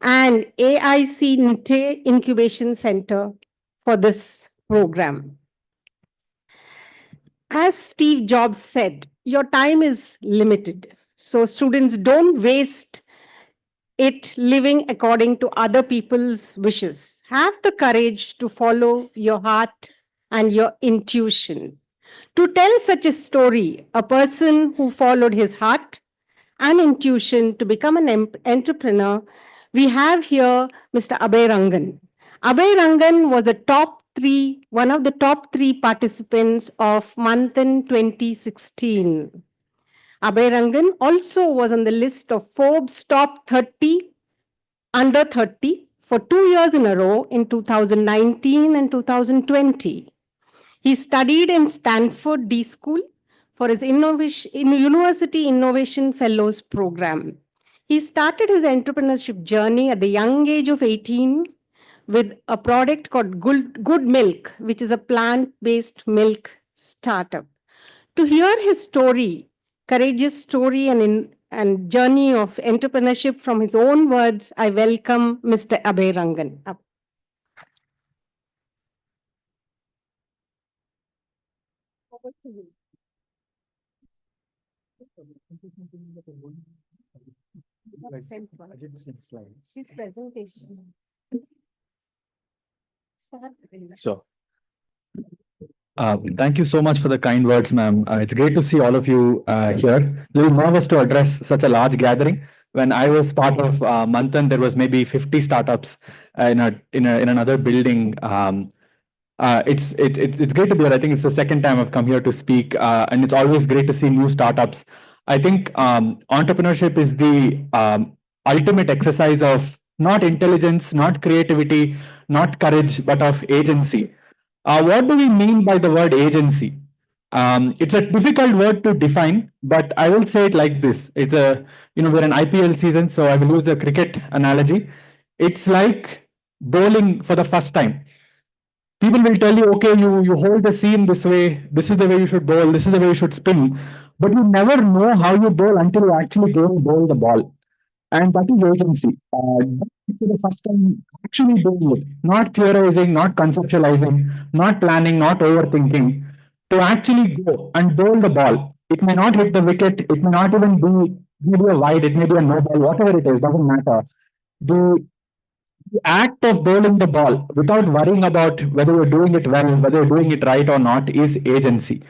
and AIC Incubation Center for this program. As Steve Jobs said, your time is limited. So students don't waste it living according to other people's wishes. Have the courage to follow your heart and your intuition. To tell such a story, a person who followed his heart and intuition to become an entrepreneur, we have here Mr. Abhay Rangan. Abhay Rangan was one of the top three participants of MANTHAN 2016. Abhay Rangan also was on the list of Forbes top 30 under 30 for 2 years in a row in 2019 and 2020. He studied in Stanford D School for his University Innovation Fellows program. He started his entrepreneurship journey at the young age of 18 with a product called Good Milk, which is a plant-based milk startup. To hear his story, courageous story and journey of entrepreneurship from his own words, I welcome Mr. Abhay Rangan. Over to you. His presentation. Start. Sure. Thank you so much for the kind words, ma'am. It's great to see all of you here. A little nervous to address such a large gathering. When I was part of Manthan, there was maybe 50 startups in another building. It's great to be here. I think it's the second time I've come here to speak, and it's always great to see new startups. I think entrepreneurship is the ultimate exercise of not intelligence, not creativity, not courage, but of agency. What do we mean by the word agency? It's a difficult word to define, but I will say it like this. We're an IPL season, so I will use the cricket analogy. It's like bowling for the first time. People will tell you, okay, you hold the seam this way, this is the way you should bowl, this is the way you should spin, but you never know how you bowl until you actually go and bowl the ball. And that is agency. For the first time, actually doing it, not theorizing, not conceptualizing, not planning, not overthinking, to actually go and bowl the ball. It may not hit the wicket, it may not even be maybe a wide, it may be a no ball, whatever it is, doesn't matter. The act of bowling the ball without worrying about whether you're doing it well, whether you're doing it right or not, is agency.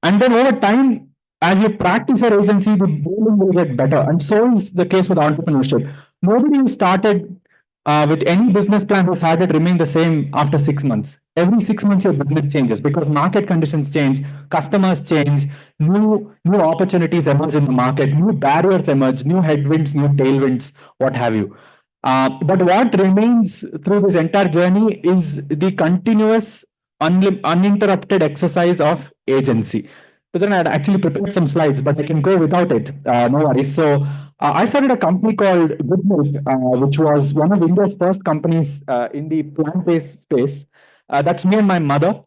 And then over time, as you practice your agency, the bowling will get better. And so is the case with entrepreneurship. Nobody who started with any business plan who started remain the same after 6 months. Every 6 months, your business changes because market conditions change, customers change, new opportunities emerge in the market, new barriers emerge, new headwinds, new tailwinds, what have you. But what remains through this entire journey is the continuous, uninterrupted exercise of agency. So then I'd actually prepared some slides, but I can go without it. No worries. So I started a company called Good Milk, which was one of India's first companies in the plant-based space. That's me and my mother.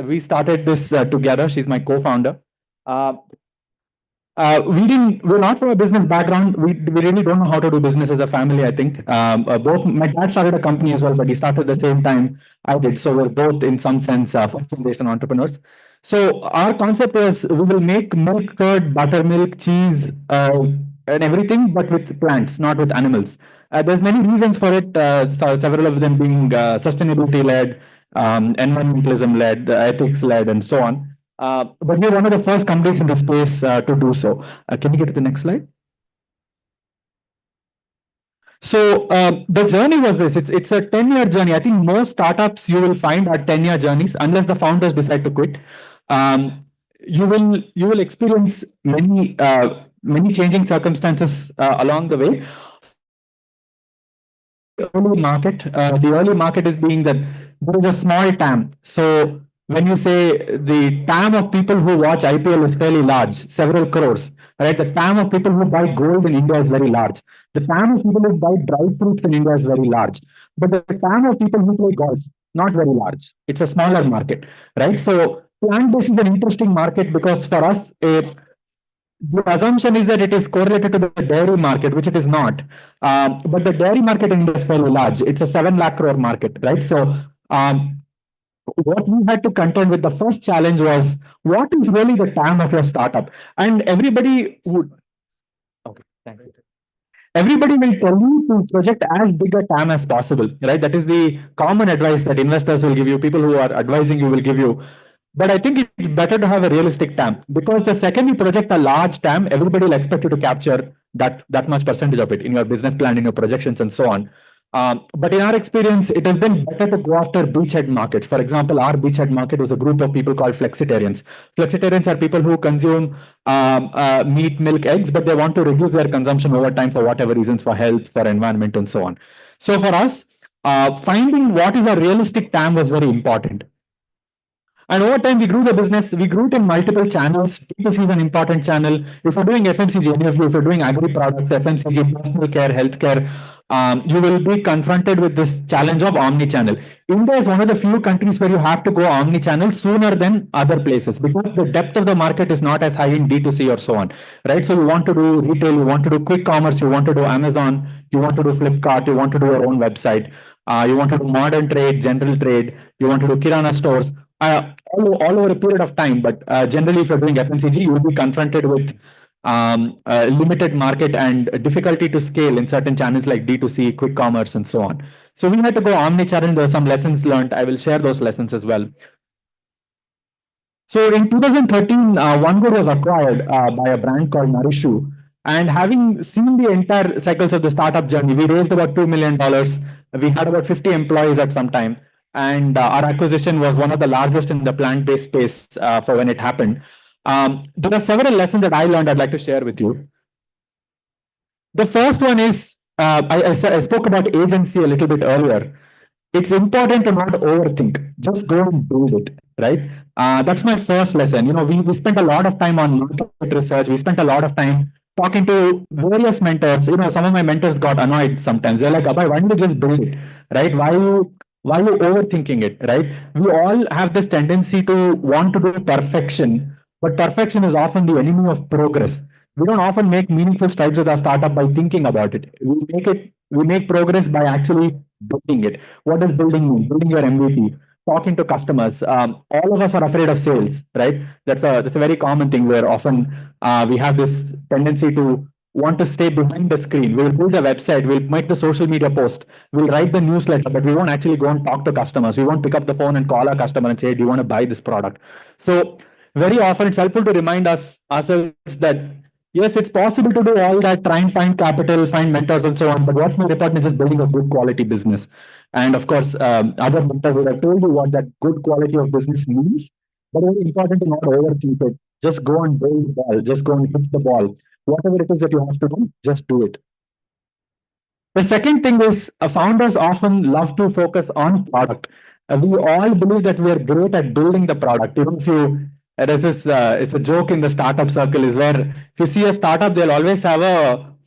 We started this together. She's my co-founder. We're not from a business background. We really don't know how to do business as a family, I think. Both my dad started a company as well, but he started at the same time I did. So we're both in some sense first generation entrepreneurs. So our concept was we will make milk, curd, buttermilk, cheese, and everything, but with plants, not with animals. There's many reasons for it, several of them being sustainability led, environmentalism led, ethics led, and so on. But we're one of the first companies in the space to do so. Can you get to the next slide? So the journey was this. It's a 10-year journey. I think most startups you will find are 10-year journeys, unless the founders decide to quit. You will experience many changing circumstances along the way. The early market is being that there is a small TAM. So when you say the TAM of people who watch IPL is fairly large, several crores, right? The TAM of people who buy gold in India is very large. The TAM of people who buy dry fruits in India is very large. But the TAM of people who play golf, not very large. It's a smaller market, right? So plant-based is an interesting market because for us, The assumption is that it is correlated to the dairy market, which it is not. But the dairy market in India is fairly large. It's a 7 lakh crore market, right? So, what we had to contend with, the first challenge was what is really the TAM of your startup? And everybody would, okay, thank you. Everybody will tell you to project as big a TAM as possible, right? That is the common advice that investors will give you, people who are advising you will give you. But I think it's better to have a realistic TAM, because the second you project a large TAM, everybody will expect you to capture that much percentage of it in your business plan, in your projections, and so on. But in our experience, it has been better to go after beachhead markets. For example, our beachhead market was a group of people called flexitarians. Flexitarians are people who consume meat, milk, eggs, but they want to reduce their consumption over time for whatever reasons, for health, for environment, and so on. So for us, finding what is a realistic TAM was very important. And over time, we grew the business. We grew it in multiple channels. D2C is an important channel. If you're doing FMCG, any of you, if you're doing agri products, FMCG, personal care, healthcare, you will be confronted with this challenge of omni-channel. India is one of the few countries where you have to go omni-channel sooner than other places, because the depth of the market is not as high in D2C or so on, right? So you want to do retail, you want to do quick commerce, you want to do Amazon, you want to do Flipkart, you want to do your own website, you want to do modern trade, general trade, you want to do Kirana stores, all over a period of time. But generally, if you're doing FMCG, you will be confronted with limited market and difficulty to scale in certain channels like D2C, quick commerce, and so on. So we had to go omni-channel. There are some lessons learned. I will share those lessons as well. So in 2013, OneGood was acquired by a brand called Nourishu. And having seen the entire cycles of the startup journey, we raised about $2 million. We had about 50 employees at some time. And our acquisition was one of the largest in the plant-based space for when it happened. There are several lessons that I learned I'd like to share with you. The first one is I spoke about agency a little bit earlier. It's important to not overthink. Just go and build it, right? That's my first lesson. We spent a lot of time on market research. We spent a lot of time talking to various mentors. Some of my mentors got annoyed sometimes. They're like, Abhay, why don't you just build it, right? Why are you overthinking it, right? We all have this tendency to want to do perfection, but perfection is often the enemy of progress. We don't often make meaningful strides with our startup by thinking about it. We make progress by actually building it. What does building mean? Building your MVP, talking to customers. All of us are afraid of sales, right? That's a very common thing where often we have this tendency to want to stay behind the screen. We'll build a website, we'll make the social media post, we'll write the newsletter, but we won't actually go and talk to customers. We won't pick up the phone and call our customer and say, do you want to buy this product? So very often it's helpful to remind ourselves that yes, it's possible to do all that, try and find capital, find mentors, and so on. But what's more important is just building a good quality business. And of course, other mentors would have told you what that good quality of business means. But it's very important to not overthink it. Just go and build the ball. Just go and hit the ball. Whatever it is that you have to do, just do it. The second thing is founders often love to focus on product. We all believe that we are great at building the product. Even if you, there's this, it's a joke in the startup circle is where if you see a startup, they'll always have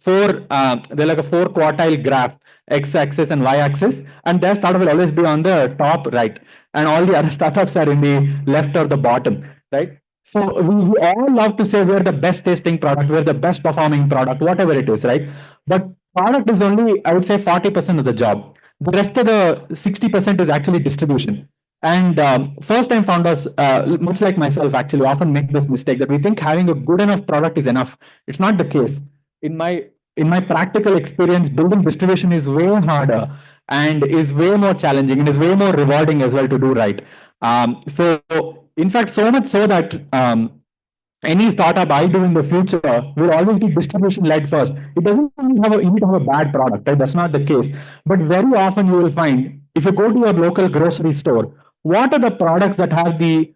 they're like a four quartile graph, x axis and y axis, and their startup will always be on the top right, and all the other startups are in the left or the bottom, right? So we all love to say we're the best tasting product, we're the best performing product, whatever it is, right? But product is only, I would say, 40% of the job. The rest of the 60% is actually distribution. And first time founders, much like myself, actually often make this mistake that we think having a good enough product is enough. It's not the case. In my practical experience, building distribution is way harder and is way more challenging and is way more rewarding as well to do right. So, in fact, so much so that any startup I do in the future will always be distribution led first. It doesn't mean you need to have a bad product, right? That's not the case. But very often you will find if you go to your local grocery store, what are the products that have the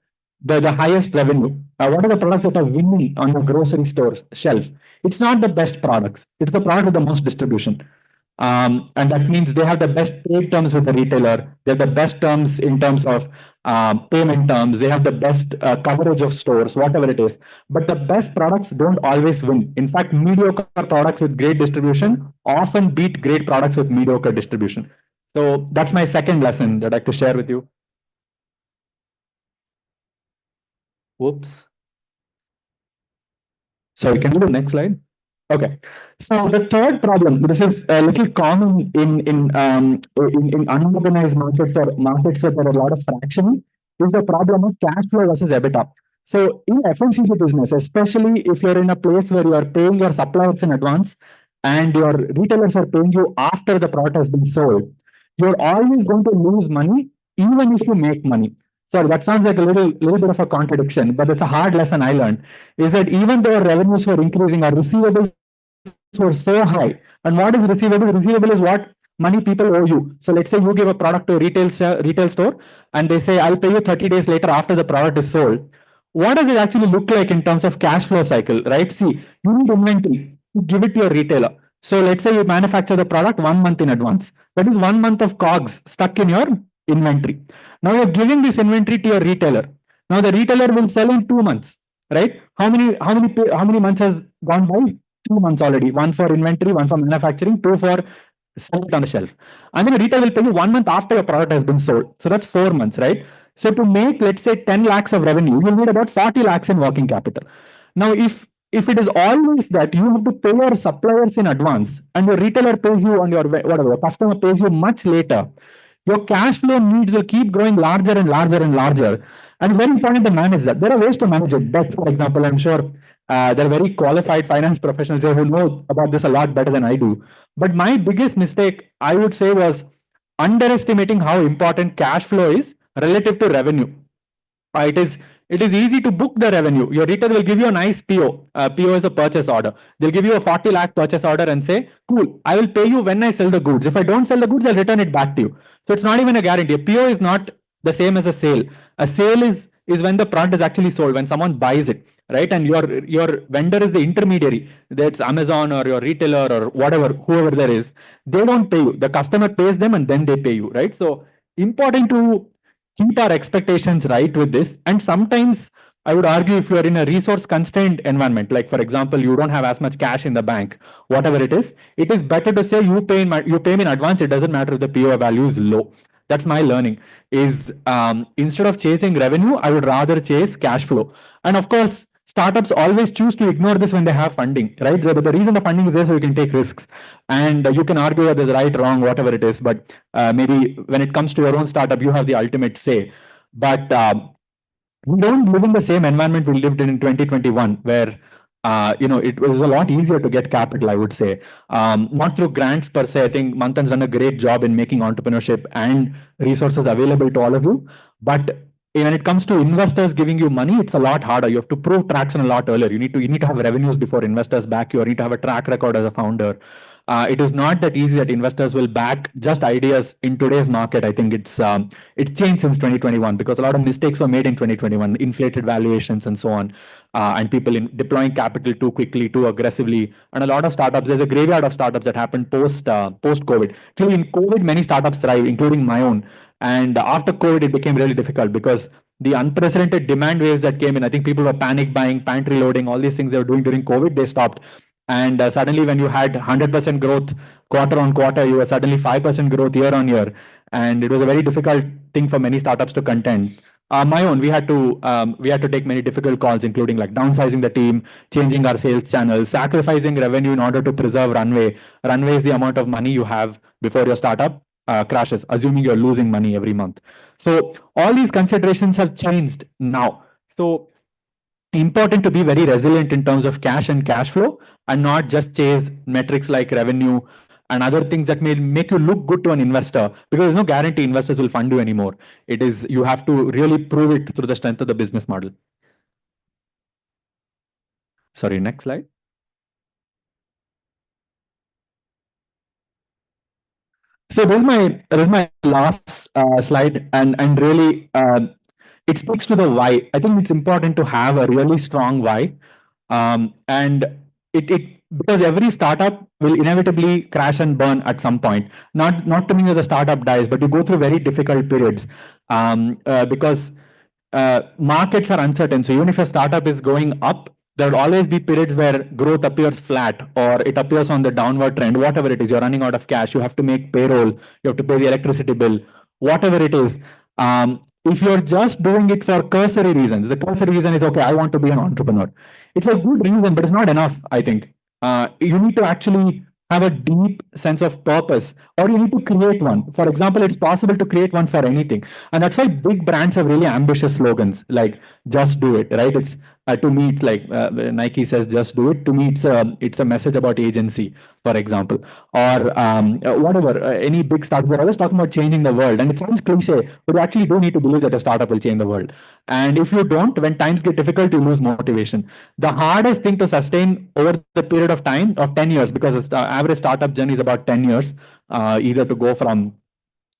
highest revenue? What are the products that are winning on the grocery store shelf? It's not the best products. It's the product with the most distribution. And that means they have the best trade terms with the retailer. They have the best terms in terms of payment terms. They have the best coverage of stores, whatever it is. But the best products don't always win. In fact, mediocre products with great distribution often beat great products with mediocre distribution. So that's my second lesson that I'd like to share with you. Whoops. Sorry, can you do the next slide? Okay. So the third problem, this is a little common in unorganized markets or markets where there are a lot of fraction, is the problem of cash flow versus EBITDA. So in FMCG business, especially if you're in a place where you are paying your suppliers in advance and your retailers are paying you after the product has been sold, you're always going to lose money even if you make money. Sorry, that sounds like a little bit of a contradiction, but it's a hard lesson I learned. Is that even though our revenues were increasing, our receivables were so high. And what is receivable? Receivable is what money people owe you. So let's say you give a product to a retail store, and they say, "I'll pay you 30 days later after the product is sold." What does it actually look like in terms of cash flow cycle, right? See, you need inventory to give it to your retailer. So let's say you manufacture the product 1 month in advance. That is 1 month of COGS stuck in your inventory. Now you're giving this inventory to your retailer. Now the retailer will sell in 2 months, right? How many months has gone by? 2 months already. One for inventory, one for manufacturing, two for sell it on the shelf. And then the retail will pay you 1 month after your product has been sold. So that's 4 months, right? So to make, let's say, 10 lakhs of revenue, you'll need about 40 lakhs in working capital. Now, if it is always that you have to pay your suppliers in advance and your retailer pays you on your whatever, your customer pays you much later, your cash flow needs will keep growing larger and larger and larger. And it's very important to manage that. There are ways to manage it. Debt, for example, I'm sure there are very qualified finance professionals here who know about this a lot better than I do. But my biggest mistake, I would say, was underestimating how important cash flow is relative to revenue. It is easy to book the revenue. Your retailer will give you a nice PO. PO is a purchase order. They'll give you a 40 lakh purchase order and say, "Cool, I will pay you when I sell the goods. If I don't sell the goods, I'll return it back to you." So it's not even a guarantee. A PO is not the same as a sale. A sale is when the product is actually sold, when someone buys it, right? And your vendor is the intermediary. That's Amazon or your retailer or whatever, whoever there is. They don't pay you. The customer pays them and then they pay you, right? So important to keep our expectations right with this. And sometimes I would argue if you are in a resource constrained environment, like for example, you don't have as much cash in the bank, whatever it is better to say you pay me in advance. It doesn't matter if the PO value is low. That's my learning. Is instead of chasing revenue, I would rather chase cash flow. And of course, startups always choose to ignore this when they have funding, right? The reason the funding is there so you can take risks, and you can argue that there's right, wrong, whatever it is. But maybe when it comes to your own startup, you have the ultimate say. But we don't live in the same environment we lived in 2021, where it was a lot easier to get capital, I would say. Not through grants per se. I think Manthan's done a great job in making entrepreneurship and resources available to all of you. But when it comes to investors giving you money, it's a lot harder. You have to prove traction a lot earlier. You need to have revenues before investors back you, or you need to have a track record as a founder. It is not that easy that investors will back just ideas in today's market. I think it's changed since 2021 because a lot of mistakes were made in 2021, inflated valuations and so on, and people in deploying capital too quickly, too aggressively, and a lot of startups. There's a graveyard of startups that happened post COVID. Actually, in COVID, many startups thrived, including my own. And after COVID, it became really difficult because the unprecedented demand waves that came in. I think people were panic buying, pantry loading, all these things they were doing during COVID. They stopped. And suddenly, when you had 100% growth quarter on quarter, you were suddenly 5% growth year on year. And it was a very difficult thing for many startups to contend. My own, we had to take many difficult calls, including like downsizing the team, changing our sales channels, sacrificing revenue in order to preserve runway. Runway is the amount of money you have before your startup crashes, assuming you're losing money every month. So all these considerations have changed now. So important to be very resilient in terms of cash and cash flow, and not just chase metrics like revenue and other things that may make you look good to an investor, because there's no guarantee investors will fund you anymore. You have to really prove it through the strength of the business model. Sorry, next slide. So this is my last slide, and really it speaks to the why. I think it's important to have a really strong why, and it because every startup will inevitably crash and burn at some point. Not to mean that the startup dies, but you go through very difficult periods because markets are uncertain. So even if a startup is going up, there will always be periods where growth appears flat or it appears on the downward trend. Whatever it is, you're running out of cash. You have to make payroll. You have to pay the electricity bill. Whatever it is. If you're just doing it for cursory reasons, the cursory reason is, okay, I want to be an entrepreneur. It's a good reason, but it's not enough, I think. You need to actually have a deep sense of purpose, or you need to create one. For example, it's possible to create one for anything. And that's why big brands have really ambitious slogans like just do it, right? It's to me, it's like Nike says, just do it. To me, it's a message about agency, for example, or whatever. Any big startup, we're always talking about changing the world, and it sounds cliche, but you actually do need to believe that a startup will change the world. And if you don't, when times get difficult, you lose motivation. The hardest thing to sustain over the period of time of 10 years, because the average startup journey is about 10 years, either to go from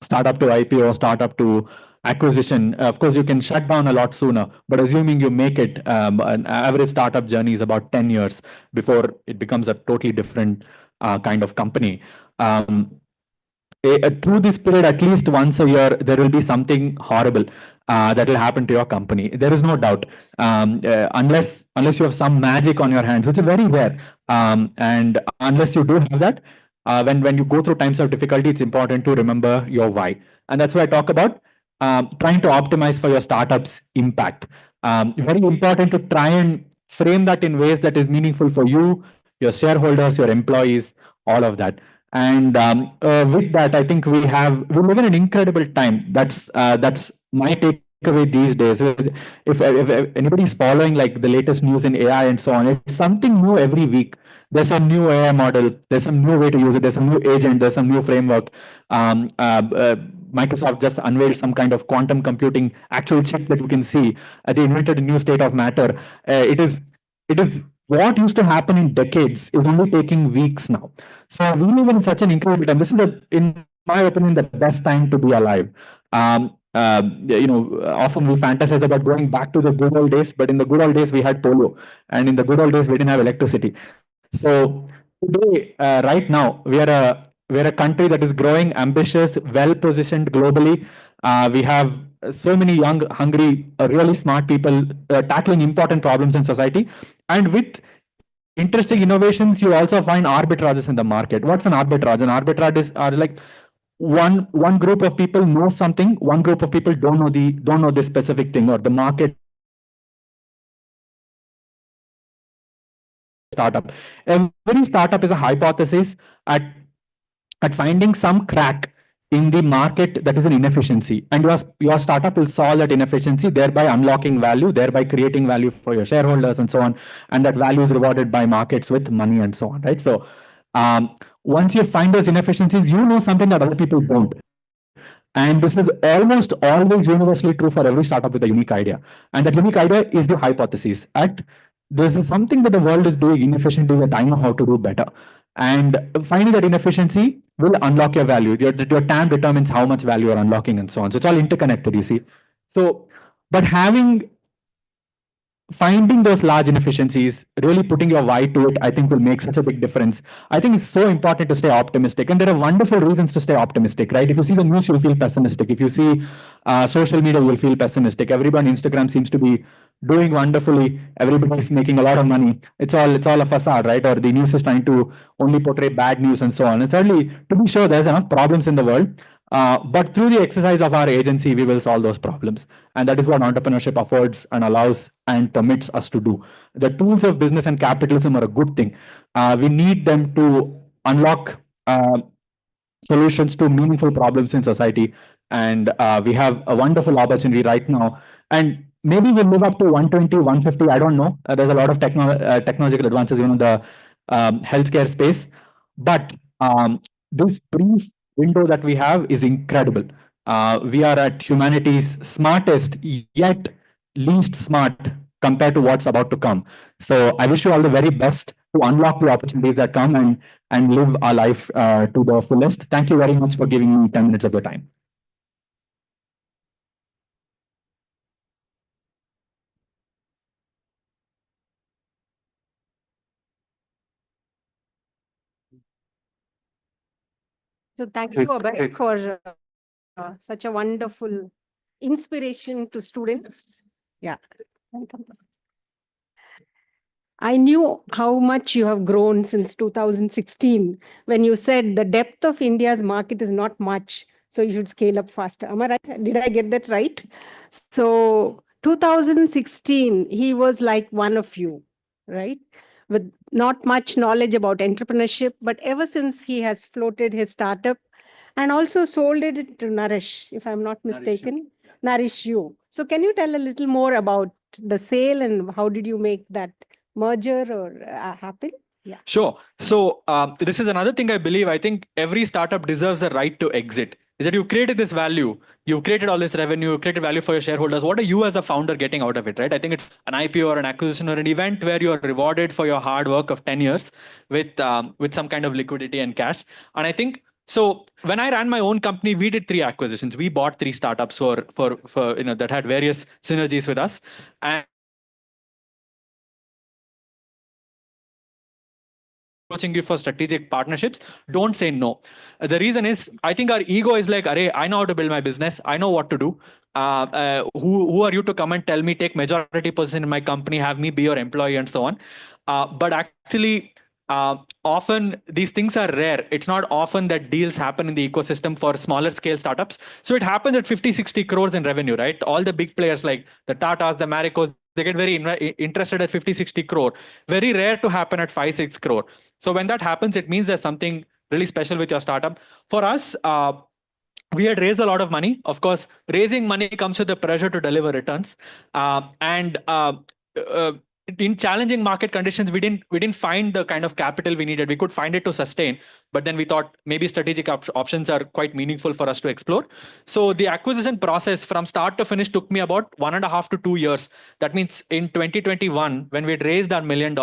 startup to IPO, startup to acquisition. Of course, you can shut down a lot sooner, but assuming you make it, an average startup journey is about 10 years before it becomes a totally different kind of company. Through this period, at least once a year, there will be something horrible that will happen to your company. There is no doubt, unless you have some magic on your hands, which is very rare. And unless you do have that, when you go through times of difficulty, it's important to remember your why, and that's why I talk about trying to optimize for your startup's impact. Very important to try and frame that in ways that is meaningful for you, your shareholders, your employees, all of that. And with that, I think we live in an incredible time. That's my takeaway these days. If anybody's following like the latest news in AI and so on, it's something new every week. There's a new AI model. There's some new way to use it. There's a new agent. There's some new framework. Microsoft just unveiled some kind of quantum computing actual chip that you can see. They invented a new state of matter. It is what used to happen in decades is only taking weeks now. So we live in such an incredible time. This is, in my opinion, the best time to be alive. Often we fantasize about going back to the good old days, but in the good old days we had polio, and in the good old days we didn't have electricity. So today, right now, we are a country that is growing, ambitious, well positioned globally. We have so many young, hungry, really smart people tackling important problems in society, and with interesting innovations, you also find arbitrages in the market. What's an arbitrage? An arbitrage is like one group of people know something, one group of people don't know this specific thing, or the market startup. Every startup is a hypothesis at finding some crack in the market that is an inefficiency, and your startup will solve that inefficiency, thereby unlocking value, thereby creating value for your shareholders and so on, and that value is rewarded by markets with money and so on, right? So once you find those inefficiencies, you know something that other people don't. And this is almost always universally true for every startup with a unique idea. And that unique idea is the hypothesis. This is something that the world is doing inefficiently that I know how to do better. And finding that inefficiency will unlock your value. Your TAM determines how much value you're unlocking and so on. So it's all interconnected, you see. So, but finding those large inefficiencies, really putting your why to it, I think will make such a big difference. I think it's so important to stay optimistic. And there are wonderful reasons to stay optimistic, right? If you see the news, you'll feel pessimistic. If you see social media, you'll feel pessimistic. Everybody on Instagram seems to be doing wonderfully. Everybody's making a lot of money. It's all a facade, right? Or the news is trying to only portray bad news and so on. And certainly, to be sure, there's enough problems in the world. But through the exercise of our agency, we will solve those problems. And that is what entrepreneurship affords and allows and permits us to do. The tools of business and capitalism are a good thing. We need them to unlock solutions to meaningful problems in society. And we have a wonderful opportunity right now. And maybe we'll live up to 120, 150. I don't know. There's a lot of technological advances in the healthcare space. But this brief window that we have is incredible. We are at humanity's smartest, yet least smart compared to what's about to come. So I wish you all the very best to unlock the opportunities that come and live our life to the fullest. Thank you very much for giving me 10 minutes of your time. So thank you, Abhay, for such a wonderful inspiration to students. Yeah. I knew how much you have grown since 2016 when you said the depth of India's market is not much, so you should scale up faster. Am I right? Did I get that right? So 2016, he was like one of you, right? With not much knowledge about entrepreneurship, but ever since he has floated his startup and also sold it to Nourish, if I'm not mistaken, Nourish You. So can you tell a little more about the sale and how did you make that merger or happen? Yeah. Sure. So this is another thing I believe. I think every startup deserves a right to exit. Is that you've created this value, you've created all this revenue, you've created value for your shareholders. What are you as a founder getting out of it, right? I think it's an IPO or an acquisition or an event where you're rewarded for your hard work of 10 years with some kind of liquidity and cash. And I think so. When I ran my own company, we did 3 acquisitions. We bought 3 startups for that had various synergies with us. And approaching you for strategic partnerships, don't say no. The reason is, I think our ego is like, Arey, I know how to build my business. I know what to do. Who are you to come and tell me, take majority position in my company, have me be your employee and so on. But actually, often these things are rare. It's not often that deals happen in the ecosystem for smaller scale startups. So it happens at 50, 60 crores in revenue, right? All the big players like the Tatas, the Maricos, they get very interested at 50, 60 crore. Very rare to happen at 5, 6 crore. So when that happens, it means there's something really special with your startup. For us, we had raised a lot of money. Of course, raising money comes with the pressure to deliver returns. And in challenging market conditions, we didn't find the kind of capital we needed. We could find it to sustain, but then we thought maybe strategic options are quite meaningful for us to explore. So the acquisition process from start to finish took me about 1.5 to 2 years. That means in 2021, when we had raised our $1 million,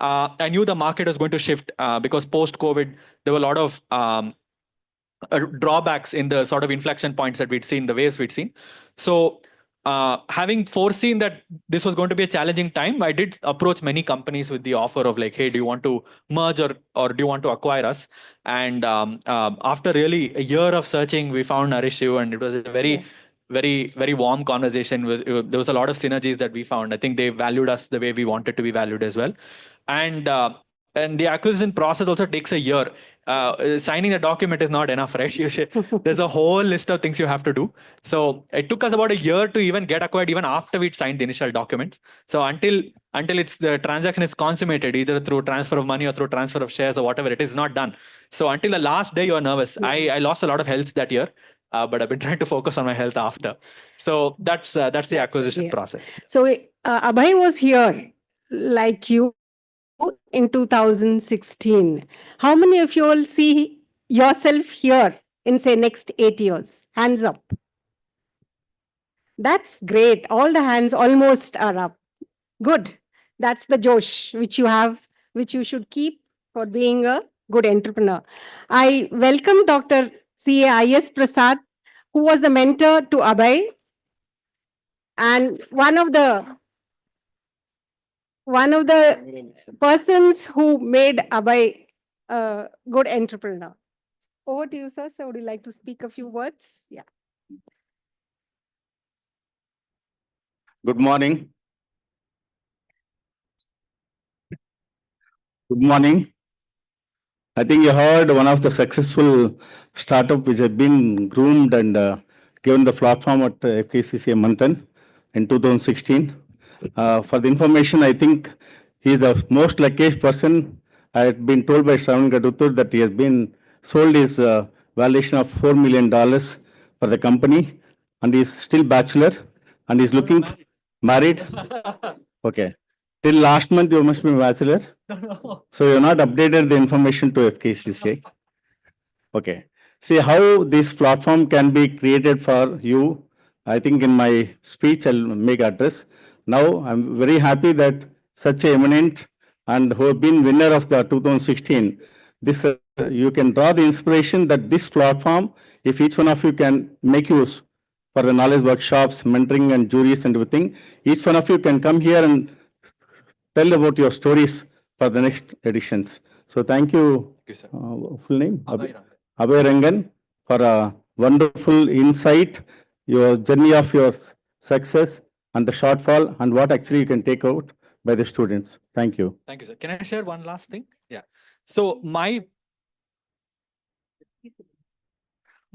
I knew the market was going to shift because post-COVID, there were a lot of drawbacks in the sort of inflection points that we'd seen, the waves we'd seen. So having foreseen that this was going to be a challenging time, I did approach many companies with the offer of like, hey, do you want to merge or do you want to acquire us? And after really a year of searching, we found Nourishu, and it was a very warm conversation. There was a lot of synergies that we found. I think they valued us the way we wanted to be valued as well. And the acquisition process also takes a year. Signing the document is not enough, right? There's a whole list of things you have to do. So it took us about a year to even get acquired, even after we'd signed the initial documents. So until it's the transaction is consummated, either through transfer of money or through transfer of shares or whatever, it is not done. So until the last day, you're nervous. Yes. I lost a lot of health that year. But I've been trying to focus on my health after. So that's the acquisition process. So Abhay was here, like you, in 2016. How many of you all see yourself here in, say, next 8 years? Hands up. That's great. All the hands almost are up. Good. That's the Josh which you have, which you should keep for being a good entrepreneur. I welcome Dr. C.A.I.S. Prasad, who was the mentor to Abhay and one of the persons who made Abhay a good entrepreneur. Over to you, sir. So would you like to speak a few words? Yeah. Good morning. Good morning. I think you heard one of the successful startup which have been groomed and given the platform at FKCCA MANTHAN in 2016. For the information, I think he is the most luckiest person. I had been told by Shravan Gadutur that he has been sold his valuation of $4 million for the company, and he is still bachelor, and he's looking married. Okay. Till last month, you must be bachelor. So you're not updated the information to FKCCA. Okay. See how this platform can be created for you. I think in my speech, I'll make address. Now, I'm very happy that such a eminent and who have been winner of the 2016, this you can draw the inspiration that this platform, if each one of you can make use for the knowledge workshops, mentoring and juries and everything, each one of you can come here and tell about your stories for the next editions. So thank you. Full name? Abhay Rangan, for a wonderful insight, your journey of your success and the shortfall and what actually you can take out by the students. Thank you. Thank you, sir. Can I share one last thing? Yeah. So my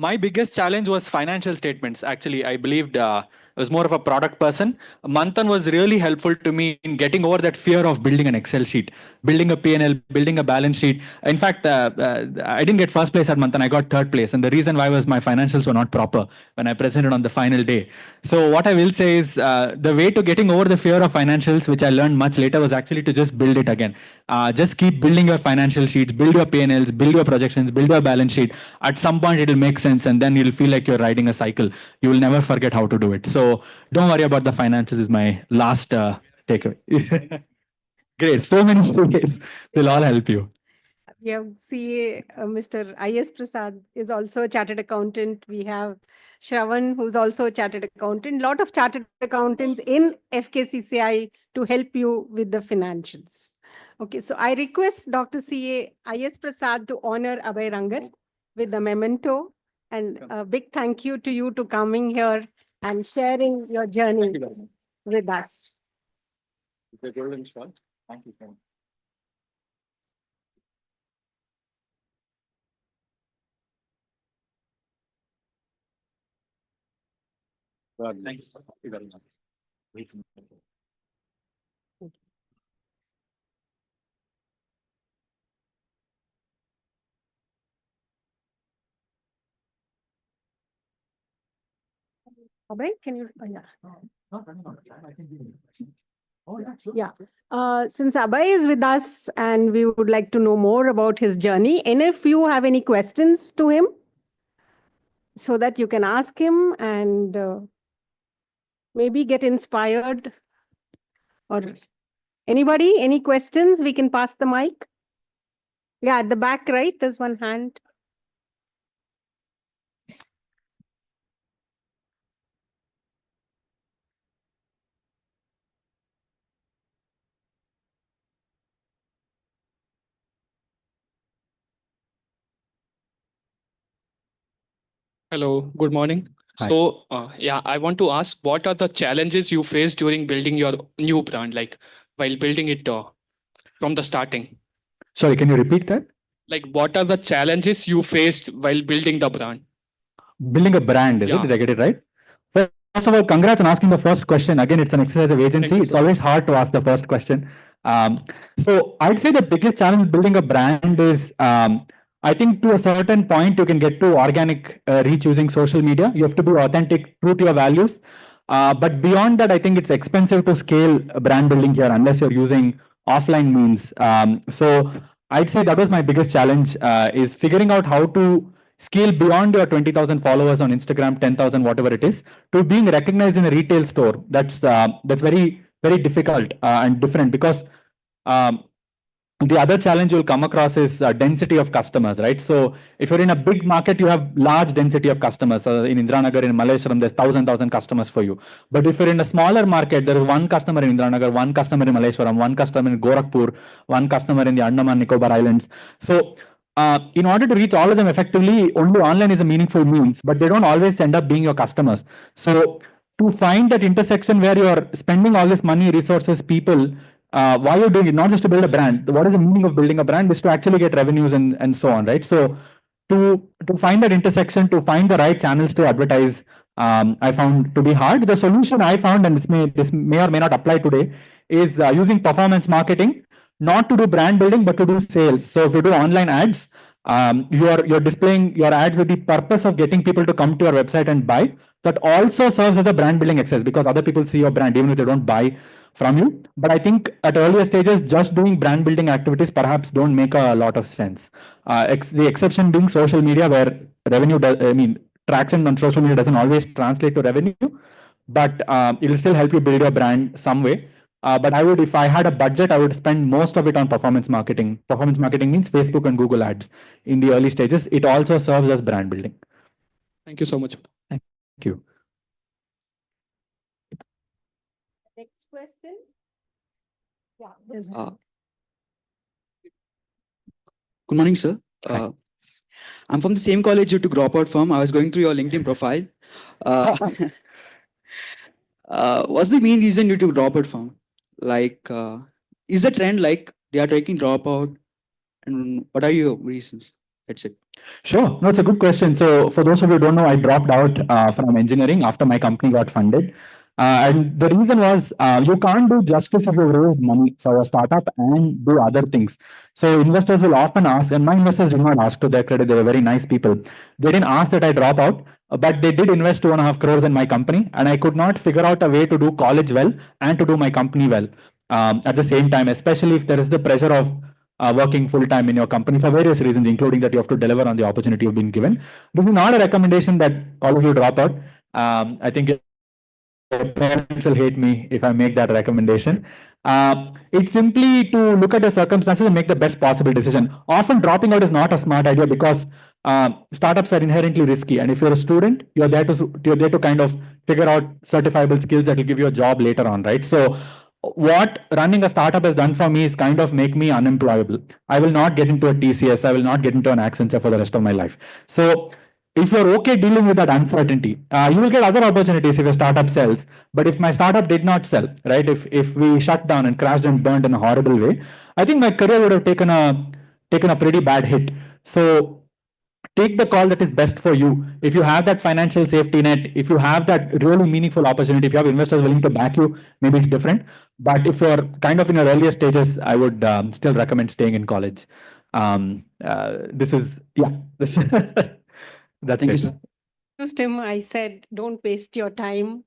My biggest challenge was financial statements. Actually, I believed I was more of a product person. Manthan was really helpful to me in getting over that fear of building an Excel sheet, building a P&L, building a balance sheet. In fact, I didn't get first place at Manthan. I got third place. And the reason why was my financials were not proper when I presented on the final day. So what I will say is the way to getting over the fear of financials, which I learned much later, was actually to just build it again. Just keep building your financial sheets, build your P&Ls, build your projections, build your balance sheet. At some point, it will make sense, and then you'll feel like you're riding a cycle. You will never forget how to do it. So don't worry about the finances. Is my last takeaway. Great. So many stories. They'll all help you. We have CA, Mr. I.S. Prasad is also a chartered accountant. We have Shravan, who's also a chartered accountant. Lot of chartered accountants in FKCCI to help you with the financials. Okay, so I request Dr. CA I.S. Prasad to honor Abhay Rangan with the memento. And a big thank you to you to coming here and sharing your journey with us. Thank you. Thanks. Thank you very much. Abhay, can you? Yeah. Since Abhay is with us and we would like to know more about his journey, and if you have any questions to him, so that you can ask him and maybe get inspired. Or anybody, any questions? We can pass the mic. Yeah, at the back, right? There's one hand. Hello, good morning. Hi. So, yeah, I want to ask, what are the challenges you faced during building your new brand, like while building it from the starting? Sorry, can you repeat that? Like, what are the challenges you faced while building the brand? Building a brand, is it? Yeah. Did I get it right? Well, first of all, congrats on asking the first question. Again, it's an exercise of agency. you, It's always hard to ask the first question. So I'd say the biggest challenge building a brand is, I think to a certain point, you can get to organic reach using social media. You have to be authentic, true to your values. But beyond that, I think it's expensive to scale brand building here unless you're using offline means. So I'd say that was my biggest challenge is figuring out how to scale beyond your 20,000 followers on Instagram, 10,000, whatever it is, to being recognized in a retail store. That's very, very difficult and different because um, the other challenge you'll come across is density of customers, right? So if you're in a big market, you have large density of customers. In Indranagar, in Malleshwaram, there's 1,000 customers for you. But if you're in a smaller market, there is one customer in Indranagar, one customer in Malleshwaram, one customer in Gorakhpur, one customer in the Andaman Nicobar Islands. So in order to reach all of them effectively, only online is a meaningful means, but they don't always end up being your customers. So to find that intersection where you're spending all this money, resources, people, why you're doing it, not just to build a brand. What is the meaning of building a brand is to actually get revenues and so on, right? So to find that intersection, to find the right channels to advertise, I found to be hard. The solution I found, and this may or may not apply today, is using performance marketing, not to do brand building, but to do sales. So if you do online ads, you're displaying your ads with the purpose of getting people to come to your website and buy. That also serves as a brand building exercise because other people see your brand even if they don't buy from you. But I think at earlier stages, just doing brand building activities perhaps don't make a lot of sense. The exception being social media, where traction on social media doesn't always translate to revenue, but it will still help you build your brand some way. But if I had a budget, I would spend most of it on performance marketing. Performance marketing means Facebook and Google ads in the early stages. It also serves as brand building. Thank you so much. Thank you. Next question. Uh, Good morning, sir. Hi. I'm from the same college you took dropout from. I was going through your LinkedIn profile. What's the main reason you took dropout from? Like, is the trend like they are taking dropout? And what are your reasons? That's it. Sure. No, it's a good question. So, for those of you who don't know, I dropped out from engineering after my company got funded. And the reason was you can't do justice if you raise money for a startup and do other things. So, investors will often ask, and my investors did not ask, to their credit, they were very nice people. They didn't ask that I drop out, but they did invest 2.5 crores in my company. And I could not figure out a way to do college well and to do my company well at the same time, especially if there is the pressure of working full time in your company for various reasons, including that you have to deliver on the opportunity you've been given. This is not a recommendation that all of you drop out. I think your parents will hate me if I make that recommendation. It's simply to look at the circumstances and make the best possible decision. Often dropping out is not a smart idea because startups are inherently risky. And if you're a student, you're there to kind of figure out certifiable skills that will give you a job later on, right? So what running a startup has done for me is kind of make me unemployable. I will not get into a TCS. I will not get into an Accenture for the rest of my life. So if you're okay dealing with that uncertainty, you will get other opportunities if your startup sells. But if my startup did not sell, right? If we shut down and crashed and burned in a horrible way, I think my career would have taken a pretty bad hit. So take the call that is best for you. If you have that financial safety net, if you have that really meaningful opportunity, if you have investors willing to back you, maybe it's different. But if you're kind of in your earlier stages, I would still recommend staying in college. This is, yeah, this, that's Thank you, it. sir. Used him, I said, don't waste your time.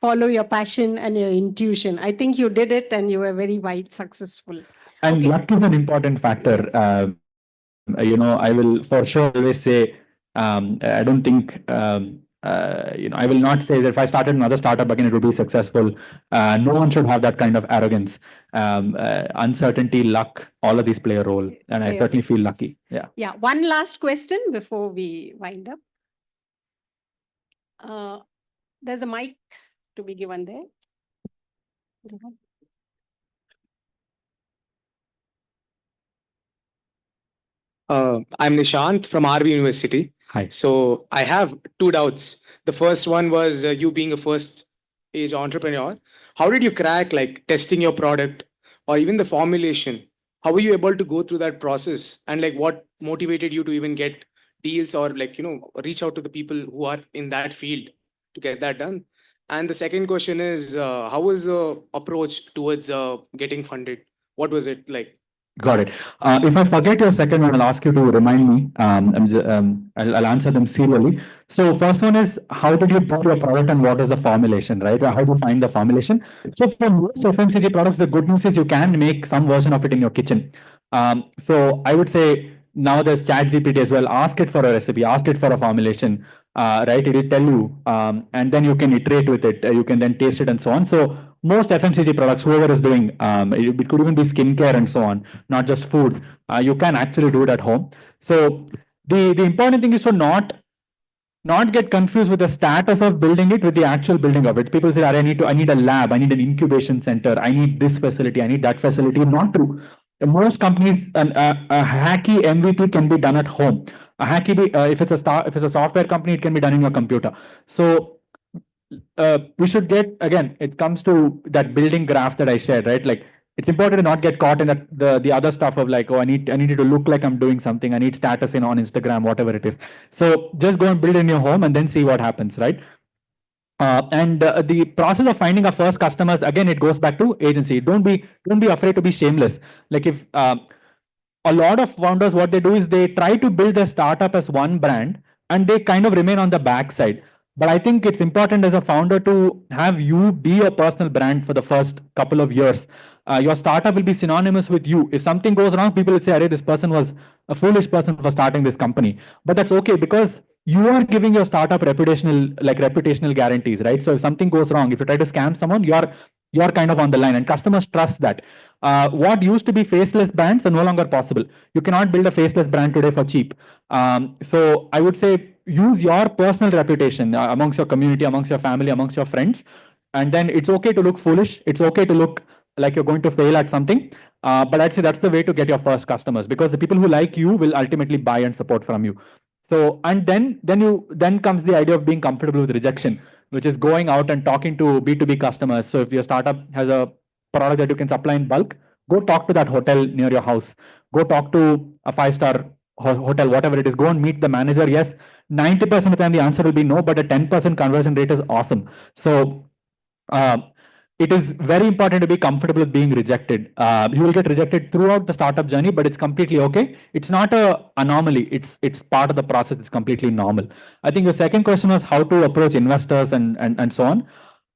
Follow your passion and your intuition. I think you did it and you were very wide successful. And Okay. luck is an important factor. Yes. I will for sure always say, I don't think, I will not say that if I started another startup again, it would be successful. No one should have that kind of arrogance. Uncertainty, luck, all of these play a role. And I Play a certainly role. feel lucky. Yeah. Yeah. One last question before we wind up. There's a mic to be given there. I'm Nishant from RV University. Hi. So I have two doubts. The first one was you being a first age entrepreneur. How did you crack like testing your product or even the formulation? How were you able to go through that process? And like what motivated you to even get deals or like, reach out to the people who are in that field to get that done? And the second question is how was the approach towards getting funded? What was it like? Got it. If I forget your second one, I'll ask you to remind me. I'll answer them serially. So first one is, how did you build your product and what is the formulation, right? How do you find the formulation? So for most FMCG products, the good news is you can make some version of it in your kitchen. So I would say now there's ChatGPT as well. Ask it for a recipe, ask it for a formulation, right? It will tell you, and then you can iterate with it. You can then taste it and so on. So most FMCG products, whoever is doing, it could even be skincare and so on, not just food. You can actually do it at home. So the important thing is to not get confused with the status of building it with the actual building of it. People say, I need a lab, I need an incubation center, I need this facility, I need that facility. Not true. Most companies, a hacky MVP can be done at home. A hacky, if it's a software company, it can be done in your computer. So we should get, again, it comes to that building graph that I shared, right? Like it's important to not get caught in the other stuff of like, oh, I need it to look like I'm doing something. I need status on Instagram, whatever it is. So just go and build in your home and then see what happens, right? And the process of finding our first customers, again, it goes back to agency. Don't be afraid to be shameless. Like if a lot of founders, what they do is they try to build their startup as one brand and they kind of remain on the backside. But I think it's important as a founder to have you be a personal brand for the first couple of years. Your startup will be synonymous with you. If something goes wrong, people will say, "Arey, this person was a foolish person for starting this company." But that's okay because you are giving your startup reputational guarantees, right? So if something goes wrong, if you try to scam someone, you're kind of on the line, and customers trust that. What used to be faceless brands are no longer possible. You cannot build a faceless brand today for cheap. So I would say use your personal reputation amongst your community, amongst your family, amongst your friends. And then it's okay to look foolish. It's okay to look like you're going to fail at something. But I'd say that's the way to get your first customers, because the people who like you will ultimately buy and support from you. So, and then comes the idea of being comfortable with rejection, which is going out and talking to B2B customers. So if your startup has a product that you can supply in bulk, go talk to that hotel near your house. Go talk to a 5-star hotel, whatever it is, go and meet the manager. Yes, 90% of the time the answer will be no, but a 10% conversion rate is awesome. So uh, it is very important to be comfortable with being rejected. You will get rejected throughout the startup journey, but it's completely okay. It's not a anomaly. It's part of the process. It's completely normal. I think the second question was how to approach investors and so on.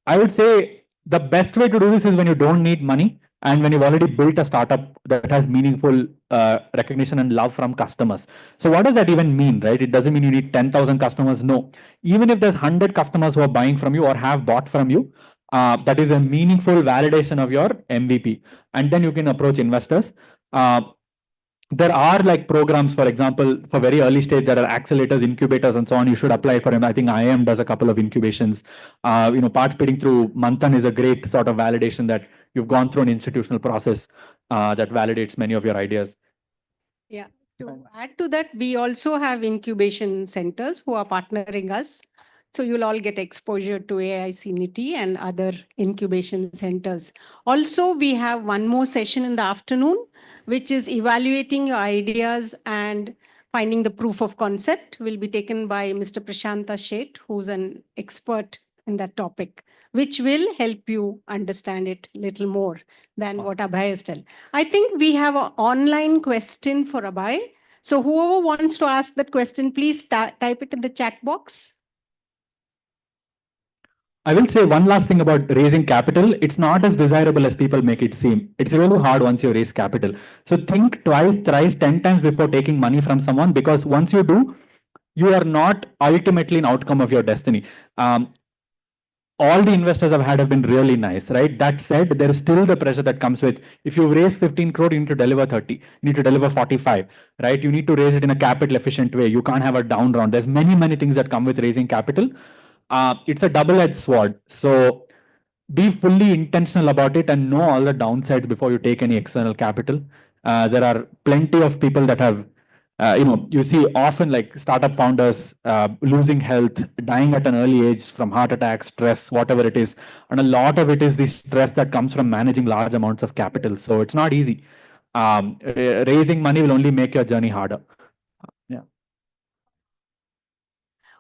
I would say the best way to do this is when you don't need money and when you've already built a startup that has meaningful recognition and love from customers. So what does that even mean, right? It doesn't mean you need 10,000 customers. No, even if there's 100 customers who are buying from you or have bought from you, that is a meaningful validation of your MVP. And then you can approach investors. There are like programs, for example, for very early stage, there are accelerators, incubators, and so on. You should apply for them. I think IIM does a couple of incubations. Participating through Manthan is a great sort of validation that you've gone through an institutional process that validates many of your ideas. Yeah. To add to that, we also have incubation centers who are partnering us. So you'll all get exposure to AICNITI and other incubation centers. Also, we have one more session in the afternoon, which is evaluating your ideas and finding the proof of concept, will be taken by Mr. Prashanta Sheth, who's an expert in that topic, which will help you understand it a little more than what Abhay has told. I think we have an online question for Abhay. So whoever wants to ask that question, please type it in the chat box. I will say one last thing about raising capital. It's not as desirable as people make it seem. It's really hard once you raise capital. So think twice, thrice, 10 times before taking money from someone, because once you do, you are not ultimately an outcome of your destiny. All the investors I've had have been really nice, right? That said, there is still the pressure that comes with, if you raise 15 crore, you need to deliver 30, you need to deliver 45, right? You need to raise it in a capital efficient way. You can't have a down round. There's many things that come with raising capital. It's a double-edged sword. So be fully intentional about it and know all the downsides before you take any external capital. There are plenty of people that have, you see often like startup founders losing health, dying at an early age from heart attacks, stress, whatever it is. And a lot of it is the stress that comes from managing large amounts of capital. So it's not easy. Raising money will only make your journey harder. Yeah.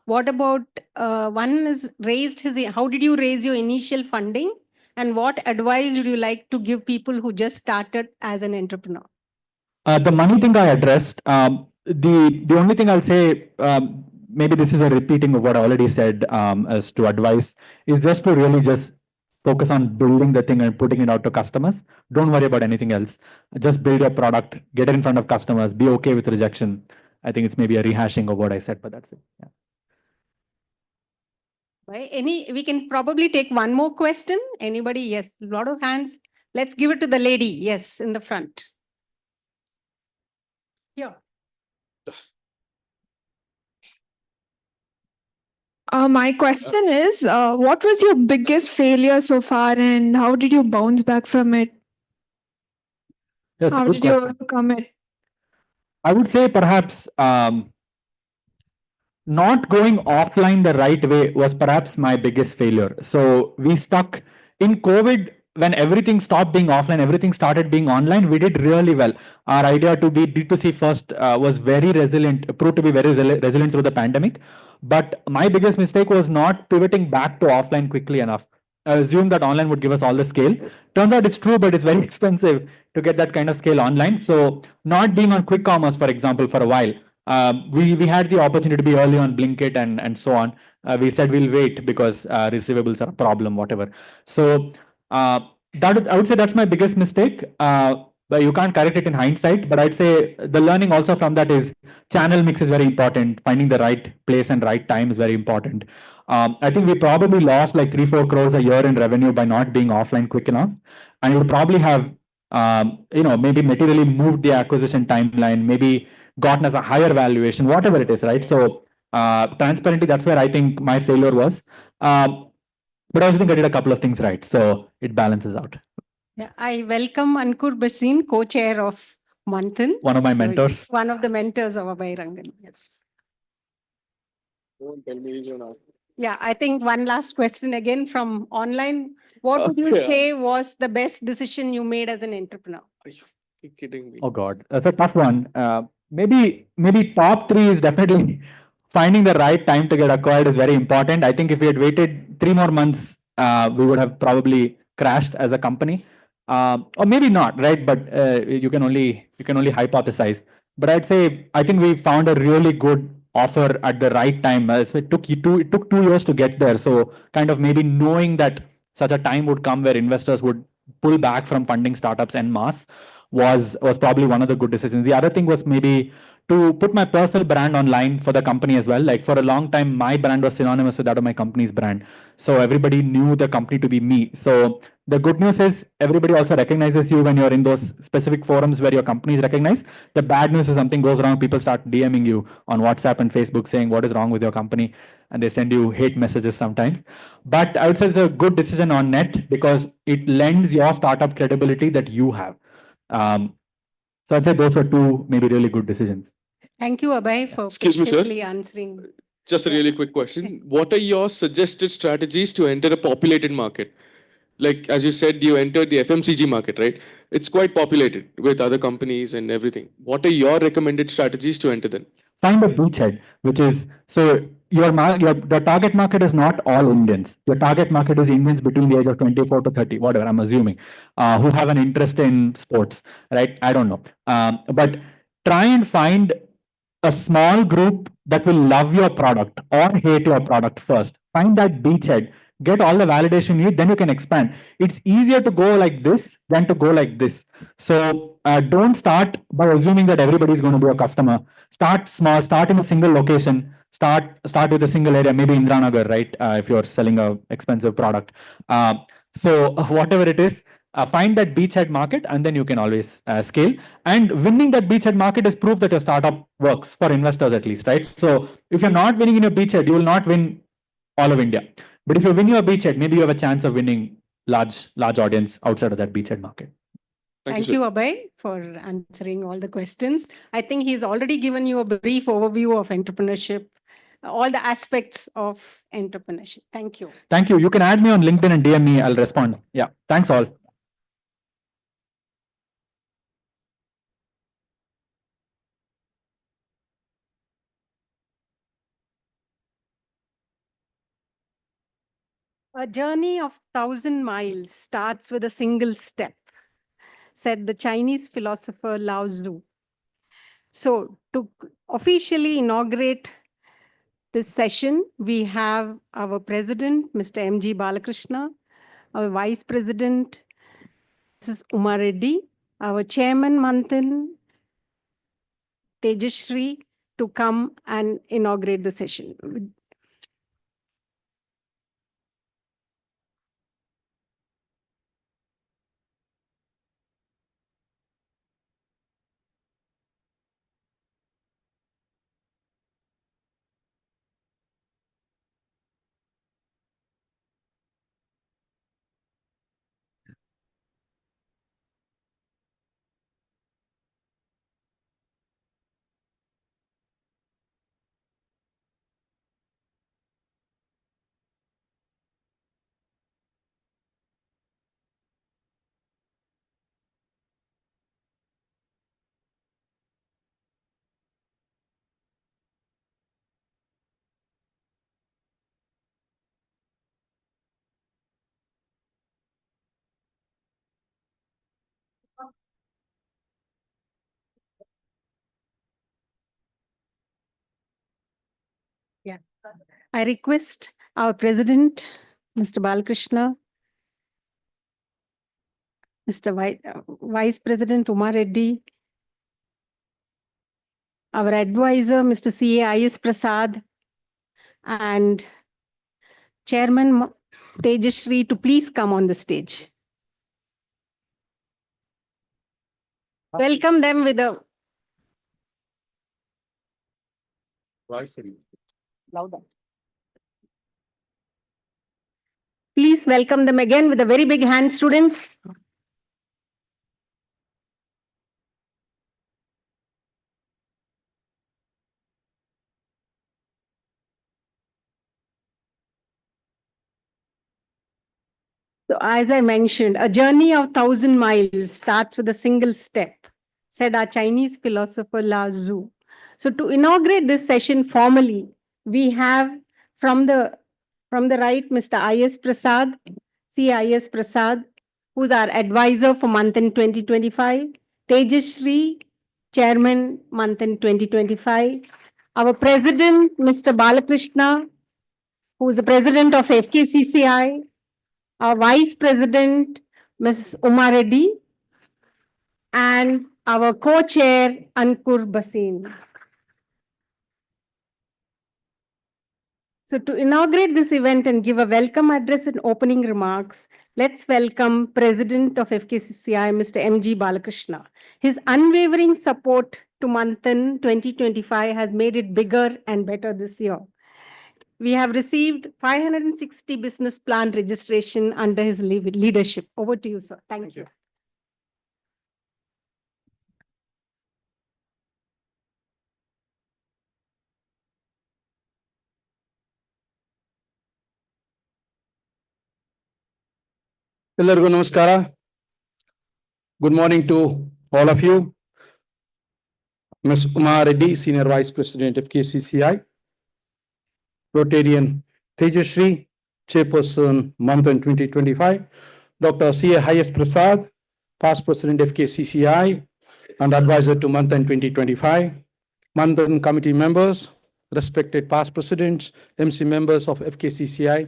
What about one is raised his, how did you raise your initial funding? And what advice would you like to give people who just started as an entrepreneur? The money thing I addressed. The only thing I'll say, maybe this is a repeating of what I already said as to advice, is just to really just focus on building the thing and putting it out to customers. Don't worry about anything else. Just build your product, get it in front of customers, be okay with rejection. I think it's maybe a rehashing of what I said, but that's it. Yeah. We can probably take one more question. Anybody? Yes, a lot of hands. Let's give it to the lady. Yes, in the front. Yeah. My question is, what was your biggest failure so far and how did you bounce back from it? That's How a good did you question. overcome it? I would say perhaps not going offline the right way was perhaps my biggest failure. So we stuck in COVID when everything stopped being offline, everything started being online. We did really well. Our idea to be D2C first was very resilient, proved to be very resilient through the pandemic. But my biggest mistake was not pivoting back to offline quickly enough. I assumed that online would give us all the scale. Turns out it's true, but it's very expensive to get that kind of scale online. So not being on quick commerce, for example, for a while. We had the opportunity to be early on Blinkit and so on. We said we'll wait because receivables are a problem, whatever. So that I would say that's my biggest mistake. But you can't correct it in hindsight. But I'd say the learning also from that is channel mix is very important. Finding the right place and right time is very important. I think we probably lost like 3-4 crores a year in revenue by not being offline quick enough, and you would probably have maybe materially moved the acquisition timeline, maybe gotten us a higher valuation, whatever it is, right? So transparently, that's where I think my failure was. But I also think I did a couple of things right, so it balances out. Yeah, I welcome Ankur Basin, co-chair of Manthan. One of my mentors. One of the mentors of Abhay Rangan. Yes. Don't tell me he's not. Yeah, I think one last question again from online. What would you say was the best decision you made as an entrepreneur? Are you kidding me? Oh God, that's a tough one. maybe top three is definitely finding the right time to get acquired is very important. I think if we had waited 3 more months, we would have probably crashed as a company, or maybe not, right? But you can only hypothesize. But I'd say I think we found a really good offer at the right time. So it took 2 years to get there. So kind of maybe knowing that such a time would come where investors would pull back from funding startups en masse was probably one of the good decisions. The other thing was maybe to put my personal brand online for the company as well. Like for a long time, my brand was synonymous with that of my company's brand. So everybody knew the company to be me. So the good news is everybody also recognizes you when you're in those specific forums where your company is recognized. The bad news is something goes wrong, people start DMing you on WhatsApp and Facebook saying what is wrong with your company, and they send you hate messages sometimes. But I would say it's a good decision on net because it lends your startup credibility that you have. Um, so I'd say those were two maybe really good decisions. Thank you, Abhay, for Excuse me, sir. patiently answering. Just a really quick question. What are your suggested strategies to enter a populated market? Like, as you said, you entered the FMCG market, right? It's quite populated with other companies and everything. What are your recommended strategies to enter them? Find a beachhead, which is so the target market is not all Indians. Your target market is Indians between the age of 24 to 30, whatever I'm assuming, who have an interest in sports, right? I don't know, but try and find a small group that will love your product or hate your product first. Find that beachhead, get all the validation you need, then you can expand. It's easier to go like this than to go like this. So don't start by assuming that everybody is going to be a customer. Start small, start in a single location, start with a single area, maybe Indranagar, right? If you're selling a expensive product. So whatever it is, find that beachhead market and then you can always scale. And winning that beachhead market is proof that your startup works for investors at least, right? So if you're not winning in your beachhead, you will not win all of India. But if you win your beachhead, maybe you have a chance of winning large audience outside of that beachhead market. Thank you, Abhay, for answering all the questions. I think he's already given you a brief overview of entrepreneurship, all the aspects of entrepreneurship. Thank you. Thank you. You can add me on LinkedIn and DM me. I'll respond. Yeah. Thanks all. A journey of 1,000 miles starts with a single step, said the Chinese philosopher Lao Tzu. So, to officially inaugurate this session, we have our president, Mr. M.G. Balakrishna, our vice president, Mrs. Uma Reddy, our chairman, Manthan, Tejashri, to come and inaugurate the session. Yeah. I request our president, Mr. Balakrishna, Mr. Vice President Uma Reddy, our advisor, Mr. C.A. I.S. Prasad, and Chairman Tejashri to please come on the stage. Welcome them with a louder. Please welcome them again with a very big hand, students. So as I mentioned, a journey of 1,000 miles starts with a single step, said our Chinese philosopher Lao Tzu. So to inaugurate this session formally, we have from the right Mr. I.S. Prasad, C.I.S. Prasad, who's our advisor for MANTHAN 2025, Tejashri, Chairman MANTHAN 2025, our President, Mr. Balakrishna, who is the President of FKCCI, our Vice President, Ms. Uma Reddy, and our co-chair, Ankur Basin. So to inaugurate this event and give a welcome address and opening remarks, let's welcome President of FKCCI, Mr. M.G. Balakrishna. His unwavering support to MANTHAN 2025 has made it bigger and better this year. We have received 560 business plan registration under his leadership. Over to you, sir. Thank you. ಎಲ್ಲರಿಗೂ ನಮಸ್ಕಾರ. Good morning to all of you. Ms. Uma Reddy, Senior Vice President of KCCI. Rotarian Tejashri, Chairperson MANTHAN 2025. Dr. C.A. Hayes Prasad, Past President of KCCI and Advisor to MANTHAN 2025. MANTHAN Committee members, respected past presidents, MC members of FKCCI,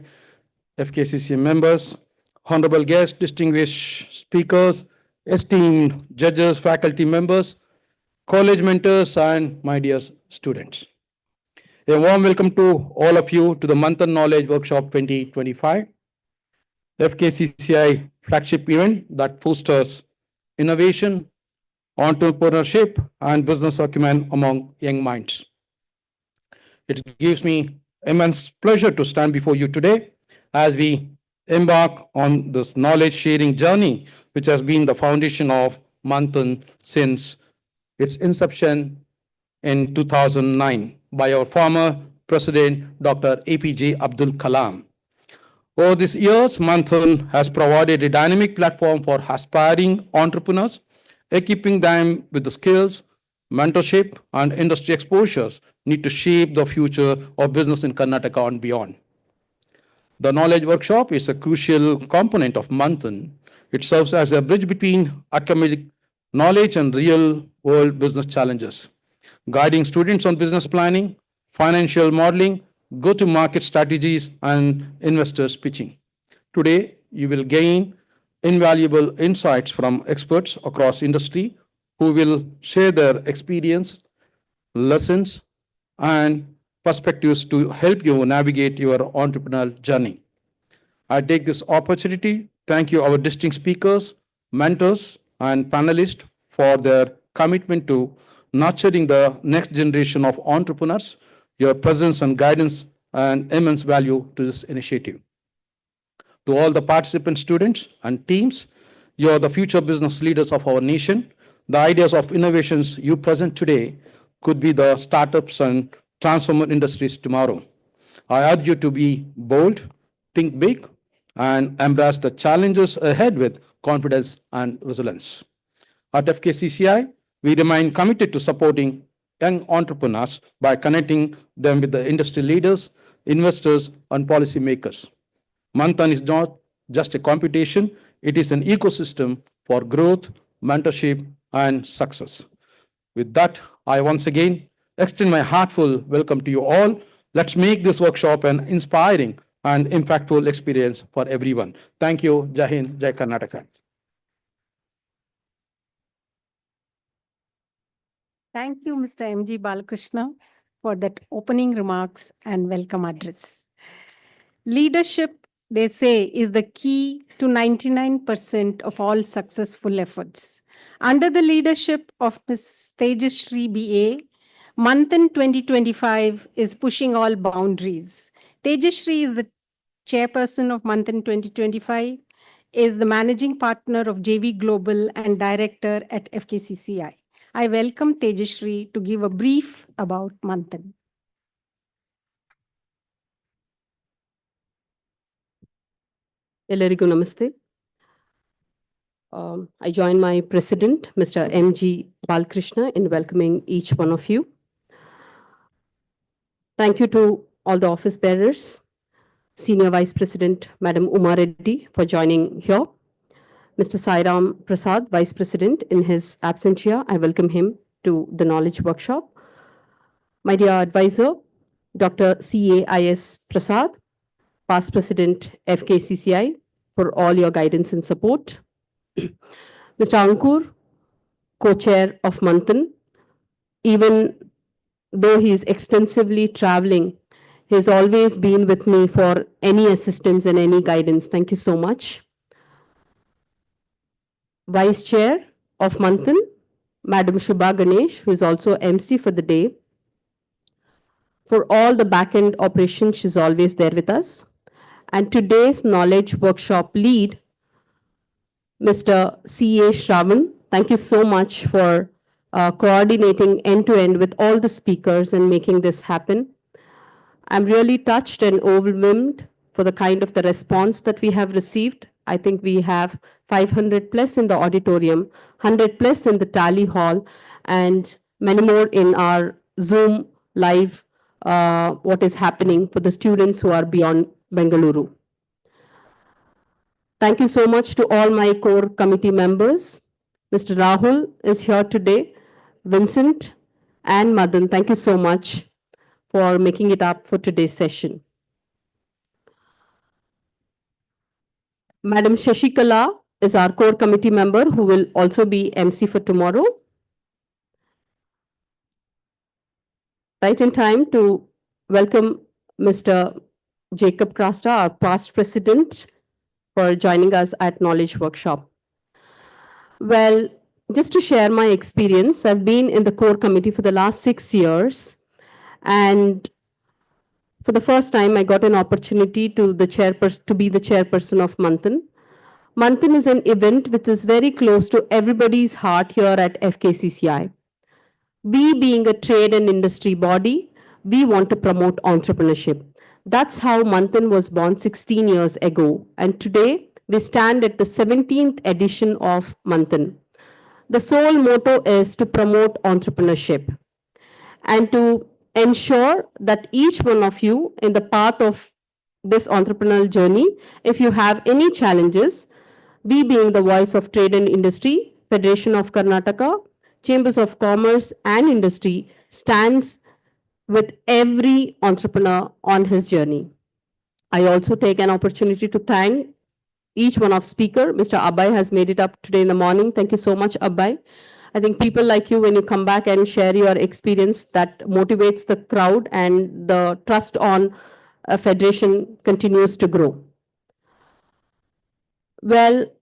FKCCI members, honorable guests, distinguished speakers, esteemed judges, faculty members, college mentors, and my dear students. A warm welcome to all of you to the MANTHAN Knowledge Workshop 2025, FKCCI flagship event that fosters innovation, entrepreneurship, and business acumen among young minds. It gives me immense pleasure to stand before you today as we embark on this knowledge sharing journey, which has been the foundation of MANTHAN since its inception in 2009 by our former President, Dr. APJ Abdul Kalam. Over these years, MANTHAN has provided a dynamic platform for aspiring entrepreneurs, equipping them with the skills, mentorship, and industry exposures need to shape the future of business in Karnataka and beyond. The Knowledge Workshop is a crucial component of MANTHAN. It serves as a bridge between academic knowledge and real-world business challenges, guiding students on business planning, financial modeling, go-to-market strategies, and investors pitching. Today, you will gain invaluable insights from experts across industry who will share their experience, lessons, and perspectives to help you navigate your entrepreneurial journey. I take this opportunity to thank you, our distinct speakers, mentors, and panelists for their commitment to nurturing the next generation of entrepreneurs. Your presence and guidance and immense value to this initiative. To all the participant students and teams, you are the future business leaders of our nation. The ideas of innovations you present today could be the startups and transformer industries tomorrow. I urge you to be bold, think big, and embrace the challenges ahead with confidence and resilience. At FKCCI, we remain committed to supporting young entrepreneurs by connecting them with the industry leaders, investors, and policymakers. MANTHAN is not just a competition, it is an ecosystem for growth, mentorship, and success. With that, I once again extend my heartfelt welcome to you all. Let's make this workshop an inspiring and impactful experience for everyone. Thank you. Jai Hind, Jai Karnataka. Thank you, Mr. M.G. Balakrishna, for that opening remarks and welcome address. Leadership, they say, is the key to 99% of all successful efforts. Under the leadership of Ms. Tejashri B.A., MANTHAN 2025 is pushing all boundaries. Tejashri is the chairperson of MANTHAN 2025, is the managing partner of JV Global and director at FKCCI. I welcome Tejashri to give a brief about MANTHAN. ಎಲ್ಲರಿಗೂ ನಮಸ್ತೆ. I join my president, Mr. M.G. Balkrishna, in welcoming each one of you. Thank you to all the office bearers, Senior Vice President, Madam Uma Reddy, for joining here. Mr. Sairam Prasad, Vice President, in his absentia, I welcome him to the Knowledge Workshop. My dear advisor, Dr. C.A.I.S. Prasad, Past President, FKCCI, for all your guidance and support. Mr. Ankur, co-chair of Manthan, even though he is extensively traveling, he has always been with me for any assistance and any guidance. Thank you so much. Vice Chair of Manthan, Madam Shubha Ganesh, who is also MC for the day. For all the back-end operations, she's always there with us. And today's knowledge workshop lead, Mr. C.A. Shravan, thank you so much for coordinating end-to-end with all the speakers and making this happen. I'm really touched and overwhelmed for the kind of the response that we have received. I think we have 500 plus in the auditorium, 100 plus in the tally hall, and many more in our Zoom live, what is happening for the students who are beyond Bengaluru. Thank you so much to all my core committee members. Mr. Rahul is here today, Vincent and Madan. Thank you so much for making it up for today's session. Madam Shashikala is our core committee member who will also be MC for tomorrow. Right in time to welcome Mr. Jacob Krasta, our past president, for joining us at Knowledge Workshop. Well, just to share my experience, I've been in the core committee for the last 6 years. And for the first time, I got an opportunity to be the chairperson of Manthan. Manthan is an event which is very close to everybody's heart here at FKCCI. We being a trade and industry body, we want to promote entrepreneurship. That's how Manthan was born 16 years ago. And today, we stand at the 17th edition of Manthan. The sole motto is to promote entrepreneurship and to ensure that each one of you in the path of this entrepreneurial journey, if you have any challenges, we being the voice of trade and industry, Federation of Karnataka, Chambers of Commerce and Industry stands with every entrepreneur on his journey. I also take an opportunity to thank each one of speaker. Mr. Abhay has made it up today in the morning. Thank you so much, Abhay. I think people like you, when you come back and share your experience, that motivates the crowd and the trust on a federation continues to grow. Well,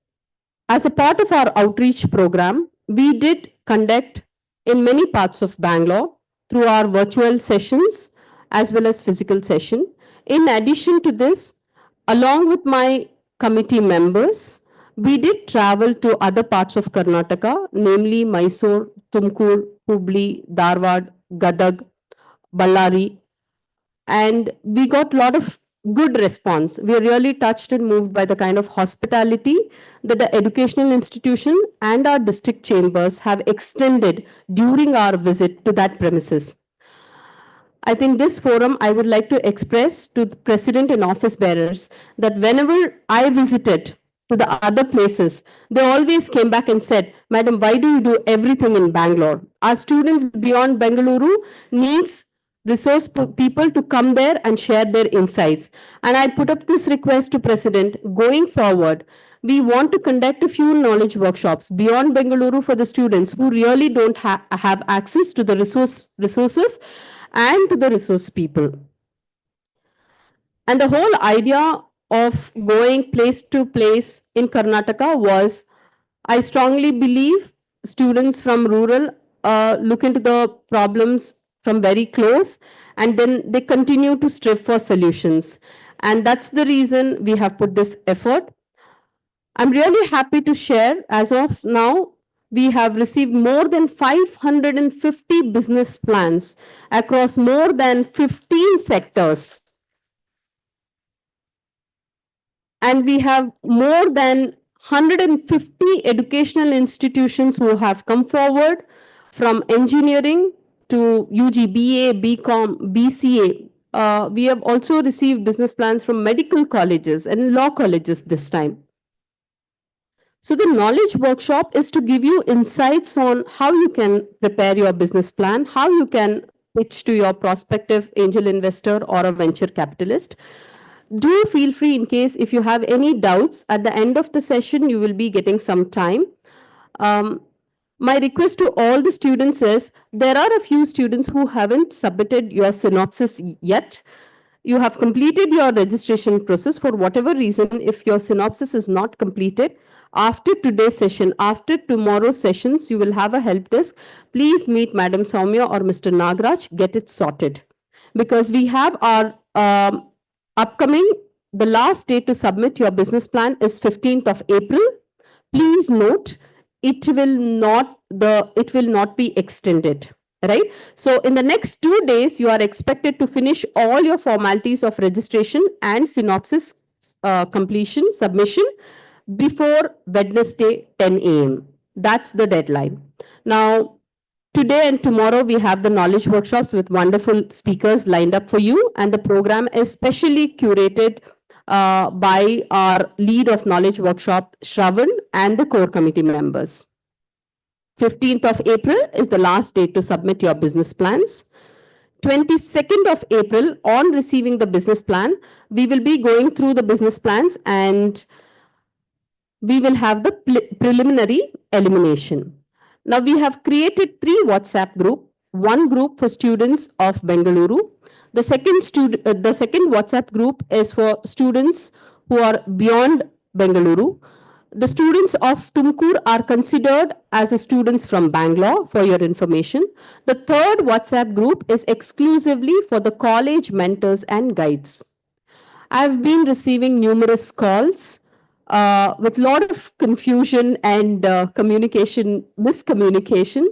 as a part of our outreach program, we did conduct in many parts of Bangalore through our virtual sessions as well as physical session. In addition to this, along with my committee members, we did travel to other parts of Karnataka, namely Mysore, Tumkur, Hubli, Dharwad, Gadag, Ballari, and we got a lot of good response. We are really touched and moved by the kind of hospitality that the educational institution and our district chambers have extended during our visit to that premises. I think this forum, I would like to express to the president and office bearers that whenever I visited to the other places, they always came back and said, Madam, why do you do everything in Bangalore? Our students beyond Bengaluru needs resource people to come there and share their insights. And I put up this request to President, going forward, we want to conduct a few knowledge workshops beyond Bengaluru for the students who really don't have access to the resources and to the resource people. And the whole idea of going place to place in Karnataka was, I strongly believe students from rural look into the problems from very close and then they continue to strive for solutions. And that's the reason we have put this effort. I'm really happy to share, as of now, we have received more than 550 business plans across more than 15 sectors. And we have more than 150 educational institutions who have come forward from engineering to UG, BA, BCom, BCA. We have also received business plans from medical colleges and law colleges this time. So the knowledge workshop is to give you insights on how you can prepare your business plan, how you can pitch to your prospective angel investor or a venture capitalist. Do feel free in case if you have any doubts at the end of the session, you will be getting some time. My request to all the students is there are a few students who haven't submitted your synopsis yet. You have completed your registration process for whatever reason. If your synopsis is not completed, after today's session, after tomorrow's sessions, you will have a help desk. Please meet Madam Soumya or Mr. Nagraj, get it sorted. Because we have our upcoming, the last day to submit your business plan is 15th of April. Please note, it will not be extended. Right? So in the next 2 days, you are expected to finish all your formalities of registration and synopsis completion, submission before Wednesday, 10 a.m. That's the deadline. Now, today and tomorrow, we have the knowledge workshops with wonderful speakers lined up for you. And the program is specially curated by our lead of knowledge workshop, Shravan, and the core committee members. 15th of April is the last date to submit your business plans. 22nd of April, on receiving the business plan, we will be going through the business plans and we will have the preliminary elimination. Now, we have created 3 WhatsApp groups. One group for students of Bengaluru. The second WhatsApp group is for students who are beyond Bengaluru. The students of Tumkur are considered as students from Bangalore, for your information. The third WhatsApp group is exclusively for the college mentors and guides. I've been receiving numerous calls with a lot of confusion and miscommunication,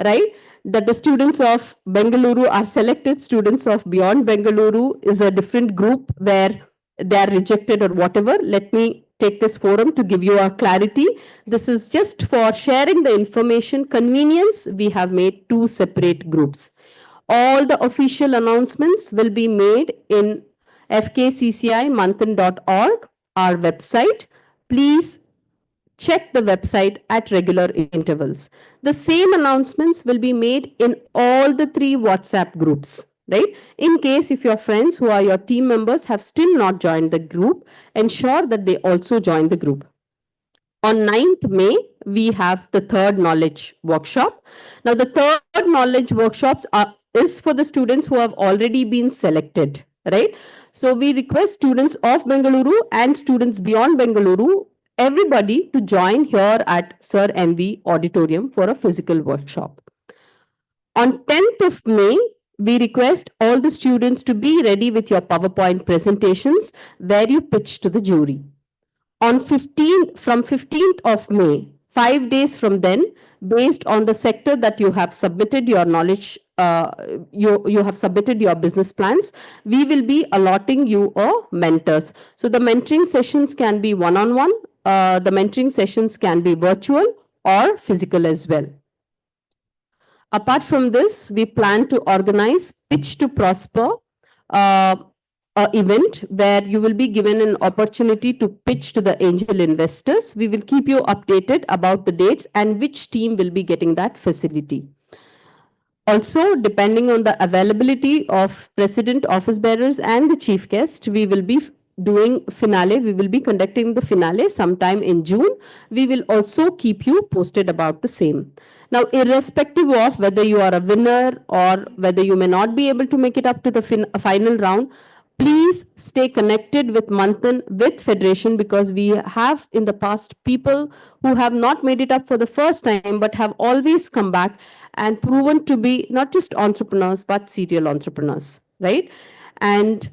right? That the students of Bengaluru are selected, students of beyond Bengaluru is a different group where they are rejected or whatever. Let me take this forum to give you a clarity. This is just for sharing the information convenience. We have made 2 separate groups. All the official announcements will be made in fkccimanthan.org, our website. Please check the website at regular intervals. The same announcements will be made in all the 3 WhatsApp groups. Right? In case if your friends who are your team members have still not joined the group, ensure that they also join the group. On 9th May, we have the 3rd knowledge workshop. Now, the 3rd knowledge workshops is for the students who have already been selected. Right? So, we request students of Bengaluru and students beyond Bengaluru, everybody to join here at Sir MV Auditorium for a physical workshop. On 10th of May, we request all the students to be ready with your PowerPoint presentations where you pitch to the jury. From 15th of May, 5 days from then, based on the sector that you have submitted your knowledge, you have submitted your business plans, we will be allotting you mentors. So the mentoring sessions can be one-on-one, the mentoring sessions can be virtual or physical as well. Apart from this, we plan to organize Pitch to Prosper event where you will be given an opportunity to pitch to the angel investors. We will keep you updated about the dates and which team will be getting that facility. Also, depending on the availability of president, office bearers, and the chief guest, we will be doing finale. We will be conducting the finale sometime in June. We will also keep you posted about the same. Now, irrespective of whether you are a winner or whether you may not be able to make it up to the final round, please stay connected with Manthan, with Federation, because we have in the past people who have not made it up for the first time, but have always come back and proven to be not just entrepreneurs, but serial entrepreneurs, right? And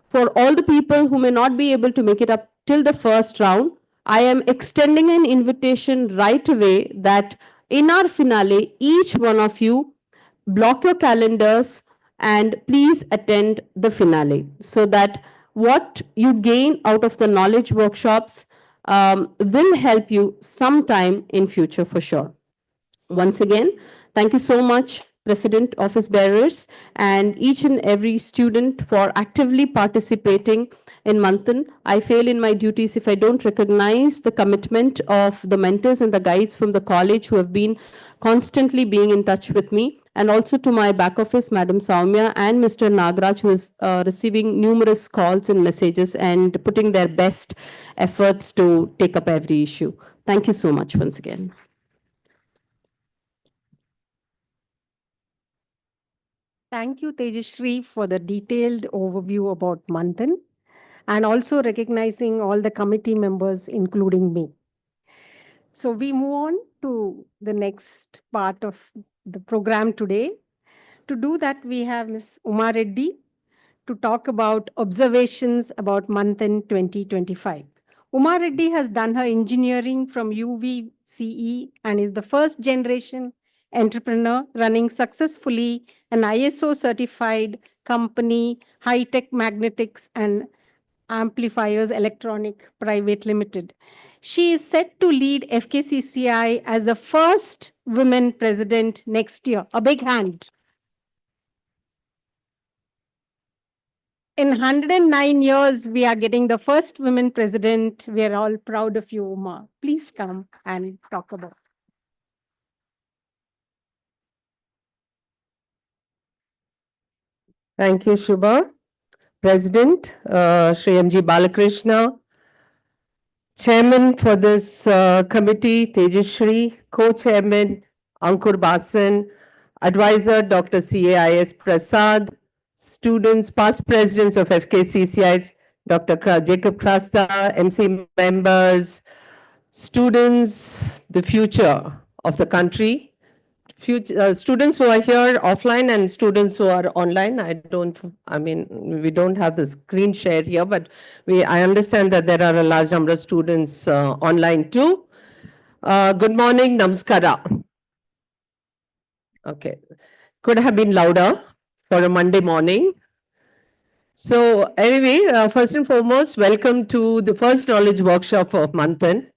for all the people who may not be able to make it up till the first round, I am extending an invitation right away that in our finale, each one of you block your calendars and please attend the finale so that what you gain out of the knowledge workshops will help you sometime in future for sure. Once again, thank you so much, President, Office Bearers, and each and every student for actively participating in Manthan. I fail in my duties if I don't recognize the commitment of the mentors and the guides from the college who have been constantly being in touch with me, and also to my back office, Madam Saumya and Mr. Nagraj, who is receiving numerous calls and messages and putting their best efforts to take up every issue. Thank you so much once again. Thank you, Tejashri, for the detailed overview about Manthan and also recognizing all the committee members, including me. So we move on to the next part of the program today. To do that, we have Ms. Uma Reddy to talk about observations about Manthan 2025. Uma Reddy has done her engineering from UVCE and is the first generation entrepreneur running successfully an ISO certified company, High Tech Magnetics and Amplifiers Electronic Private Limited. She is set to lead FKCCI as the first women president next year. A big hand. In 109 years, we are getting the first women president. We are all proud of you, Uma. Please come and talk about it. Thank you, Shubha. President, Shri M.G. Balakrishna, Chairman for this committee, Tejashri, Co-Chairman, Ankur Basan, Advisor, Dr. C.A.I.S. Prasad, students, past presidents of FKCCI, Dr. Jacob Krasta, MC members, students, the future of the country, students who are here offline and students who are online. We don't have the screen share here, but I understand that there are a large number of students online too. Good morning, namaskara. Okay, could have been louder for a Monday morning. So anyway, first and foremost, welcome to the first knowledge workshop of Manthan.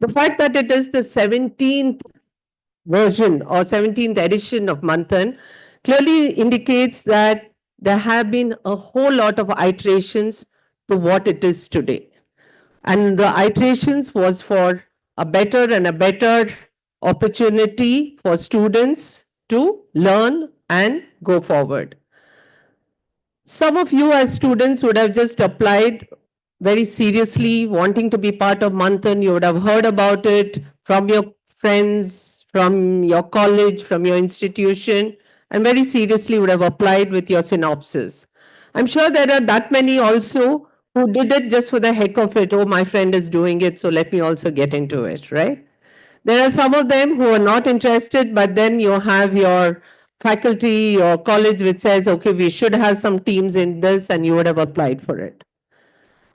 The fact that it is the 17th version or 17th edition of Manthan clearly indicates that there have been a whole lot of iterations to what it is today. And the iterations was for a better and a better opportunity for students to learn and go forward. Some of you as students would have just applied very seriously, wanting to be part of Manthan. You would have heard about it from your friends, from your college, from your institution, and very seriously would have applied with your synopsis. I'm sure there are that many also who did it just for the heck of it. Oh, my friend is doing it, so let me also get into it, right? There are some of them who are not interested, but then you have your faculty or college which says, okay, we should have some teams in this, and you would have applied for it.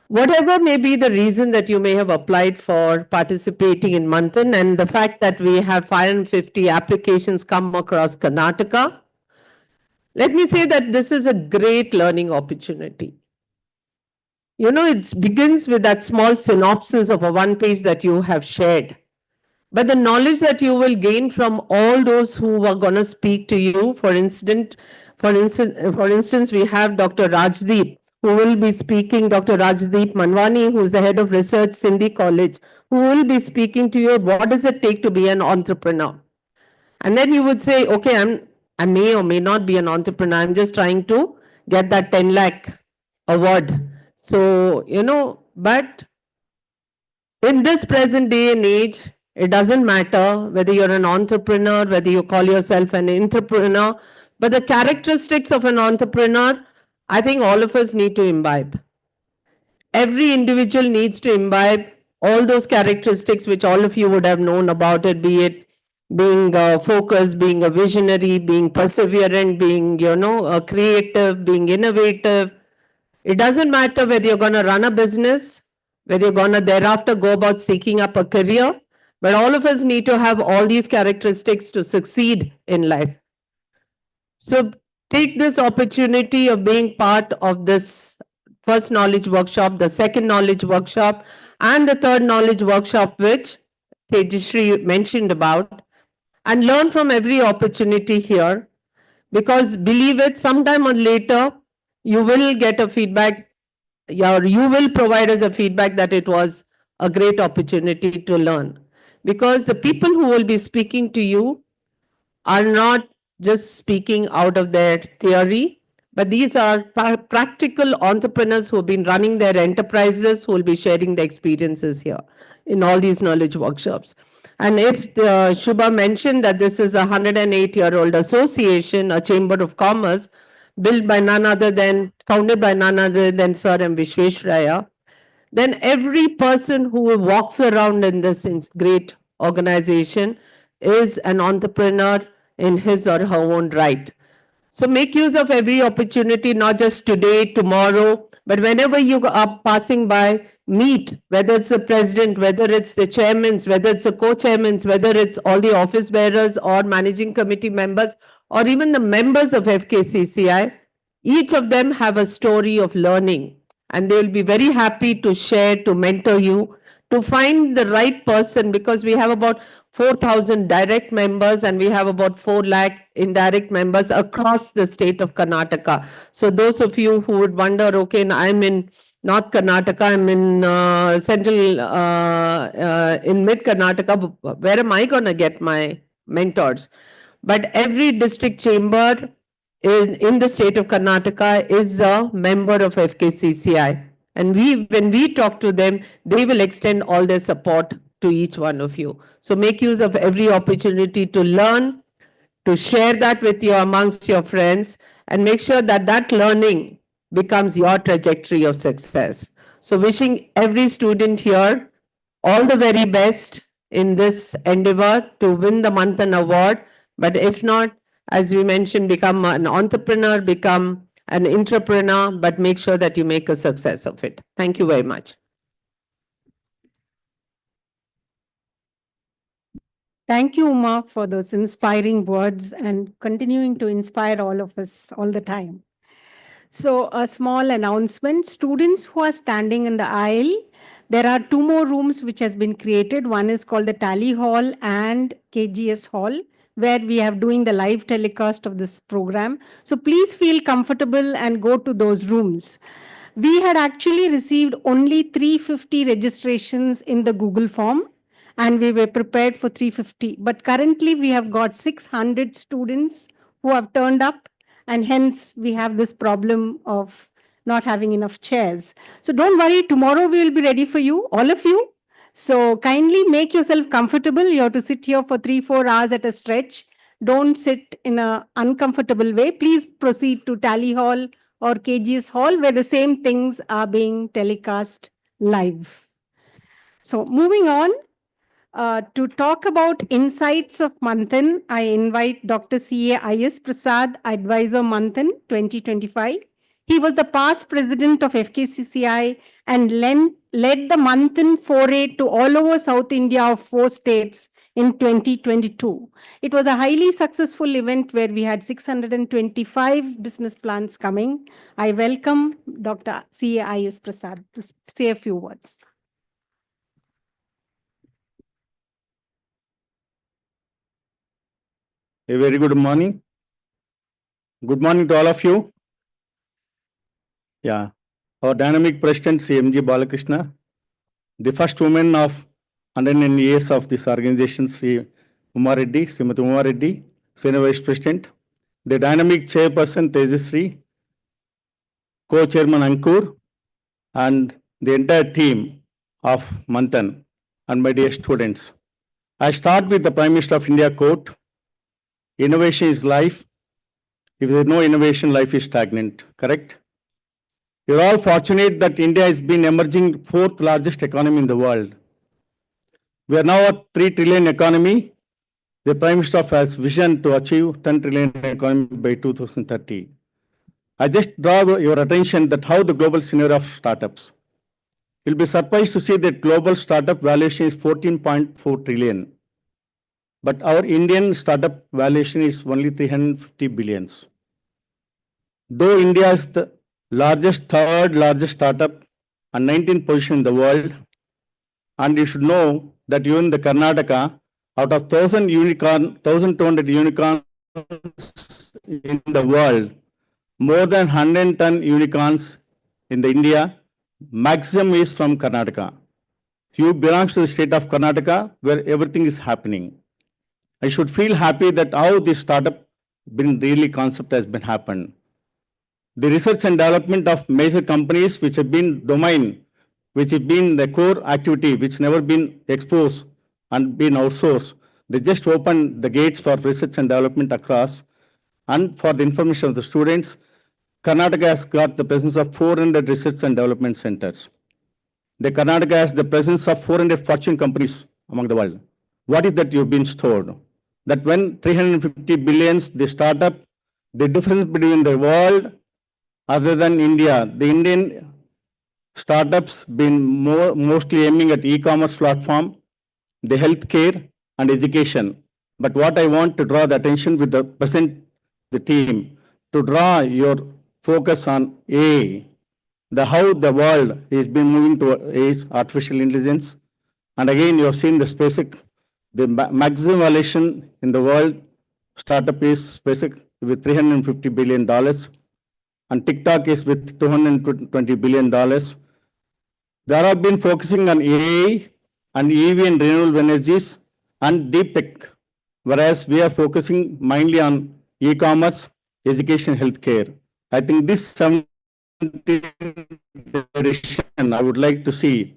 Whatever may be the reason that you may have applied for participating in Manthan, and the fact that we have 550 applications come across Karnataka, let me say that this is a great learning opportunity. You know, it begins with that small synopsis of a one page that you have shared. But the knowledge that you will gain from all those who are going to speak to you, for instance, we have Dr. Rajdeep, who will be speaking, Dr. Rajdeep Manwani, who is the head of research, Sindhi College, who will be speaking to you, what does it take to be an entrepreneur? And then you would say, okay, I may or may not be an entrepreneur. I'm just trying to get that 10 lakh award. So, you know, but in this present day and age, it doesn't matter whether you're an entrepreneur, whether you call yourself an entrepreneur, but the characteristics of an entrepreneur, I think all of us need to imbibe. Every individual needs to imbibe all those characteristics which all of you would have known about it, be it being focused, being a visionary, being perseverant, being, creative, being innovative. It doesn't matter whether you're going to run a business, whether you're going to thereafter go about seeking up a career, but all of us need to have all these characteristics to succeed in life. So take this opportunity of being part of this first knowledge workshop, the second knowledge workshop. and the third knowledge workshop, which Tejashree mentioned about, and learn from every opportunity here. Because believe it, sometime or later, you will get a feedback, or you will provide us a feedback that it was a great opportunity to learn. Because the people who will be speaking to you are not just speaking out of their theory, but these are practical entrepreneurs who have been running their enterprises, who will be sharing their experiences here in all these knowledge workshops. And if Shubha mentioned that this is a 108-year-old association, a chamber of commerce, built by none other than, founded by none other than Sir M. Vishweshraya, then every person who walks around in this great organization is an entrepreneur in his or her own right. So make use of every opportunity, not just today, tomorrow, but whenever you are passing by, meet, whether it's the president, whether it's the chairmans, whether it's the co-chairmans, whether it's all the office bearers or managing committee members, or even the members of FKCCI. Each of them have a story of learning, and they will be very happy to share, to mentor you, to find the right person, because we have about 4,000 direct members and we have about 4 lakh indirect members across the state of Karnataka. So those of you who would wonder, okay, I'm in North Karnataka, I'm in in mid Karnataka, where am I going to get my mentors? But every district chamber in the state of Karnataka is a member of FKCCI. And when we talk to them, they will extend all their support to each one of you. So make use of every opportunity to learn, to share that with you amongst your friends, and make sure that that learning becomes your trajectory of success. So wishing every student here all the very best in this endeavor to win the Manthan Award. But if not, as we mentioned, become an entrepreneur, become an entrepreneur, but make sure that you make a success of it. Thank you very much. Thank you, Uma, for those inspiring words and continuing to inspire all of us all the time. So, a small announcement. Students who are standing in the aisle, there are 2 more rooms which has been created. One is called the Tally Hall and KGS Hall, where we are doing the live telecast of this program. So please feel comfortable and go to those rooms. We had actually received only 350 registrations in the Google form, and we were prepared for 350. But currently we have got 600 students who have turned up, and hence we have this problem of not having enough chairs. So don't worry, tomorrow we will be ready for you, all of you. So kindly make yourself comfortable. You have to sit here for 3-4 hours at a stretch. Don't sit in an uncomfortable way. Please proceed to Tally Hall or KGS Hall, where the same things are being telecast live. So moving on, to talk about insights of Manthan, I invite Dr. C.A. I.S. Prasad, Advisor Manthan 2025. He was the past president of FKCCI and led the Manthan foray to all over South India of 4 states in 2022. It was a highly successful event where we had 625 business plans coming. I welcome Dr. C.A. I.S. Prasad to say a few words. A very good morning. Good morning to all of you. Yeah, our dynamic president, Sri M.G. Balakrishna, the first woman of 109 years of this organization, Sri Uma Reddy, Srimati Uma Reddy, Senior Vice President, the dynamic chairperson, Tejashree, co-chairman Ankur, and the entire team of Manthan, and my dear students. I start with the Prime Minister of India quote, innovation is life. If there is no innovation, life is stagnant, correct? You're all fortunate that India has been emerging 4th largest economy in the world. We are now a 3 trillion economy. The Prime Minister has vision to achieve 10 trillion economy by 2030. I just draw your attention that how the global scenario of startups. You'll be surprised to see that global startup valuation is 14.4 trillion. But our Indian startup valuation is only 350 billions. Though India is the largest, 3rd largest startup and 19th position in the world, And you should know that even the Karnataka, out of 1,200 unicorns in the world, more than 110 unicorns in the India, maximum is from Karnataka. You belongs to the state of Karnataka where everything is happening. I should feel happy that how this startup been really concept has been happened. The research and development of major companies which have been domain, which have been the core activity, which never been exposed and been outsourced. They just opened the gates for research and development across. And for the information of the students, Karnataka has got the presence of 400 research and development centers. The Karnataka has the presence of 400 fortune companies among the world. What is that you've been stored? That when 350 billions, the startup, the difference between the world other than India, the Indian startups been mostly aiming at e-commerce platform, the healthcare and education. But what I want to draw the attention with the present, the team, to draw your focus on AI, the how the world is been moving to is artificial intelligence. And again, you have seen the SpaceX, the maximum valuation in the world startup is SpaceX with $350 billion, and TikTok is with $220 billion. They have been focusing on AI and EV and renewable energies and deep tech, whereas we are focusing mainly on e-commerce, education, healthcare. I think this 17th edition, I would like to see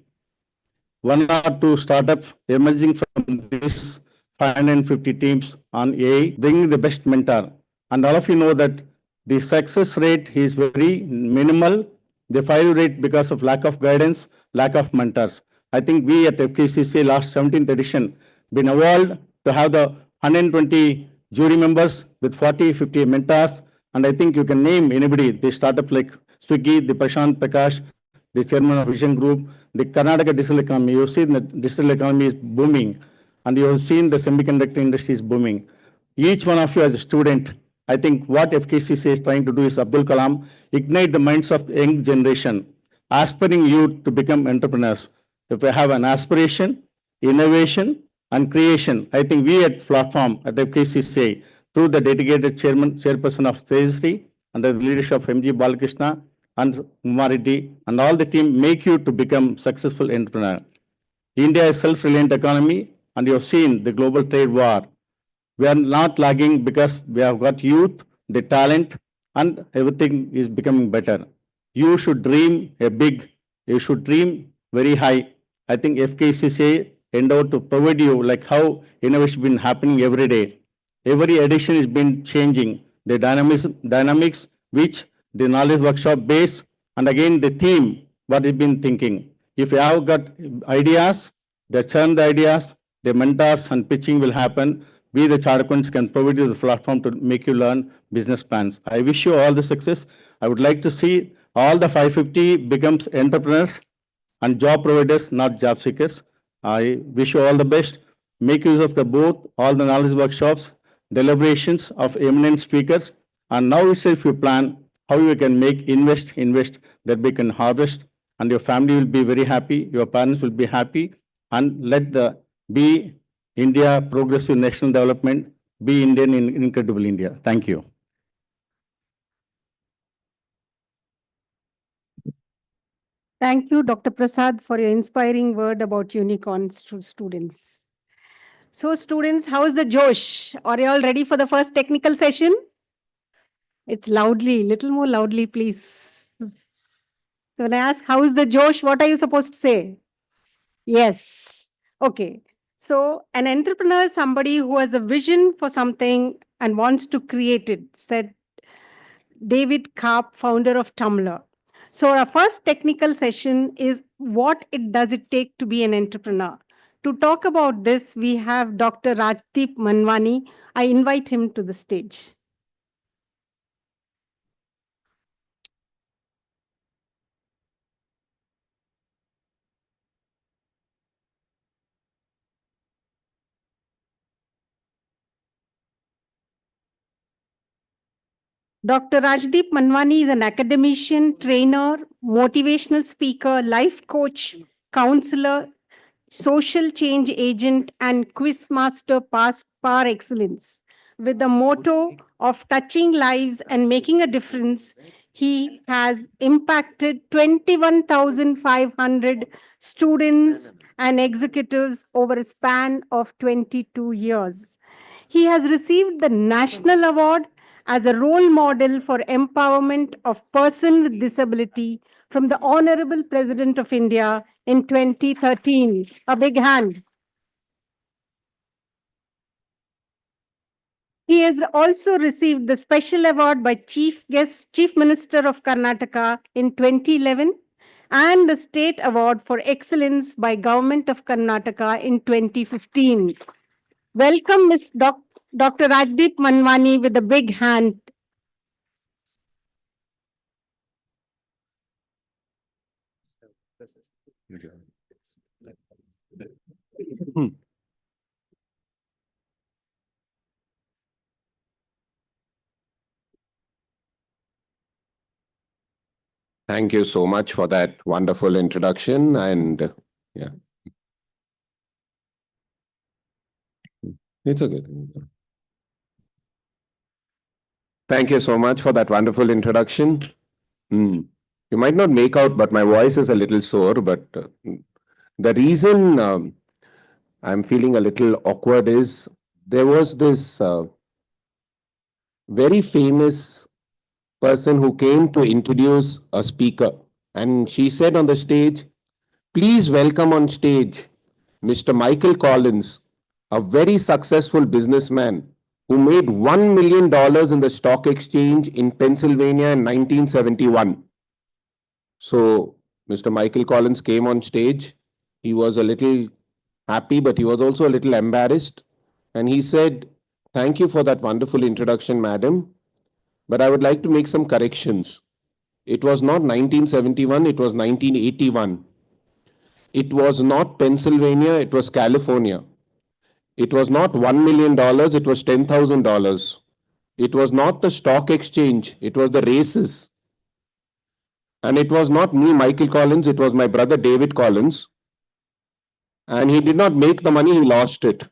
one or two startups emerging from this 550 teams on AI, bringing the best mentor. And all of you know that the success rate is very minimal. The failure rate because of lack of guidance, lack of mentors. I think we at FKCCA last 17th edition been awarded to have the 120 jury members with 40, 50 mentors. And I think you can name anybody, the startup like Swiggy, the Prashant Prakash, the chairman of Vision Group, the Karnataka digital economy. You've seen the digital economy is booming, and you have seen the semiconductor industry is booming. Each one of you as a student, I think what FKCC is trying to do is Abdul Kalam, ignite the minds of the young generation, aspiring youth to become entrepreneurs. If we have an aspiration, innovation, and creation, I think we at Platform at FKCC, through the dedicated chairperson of Sejasri, under the leadership of MG Balakrishna, and Umareddy and all the team make you to become successful entrepreneur. India is self-reliant economy, and you have seen the global trade war. We are not lagging because we have got youth, the talent, and everything is becoming better. You should dream a big, you should dream very high. I think FKCCA endeavor to provide you like how innovation been happening every day. Every edition has been changing the dynamics which the knowledge workshop base, and again the theme, what you've been thinking. If you have got ideas, they churn the ideas, the mentors and pitching will happen. We, the Charkons, can provide you the platform to make you learn business plans. I wish you all the success. I would like to see all the 550 becomes entrepreneurs and job providers, not job seekers. I wish you all the best. Make use of the both, all the knowledge workshops, deliberations of eminent speakers, and now itself you plan how you can make invest, that we can harvest, and your family will be very happy, your parents will be happy, and let the be India progressive national development, be Indian in incredible India. Thank you. Thank you, Dr. Prasad, for your inspiring word about unicorns to students. So students, how is the Josh? Are you all ready for the first technical session? It's loudly, little more loudly, please. So when I ask, how is the Josh, what are you supposed to say? Yes. Okay. So an entrepreneur is somebody who has a vision for something and wants to create it, said David Karp, founder of Tumblr. So our first technical session is what does it take to be an entrepreneur? To talk about this, we have Dr. Rajdeep Manwani. I invite him to the stage. Dr. Rajdeep Manwani is an academician, trainer, motivational speaker, life coach, counselor, social change agent, and quizmaster par excellence. With the motto of touching lives and making a difference, he has impacted 21,500 students and executives over a span of 22 years. He has received the National Award as a role model for empowerment of person with disability from the Honorable President of India in 2013. A big hand. He has also received the special award by Chief Minister of Karnataka in 2011 and the State Award for Excellence by Government of Karnataka in 2015. Welcome, Dr. Rajdeep Manwani with a big hand. Thank you so much for that wonderful introduction. And yeah, it's okay. Thank you so much for that wonderful introduction. You might not make out, but my voice is a little sore. But the reason I'm feeling a little awkward is there was this very famous person who came to introduce a speaker. And she said on the stage, please welcome on stage Mr. Michael Collins, a very successful businessman who made $1 million in the stock exchange in Pennsylvania in 1971. So Mr. Michael Collins came on stage. He was a little happy, but he was also a little embarrassed. And he said, thank you for that wonderful introduction, madam. But I would like to make some corrections. It was not 1971, it was 1981. It was not Pennsylvania, it was California. It was not $1 million, it was $10,000. It was not the stock exchange, it was the races. And it was not me, Michael Collins, it was my brother David Collins. And he did not make the money, he lost it.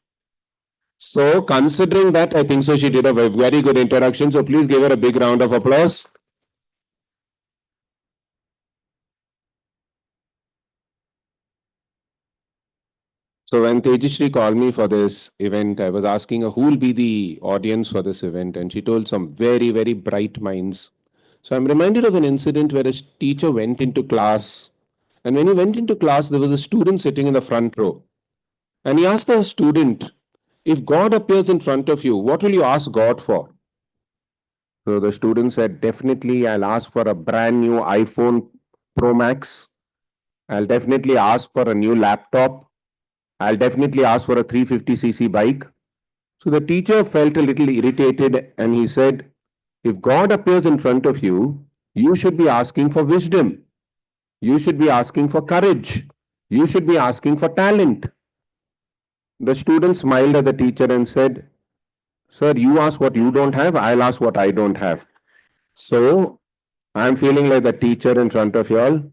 So considering that, I think so she did a very good introduction. So please give her a big round of applause. So when Tejashri called me for this event, I was asking her who will be the audience for this event. And she told some very, very bright minds. So I'm reminded of an incident where a teacher went into class. And when he went into class, there was a student sitting in the front row. And he asked the student, if God appears in front of you, what will you ask God for? So the student said, definitely I'll ask for a brand new iPhone Pro Max. I'll definitely ask for a new laptop. I'll definitely ask for a 350cc bike. So the teacher felt a little irritated and he said, if God appears in front of you, you should be asking for wisdom. You should be asking for courage. You should be asking for talent. The student smiled at the teacher and said, sir, you ask what you don't have, I'll ask what I don't have. So I'm feeling like the teacher in front of you all.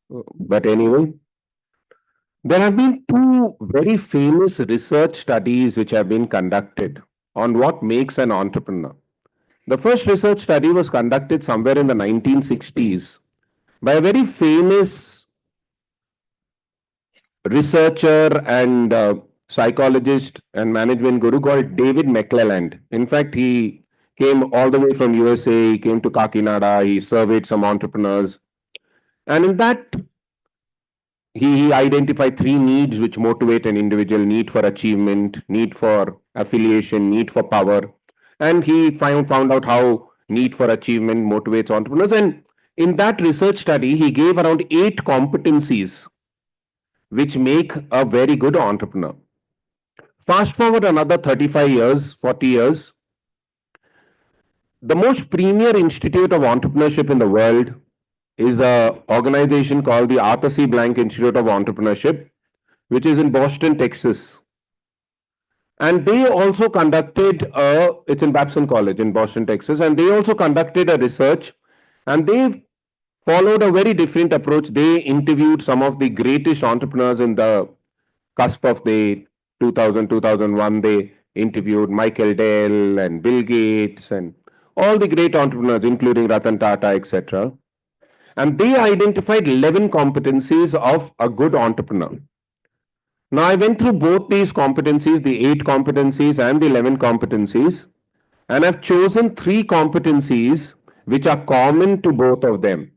But anyway, there have been two very famous research studies which have been conducted on what makes an entrepreneur. The first research study was conducted somewhere in the 1960s by a very famous researcher and psychologist and management guru called David McClelland. In fact, he came all the way from USA, he came to Kakinada, he surveyed some entrepreneurs. And in that, he identified three needs which motivate an individual: need for achievement, need for affiliation, need for power. And he found out how need for achievement motivates entrepreneurs. And in that research study, he gave around 8 competencies which make a very good entrepreneur. Fast forward another 35 years, 40 years, the most premier institute of entrepreneurship in the world is an organization called the Arthur C. Blank Institute of Entrepreneurship, which is in Boston, Texas. And they also conducted it's in Babson College in Boston, Texas, and they also conducted a research, and they followed a very different approach. They interviewed some of the greatest entrepreneurs in the cusp of the 2000, 2001, they interviewed Michael Dell and Bill Gates and all the great entrepreneurs, including Ratan Tata, etc. And they identified 11 competencies of a good entrepreneur. Now, I went through both these competencies, the 8 competencies and the 11 competencies, and I've chosen 3 competencies which are common to both of them.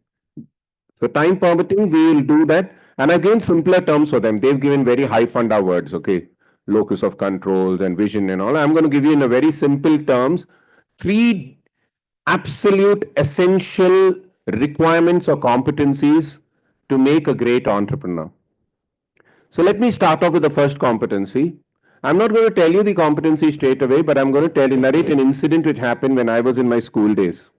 So, time permitting, we will do that. And I've given simpler terms for them. They've given very high funda words, okay? Locus of controls and vision and all. I'm going to give you in a very simple terms 3 absolute essential requirements or competencies to make a great entrepreneur. So let me start off with the first competency. I'm not going to tell you the competency straight away, but I'm going to narrate an incident which happened when I was in my school days.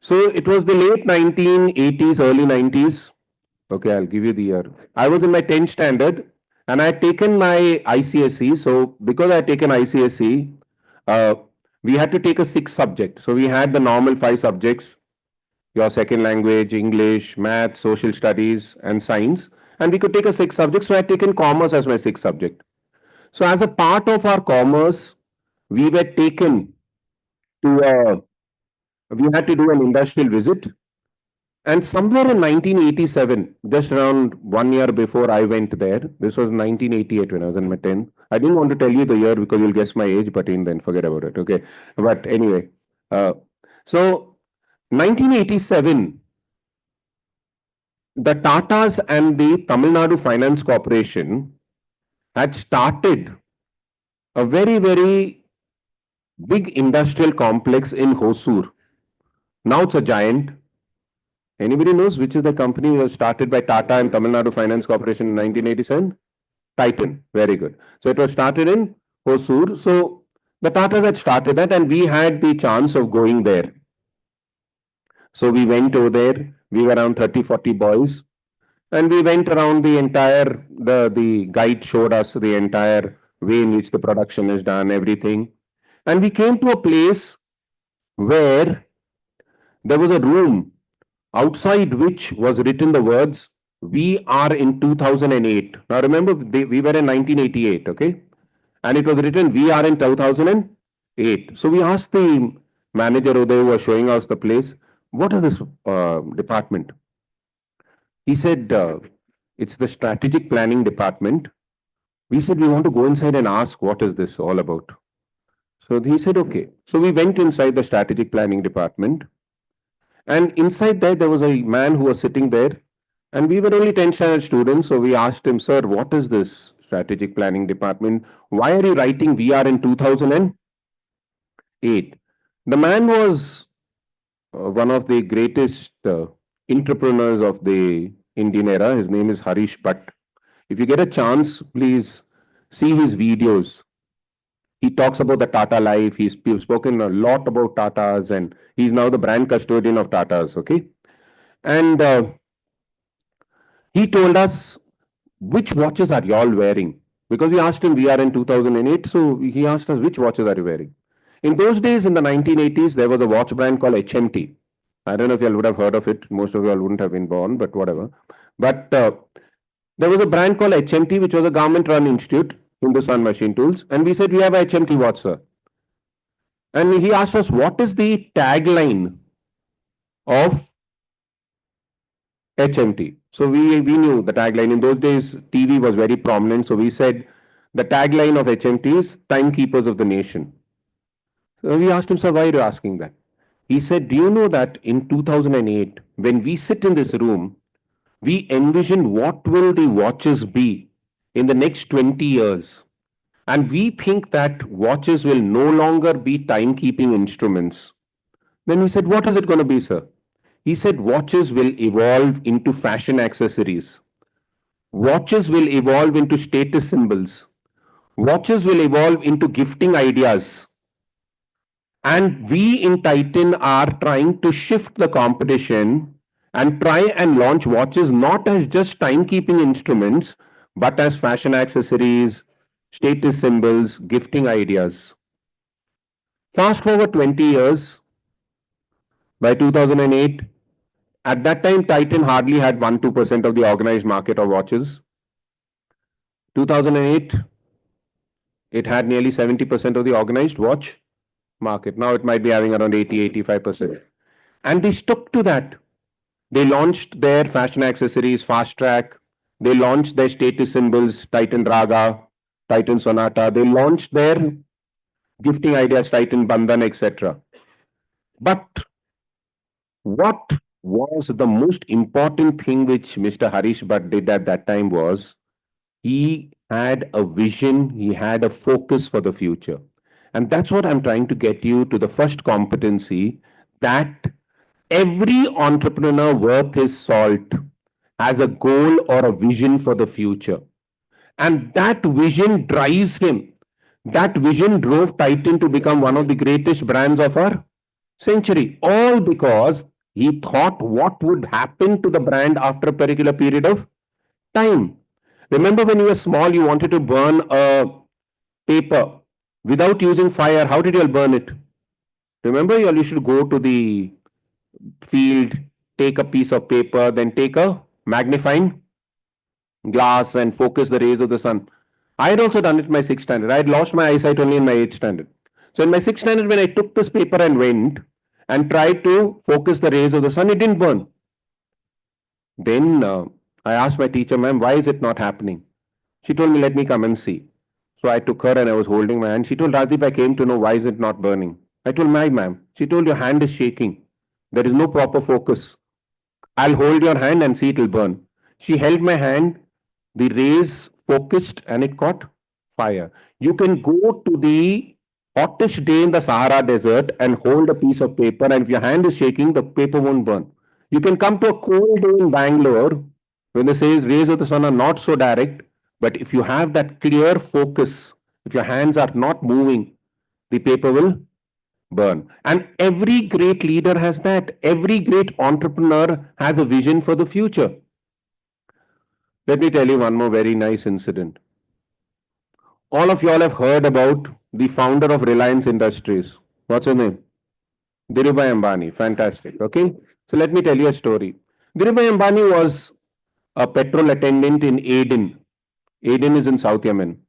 So it was the late 1980s, early 90s. Okay, I'll give you the year. I was in my 10th standard and I had taken my ICSE. So because I had taken ICSE, we had to take a 6th subject. So we had the normal 5 subjects, your second language, English, math, social studies, and science. And we could take a 6th subject. So I had taken commerce as my 6th subject. So as a part of our commerce, we were taken to we had to do an industrial visit. And somewhere in 1987, just around 1 year before I went there, this was 1988 when I was in my 10th. I didn't want to tell you the year because you'll guess my age, but then forget about it. Okay. But anyway, so 1987, the Tatas and the Tamil Nadu Finance Corporation had started a very, very big industrial complex in Hosur. Now it's a giant. Anybody knows which is the company that was started by Tata and Tamil Nadu Finance Corporation in 1987? Titan. Very good. So it was started in Hosur. So the Tatas had started that and we had the chance of going there. So we went over there. We were around 30, 40 boys. And we went around the entire, the guide showed us the entire way in which the production is done, everything. And we came to a place where there was a room outside which was written the words, "We are in 2008." Now remember, we were in 1988, okay? And it was written, "We are in 2008." So we asked the manager over there who was showing us the place, "What is this department?" He said, "It's the strategic planning department." We said, "We want to go inside and ask what is this all about." So he said, "Okay." So we went inside the strategic planning department. And inside there was a man who was sitting there. And we were only 10th standard students. So we asked him, "Sir, what is this strategic planning department? Why are you writing we are in 2008? The man was one of the greatest entrepreneurs of the Indian era. His name is Harish Bhatt. If you get a chance, please see his videos. He talks about the Tata life. He's spoken a lot about Tatas and he's now the brand custodian of Tatas. Okay. And he told us, "Which watches are y'all wearing?" Because we asked him, "We are in 2008. So he asked us, "Which watches are you wearing?" In those days, in the 1980s, there was a watch brand called HMT. I don't know if y'all would have heard of it. Most of y'all wouldn't have been born, but whatever. But there was a brand called HMT, which was a government-run institute, Hindustan Machine Tools. And we said, "We have a HMT watch, sir." And he asked us, "What is the tagline of HMT?" So we knew the tagline. In those days, TV was very prominent. So we said, the tagline of HMT is "Timekeepers of the Nation." So we asked him, "Sir, why are you asking that?" He said, "Do you know that in 2008, when we sit in this room, we envision what will the watches be in the next 20 years. And we think that watches will no longer be timekeeping instruments." Then we said, "What is it going to be, sir?" He said, "Watches will evolve into fashion accessories. Watches will evolve into status symbols. Watches will evolve into gifting ideas. And we in Titan are trying to shift the competition and try and launch watches not as just timekeeping instruments, but as fashion accessories, status symbols, gifting ideas." Fast forward 20 years, by 2008, at that time, Titan hardly had 1-2% of the organized market of watches. 2008, it had nearly 70% of the organized watch market. Now it might be having around 80, 85%. And they stuck to that. They launched their fashion accessories, Fast Track. They launched their status symbols, Titan Raga, Titan Sonata. They launched their gifting ideas, Titan Bandhan, etc. But what was the most important thing which Mr. Harish Bhatt did at that time was he had a vision, he had a focus for the future. And that's what I'm trying to get you to the first competency, that every entrepreneur worth his salt has a goal or a vision for the future. And that vision drives him. That vision drove Titan to become one of the greatest brands of our century. All because he thought what would happen to the brand after a particular period of time. Remember when you were small, you wanted to burn a paper without using fire. How did you all burn it? Remember, you all used to go to the field, take a piece of paper, then take a magnifying glass and focus the rays of the sun. I had also done it in my 6th standard. I had lost my eyesight only in my 8th standard. So in my 6th standard, when I took this paper and went and tried to focus the rays of the sun, it didn't burn. Then I asked my teacher, ma'am, why is it not happening? She told me, let me come and see. So I took her and I was holding my hand. She told, Radip, I came to know why is it not burning. I told, my ma'am. She told, your hand is shaking. There is no proper focus. I'll hold your hand and see it will burn. She held my hand. The rays focused and it caught fire. You can go to the hottest day in the Sahara Desert and hold a piece of paper, and if your hand is shaking, the paper won't burn. You can come to a cold day in Bangalore when they say rays of the sun are not so direct, but if you have that clear focus, if your hands are not moving, the paper will burn. And every great leader has that. Every great entrepreneur has a vision for the future. Let me tell you one more very nice incident. All of you all have heard about the founder of Reliance Industries. What's his name? Dhirubhai Ambani. Fantastic. Okay. So let me tell you a story. Dhirubhai Ambani was a petrol attendant in Aden. Aden is in South Yemen.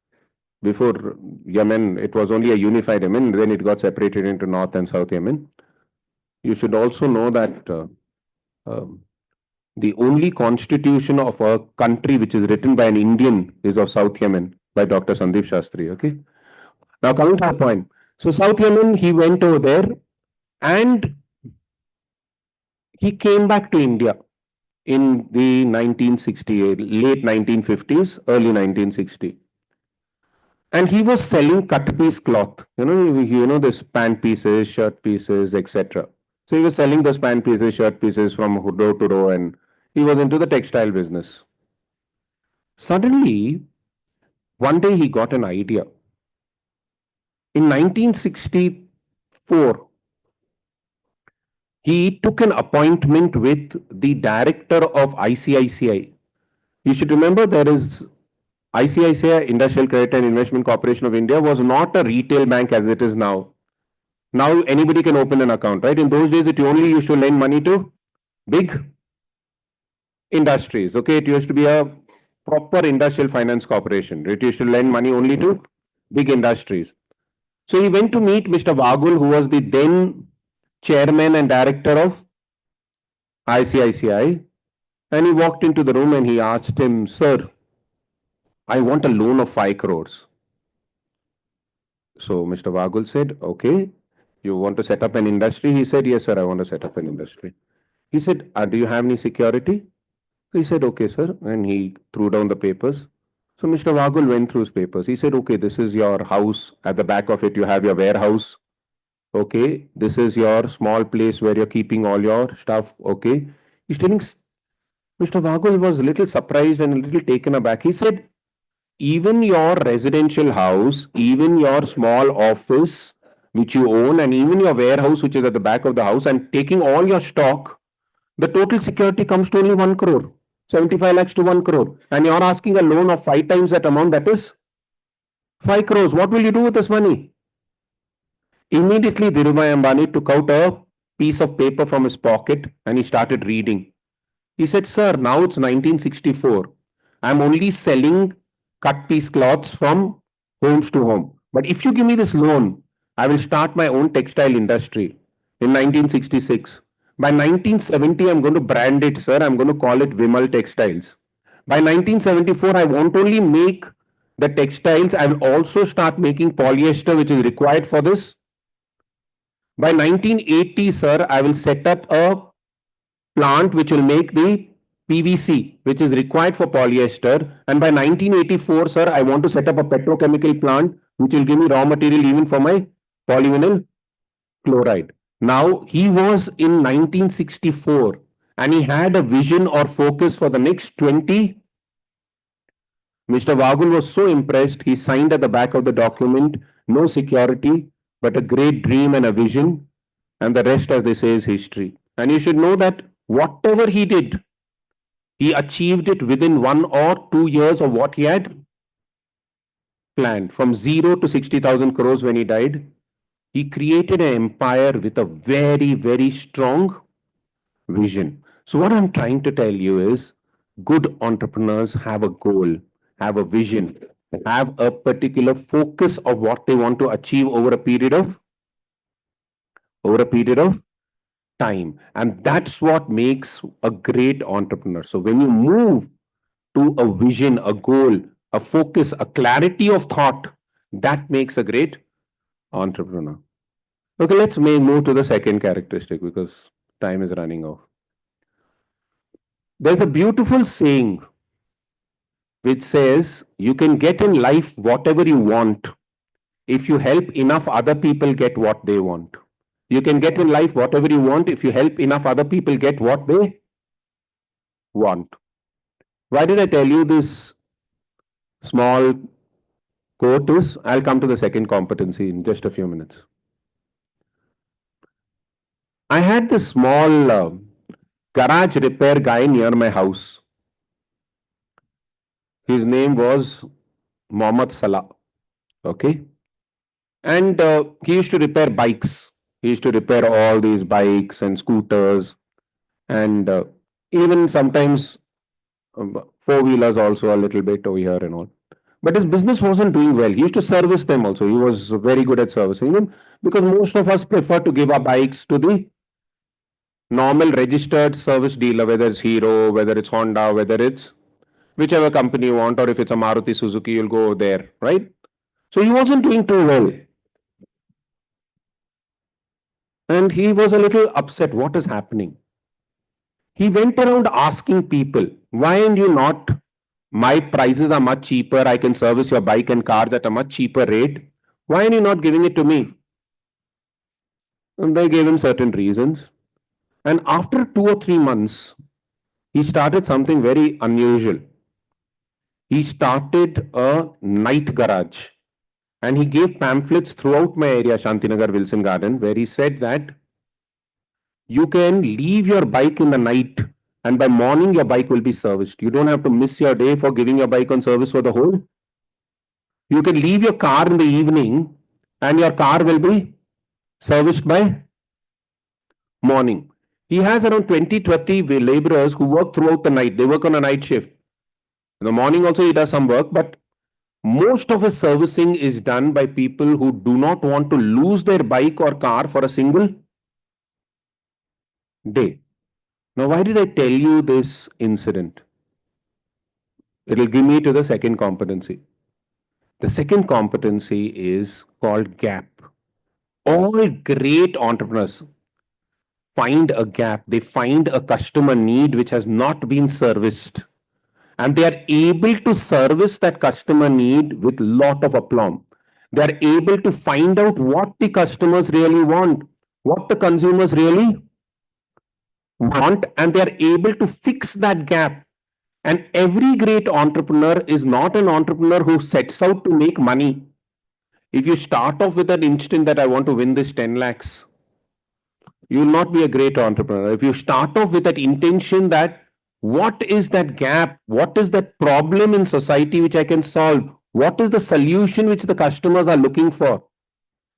Before Yemen, it was only a unified Yemen. Then it got separated into North and South Yemen. You should also know that the only constitution of a country which is written by an Indian is of South Yemen by Dr. Sandeep Shastri. Okay. Now coming to our point. So South Yemen, he went over there and he came back to India in the 1968, late 1950s, early 1960. And he was selling cut piece cloth. You know this pant pieces, shirt pieces, etc. So he was selling those pant pieces, shirt pieces from row to row, and he was into the textile business. Suddenly, one day he got an idea. In 1964, he took an appointment with the director of ICICI. You should remember there is ICICI, Industrial Credit and Investment Corporation of India, was not a retail bank as it is now. Now anybody can open an account, right? In those days, it only used to lend money to big industries. Okay, it used to be a proper industrial finance corporation. It used to lend money only to big industries. So he went to meet Mr. Vagul, who was the then chairman and director of ICICI. And he walked into the room and he asked him, sir, I want a loan of 5 crores. So Mr. Vagul said, okay, you want to set up an industry? He said, yes, sir, I want to set up an industry. He said, do you have any security? He said, okay, sir. And he threw down the papers. So Mr. Vagul went through his papers. He said, okay, this is your house. At the back of it, you have your warehouse. Okay, this is your small place where you're keeping all your stuff. Okay. He's telling, Mr. Vagul was a little surprised and a little taken aback. He said, even your residential house, even your small office, which you own, and even your warehouse, which is at the back of the house, and taking all your stock, the total security comes to only 1 crore. 75 lakhs to 1 crore. And you're asking a loan of 5 times that amount, that is 5 crores. What will you do with this money? Immediately, Dhirubhai Ambani took out a piece of paper from his pocket and he started reading. He said, sir, now it's 1964. I'm only selling cut piece cloths from homes to home. But if you give me this loan, I will start my own textile industry in 1966. By 1970, I'm going to brand it, sir. I'm going to call it Vimal Textiles. By 1974, I won't only make the textiles, I will also start making polyester, which is required for this. By 1980, sir, I will set up a plant which will make the PVC, which is required for polyester. And by 1984, sir, I want to set up a petrochemical plant which will give me raw material even for my polyvinyl chloride. Now, he was in 1964 and he had a vision or focus for the next 20. Mr. Wagul was so impressed, he signed at the back of the document, no security, but a great dream and a vision. And the rest, as they say, is history. And you should know that whatever he did, he achieved it within 1 or 2 years of what he had planned. From 0 to 60,000 crores when he died, he created an empire with a very, very strong vision. So what I'm trying to tell you is good entrepreneurs have a goal, have a vision, have a particular focus of what they want to achieve over a period of time. And that's what makes a great entrepreneur. So when you move to a vision, a goal, a focus, a clarity of thought, that makes a great entrepreneur. Okay, let's move to the second characteristic because time is running off. There's a beautiful saying which says you can get in life whatever you want if you help enough other people get what they want. You can get in life whatever you want if you help enough other people get what they want. Why did I tell you this small quote is? I'll come to the second competency in just a few minutes. I had this small garage repair guy near my house. His name was Mohammed Salah. Okay. And he used to repair bikes. He used to repair all these bikes and scooters and even sometimes four-wheelers also a little bit over here and all. But his business wasn't doing well. He used to service them also. He was very good at servicing them because most of us prefer to give our bikes to the normal registered service dealer, whether it's Hero, whether it's Honda, whether it's whichever company you want, or if it's a Maruti Suzuki, you'll go there, right? So he wasn't doing too well. And he was a little upset. What is happening? He went around asking people, why are you not? My prices are much cheaper. I can service your bike and cars at a much cheaper rate. Why are you not giving it to me? And they gave him certain reasons. And after 2 or 3 months, he started something very unusual. He started a night garage. And he gave pamphlets throughout my area, Shantinagar, Wilson Garden, where he said that you can leave your bike in the night and by morning your bike will be serviced. You don't have to miss your day for giving your bike on service for the whole. You can leave your car in the evening and your car will be serviced by morning. He has around 20-30 laborers who work throughout the night. They work on a night shift. In the morning also he does some work, but most of his servicing is done by people who do not want to lose their bike or car for a single day. Now, why did I tell you this incident? It will give me to the second competency. The second competency is called gap. All great entrepreneurs find a gap. They find a customer need which has not been serviced. And they are able to service that customer need with lot of aplomb. They are able to find out what the customers really want, what the consumers really want, and they are able to fix that gap. And every great entrepreneur is not an entrepreneur who sets out to make money. If you start off with an instinct that I want to win this 10 lakhs, you will not be a great entrepreneur. If you start off with that intention that what is that gap? What is that problem in society which I can solve? What is the solution which the customers are looking for?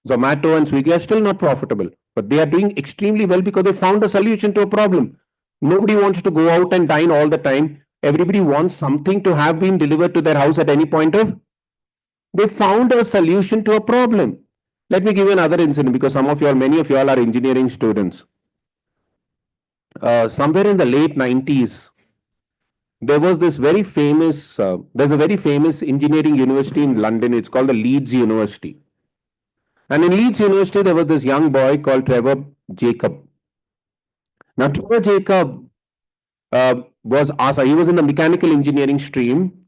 Zomato and Swiggy are still not profitable, but they are doing extremely well because they found a solution to a problem. Nobody wants to go out and dine all the time. Everybody wants something to have been delivered to their house at any point of. They found a solution to a problem. Let me give you another incident because many of you all are engineering students. Somewhere in the late 90s, there was this very famous, there's a very famous engineering university in London. It's called the Leeds University. And in Leeds University, there was this young boy called Trevor Jacob. Now, Trevor Jacob was asked, he was in the mechanical engineering stream,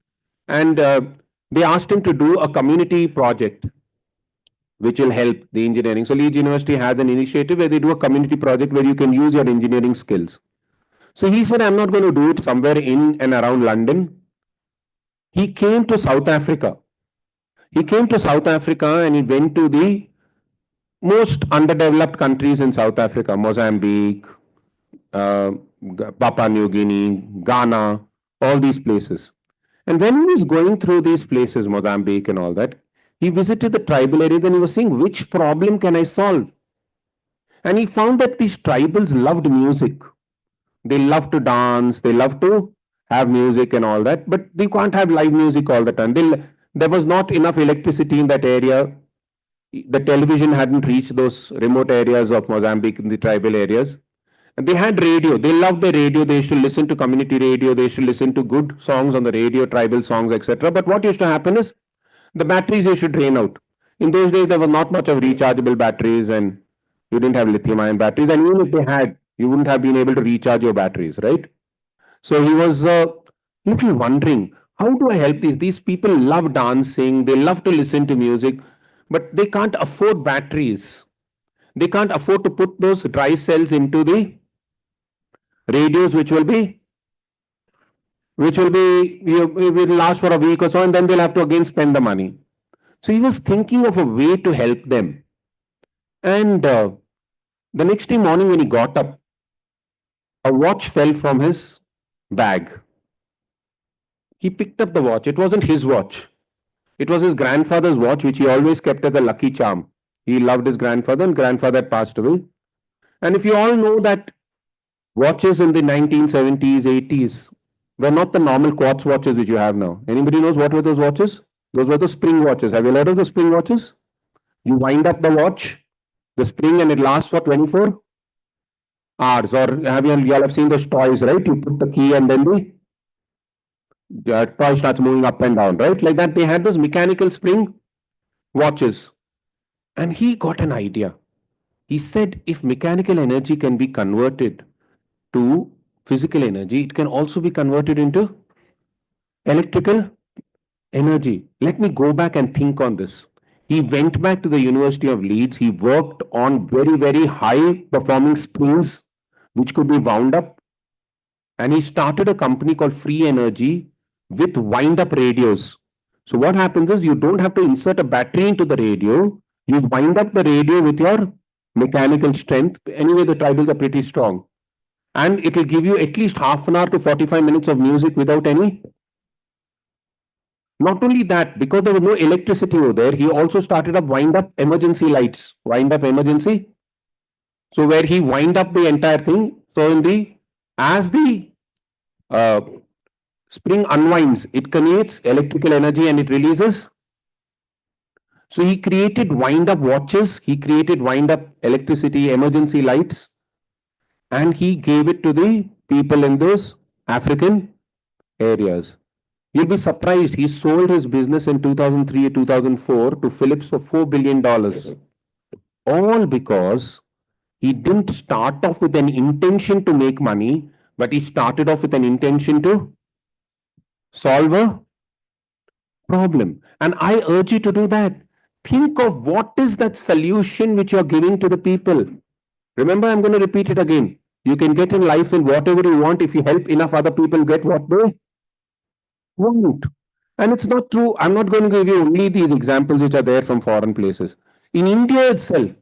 and they asked him to do a community project which will help the engineering. So Leeds University has an initiative where they do a community project where you can use your engineering skills. So he said, I'm not going to do it somewhere in and around London. He came to South Africa. He came to South Africa and he went to the most underdeveloped countries in South Africa, Mozambique, Papua New Guinea, Ghana, all these places. And when he was going through these places, Mozambique and all that, he visited the tribal areas and he was saying, which problem can I solve? And he found that these tribals loved music. They love to dance, they love to have music and all that, but they can't have live music all the time. There was not enough electricity in that area. The television hadn't reached those remote areas of Mozambique in the tribal areas. And they had radio. They loved the radio. They used to listen to community radio. They used to listen to good songs on the radio, tribal songs, etc. But what used to happen is the batteries used to drain out. In those days, there was not much of rechargeable batteries and you didn't have lithium-ion batteries. And even if they had, you wouldn't have been able to recharge your batteries, right? So he was little wondering, how do I help these? These people love dancing. They love to listen to music, but they can't afford batteries. They can't afford to put those dry cells into the radios, which will it will last for a week or so, and then they'll have to again spend the money. So he was thinking of a way to help them. And the next day morning when he got up, a watch fell from his bag. He picked up the watch. It wasn't his watch. It was his grandfather's watch, which he always kept as a lucky charm. He loved his grandfather, and grandfather had passed away. And if you all know that watches in the 1970s, 80s were not the normal quartz watches which you have now. Anybody knows what were those watches? Those were the spring watches. Have you heard of the spring watches? You wind up the watch, the spring, and it lasts for 24 hours. Or you all have seen those toys, right? You put the key and then the toy starts moving up and down, right? Like that, they had those mechanical spring watches. And he got an idea. He said, if mechanical energy can be converted to physical energy, it can also be converted into electrical energy. Let me go back and think on this. He went back to the University of Leeds. He worked on very, very high performing springs, which could be wound up. And he started a company called Free Energy with wind up radios. So what happens is you don't have to insert a battery into the radio. You wind up the radio with your mechanical strength. Anyway, the tribals are pretty strong. And it will give you at least half an hour to 45 minutes of music without any. Not only that, because there was no electricity over there, he also started up wind up emergency lights. Wind up emergency. So where he wind up the entire thing. So as the spring unwinds, it creates electrical energy and it releases. So he created wind up watches. He created wind up electricity, emergency lights. And he gave it to the people in those African areas. You'll be surprised. He sold his business in 2003 or 2004 to Philips for $4 billion. All because he didn't start off with an intention to make money, but he started off with an intention to solve a problem. And I urge you to do that. Think of what is that solution which you're giving to the people. Remember, I'm going to repeat it again. You can get in life in whatever you want if you help enough other people get what they want. And it's not true. I'm not going to give you only these examples which are there from foreign places. In India itself,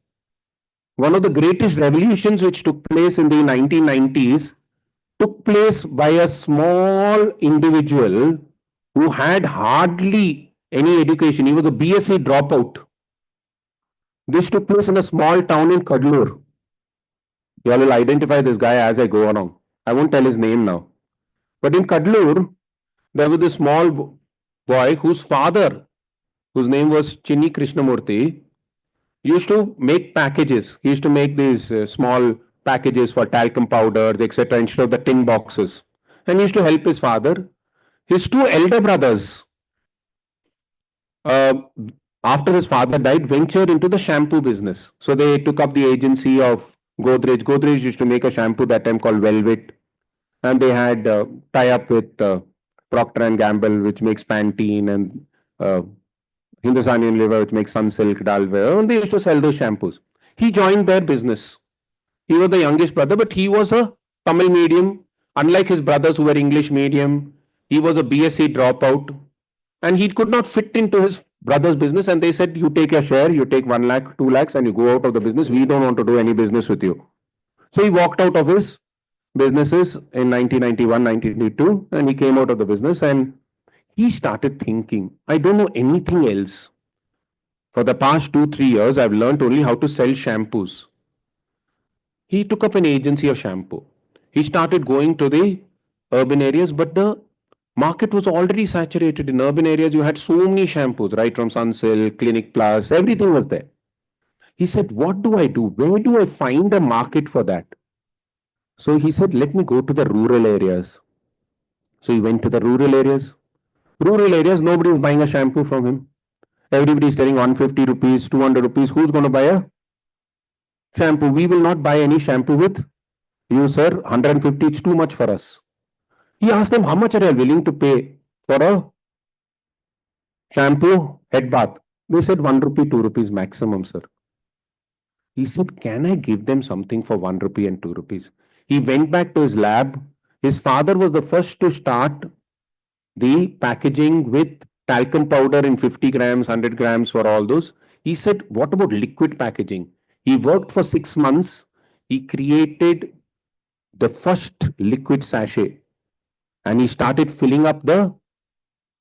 one of the greatest revolutions which took place in the 1990s took place by a small individual who had hardly any education. He was a BSc dropout. This took place in a small town in Kadlur. You all will identify this guy as I go along. I won't tell his name now. But in Kadlur, there was this small boy whose father, whose name was Chinni Krishnamurthy, used to make packages. He used to make these small packages for talcum powders, etc., instead of the tin boxes. And he used to help his father. His two elder brothers, uh, after his father died, ventured into the shampoo business. So they took up the agency of Godrej. Godrej used to make a shampoo that time called Velvet, and they had tie up with Procter and Gamble, which makes Pantene, and uh, Hindustan Unilever, which makes Sunsilk, Dalwear. And they used to sell those shampoos. He joined their business. He was the youngest brother, but he was a Tamil medium. Unlike his brothers who were English medium, he was a BSc dropout, and he could not fit into his brother's business. And they said, "You take your share, you take 1 lakh, 2 lakhs, and you go out of the business. We don't want to do any business with you." So he walked out of his businesses in 1991, 1992, and he came out of the business and he started thinking, I don't know anything else. For the past 2, 3 years, I've learned only how to sell shampoos. He took up an agency of shampoo. He started going to the urban areas, but the market was already saturated. In urban areas, you had so many shampoos, right from Sunsilk, Clinic Plus, everything was there. He said, what do I do? Where do I find a market for that? So he said, let me go to the rural areas. So he went to the rural areas. Rural areas, nobody is buying a shampoo from him. Everybody is telling 150 rupees, 200 rupees. Who's going to buy a shampoo? We will not buy any shampoo with you, sir. 150, it's too much for us. He asked them, how much are you willing to pay for a shampoo head bath? They said 1 rupee, 2 rupees maximum, sir. He said, can I give them something for 1 rupee and 2 rupees? He went back to his lab. His father was the first to start the packaging with talcum powder in 50 grams, 100 grams for all those. He said, what about liquid packaging? He worked for 6 months. He created the first liquid sachet and he started filling up the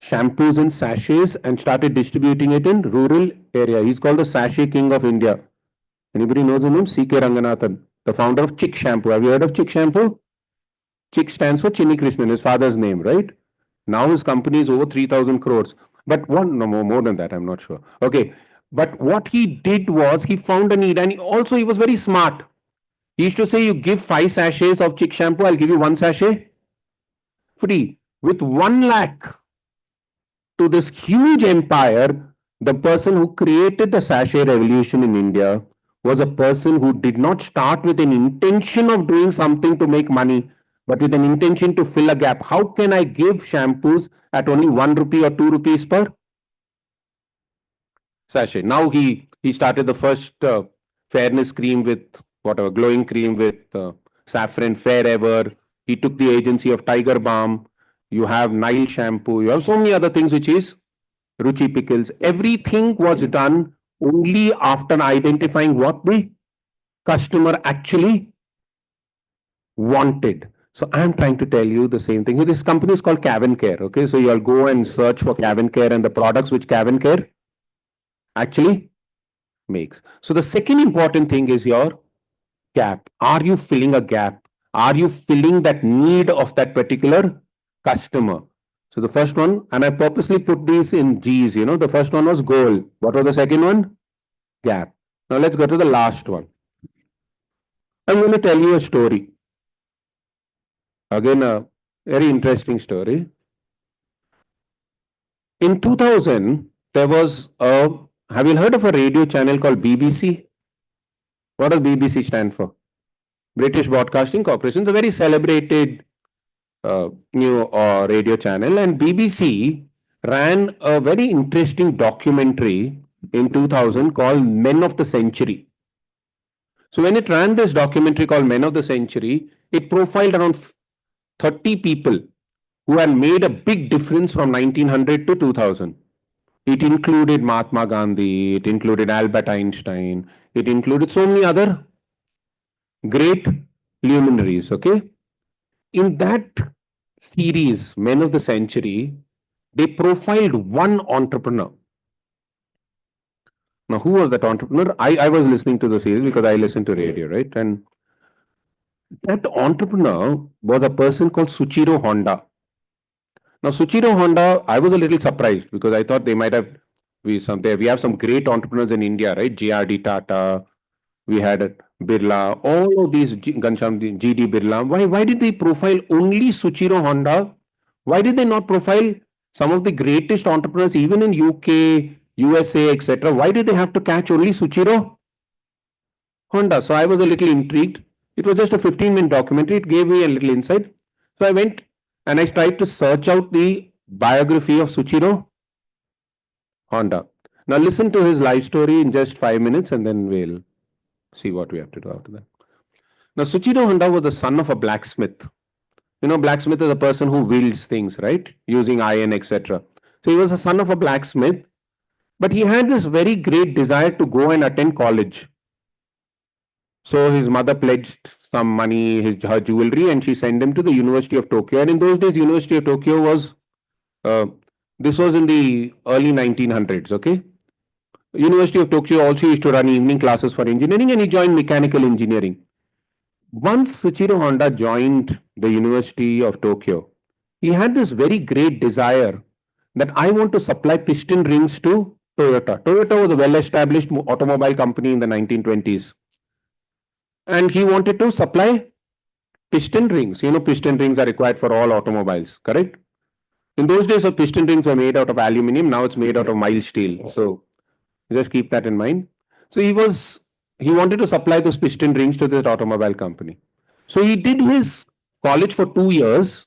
shampoos in sachets and started distributing it in rural area. He's called the Sachet King of India. Anybody knows the name? C.K. Ranganathan, the founder of Chick Shampoo. Have you heard of Chick Shampoo? Chick stands for Chinni Krishnan, his father's name, right? Now his company is over 3,000 crores. But one, no more than that, I'm not sure. Okay. But what he did was he found a need and he was very smart. He used to say, you give 5 sachets of Chick Shampoo, I'll give you 1 sachet free. With 1 lakh to this huge empire, the person who created the sachet revolution in India was a person who did not start with an intention of doing something to make money, but with an intention to fill a gap. How can I give shampoos at only 1 rupee or 2 rupees per sachet? Now he started the first fairness cream with whatever, glowing cream with saffron, fair ever. He took the agency of Tiger Balm. You have Nile shampoo. You have so many other things, which is Ruchi Pickles. Everything was done only after identifying what the customer actually wanted. So I'm trying to tell you the same thing. This company is called Cavan Care. Okay, so you'll go and search for Cavan Care and the products which Cavan Care actually makes. So the second important thing is your gap. Are you filling a gap? Are you filling that need of that particular customer? So the first one, and I purposely put these in G's, the first one was goal. What was the second one? Gap. Now let's go to the last one. I'm going to tell you a story. Again, a very interesting story. In 2000, there was have you heard of a radio channel called BBC? What does BBC stand for? British Broadcasting Corporation. It's a very celebrated new radio channel, and BBC ran a very interesting documentary in 2000 called Men of the Century. So when it ran this documentary called Men of the Century, it profiled around 30 people who had made a big difference from 1900 to 2000. It included Mahatma Gandhi, it included Albert Einstein, it included so many other great luminaries, okay? In that series, Men of the Century, they profiled one entrepreneur. Now, who was that entrepreneur? I was listening to the series because I listen to radio, right? And that entrepreneur was a person called Suchiro Honda. Now, Suchiro Honda, I was a little surprised because I thought they might have we have some great entrepreneurs in India, right? GRD Tata, we had Birla, all of these Ghanshyam GD Birla. Why did they profile only Suchiro Honda? Why did they not profile some of the greatest entrepreneurs, even in UK, USA, etc.? Why did they have to catch only Suchiro Honda? So I was a little intrigued. It was just a 15-minute documentary. It gave me a little insight. So I went and I tried to search out the biography of Suchiro Honda. Now listen to his life story in just 5 minutes and then we'll see what we have to do after that. Now Suchiro Honda was the son of a blacksmith. You know, blacksmith is a person who wields things, right? Using iron, etc. So he was a son of a blacksmith, but he had this very great desire to go and attend college. So his mother pledged some money, her jewelry, and she sent him to the University of Tokyo. And in those days, University of Tokyo was, this was in the early 1900s, okay? University of Tokyo also used to run evening classes for engineering, and he joined mechanical engineering. Once Suchiro Honda joined the University of Tokyo, he had this very great desire that I want to supply piston rings to Toyota. Toyota was a well-established automobile company in the 1920s. And he wanted to supply piston rings. You know, piston rings are required for all automobiles, correct? In those days, piston rings were made out of aluminum. Now it's made out of mild steel. So just keep that in mind. So he wanted to supply those piston rings to this automobile company. So he did his college for 2 years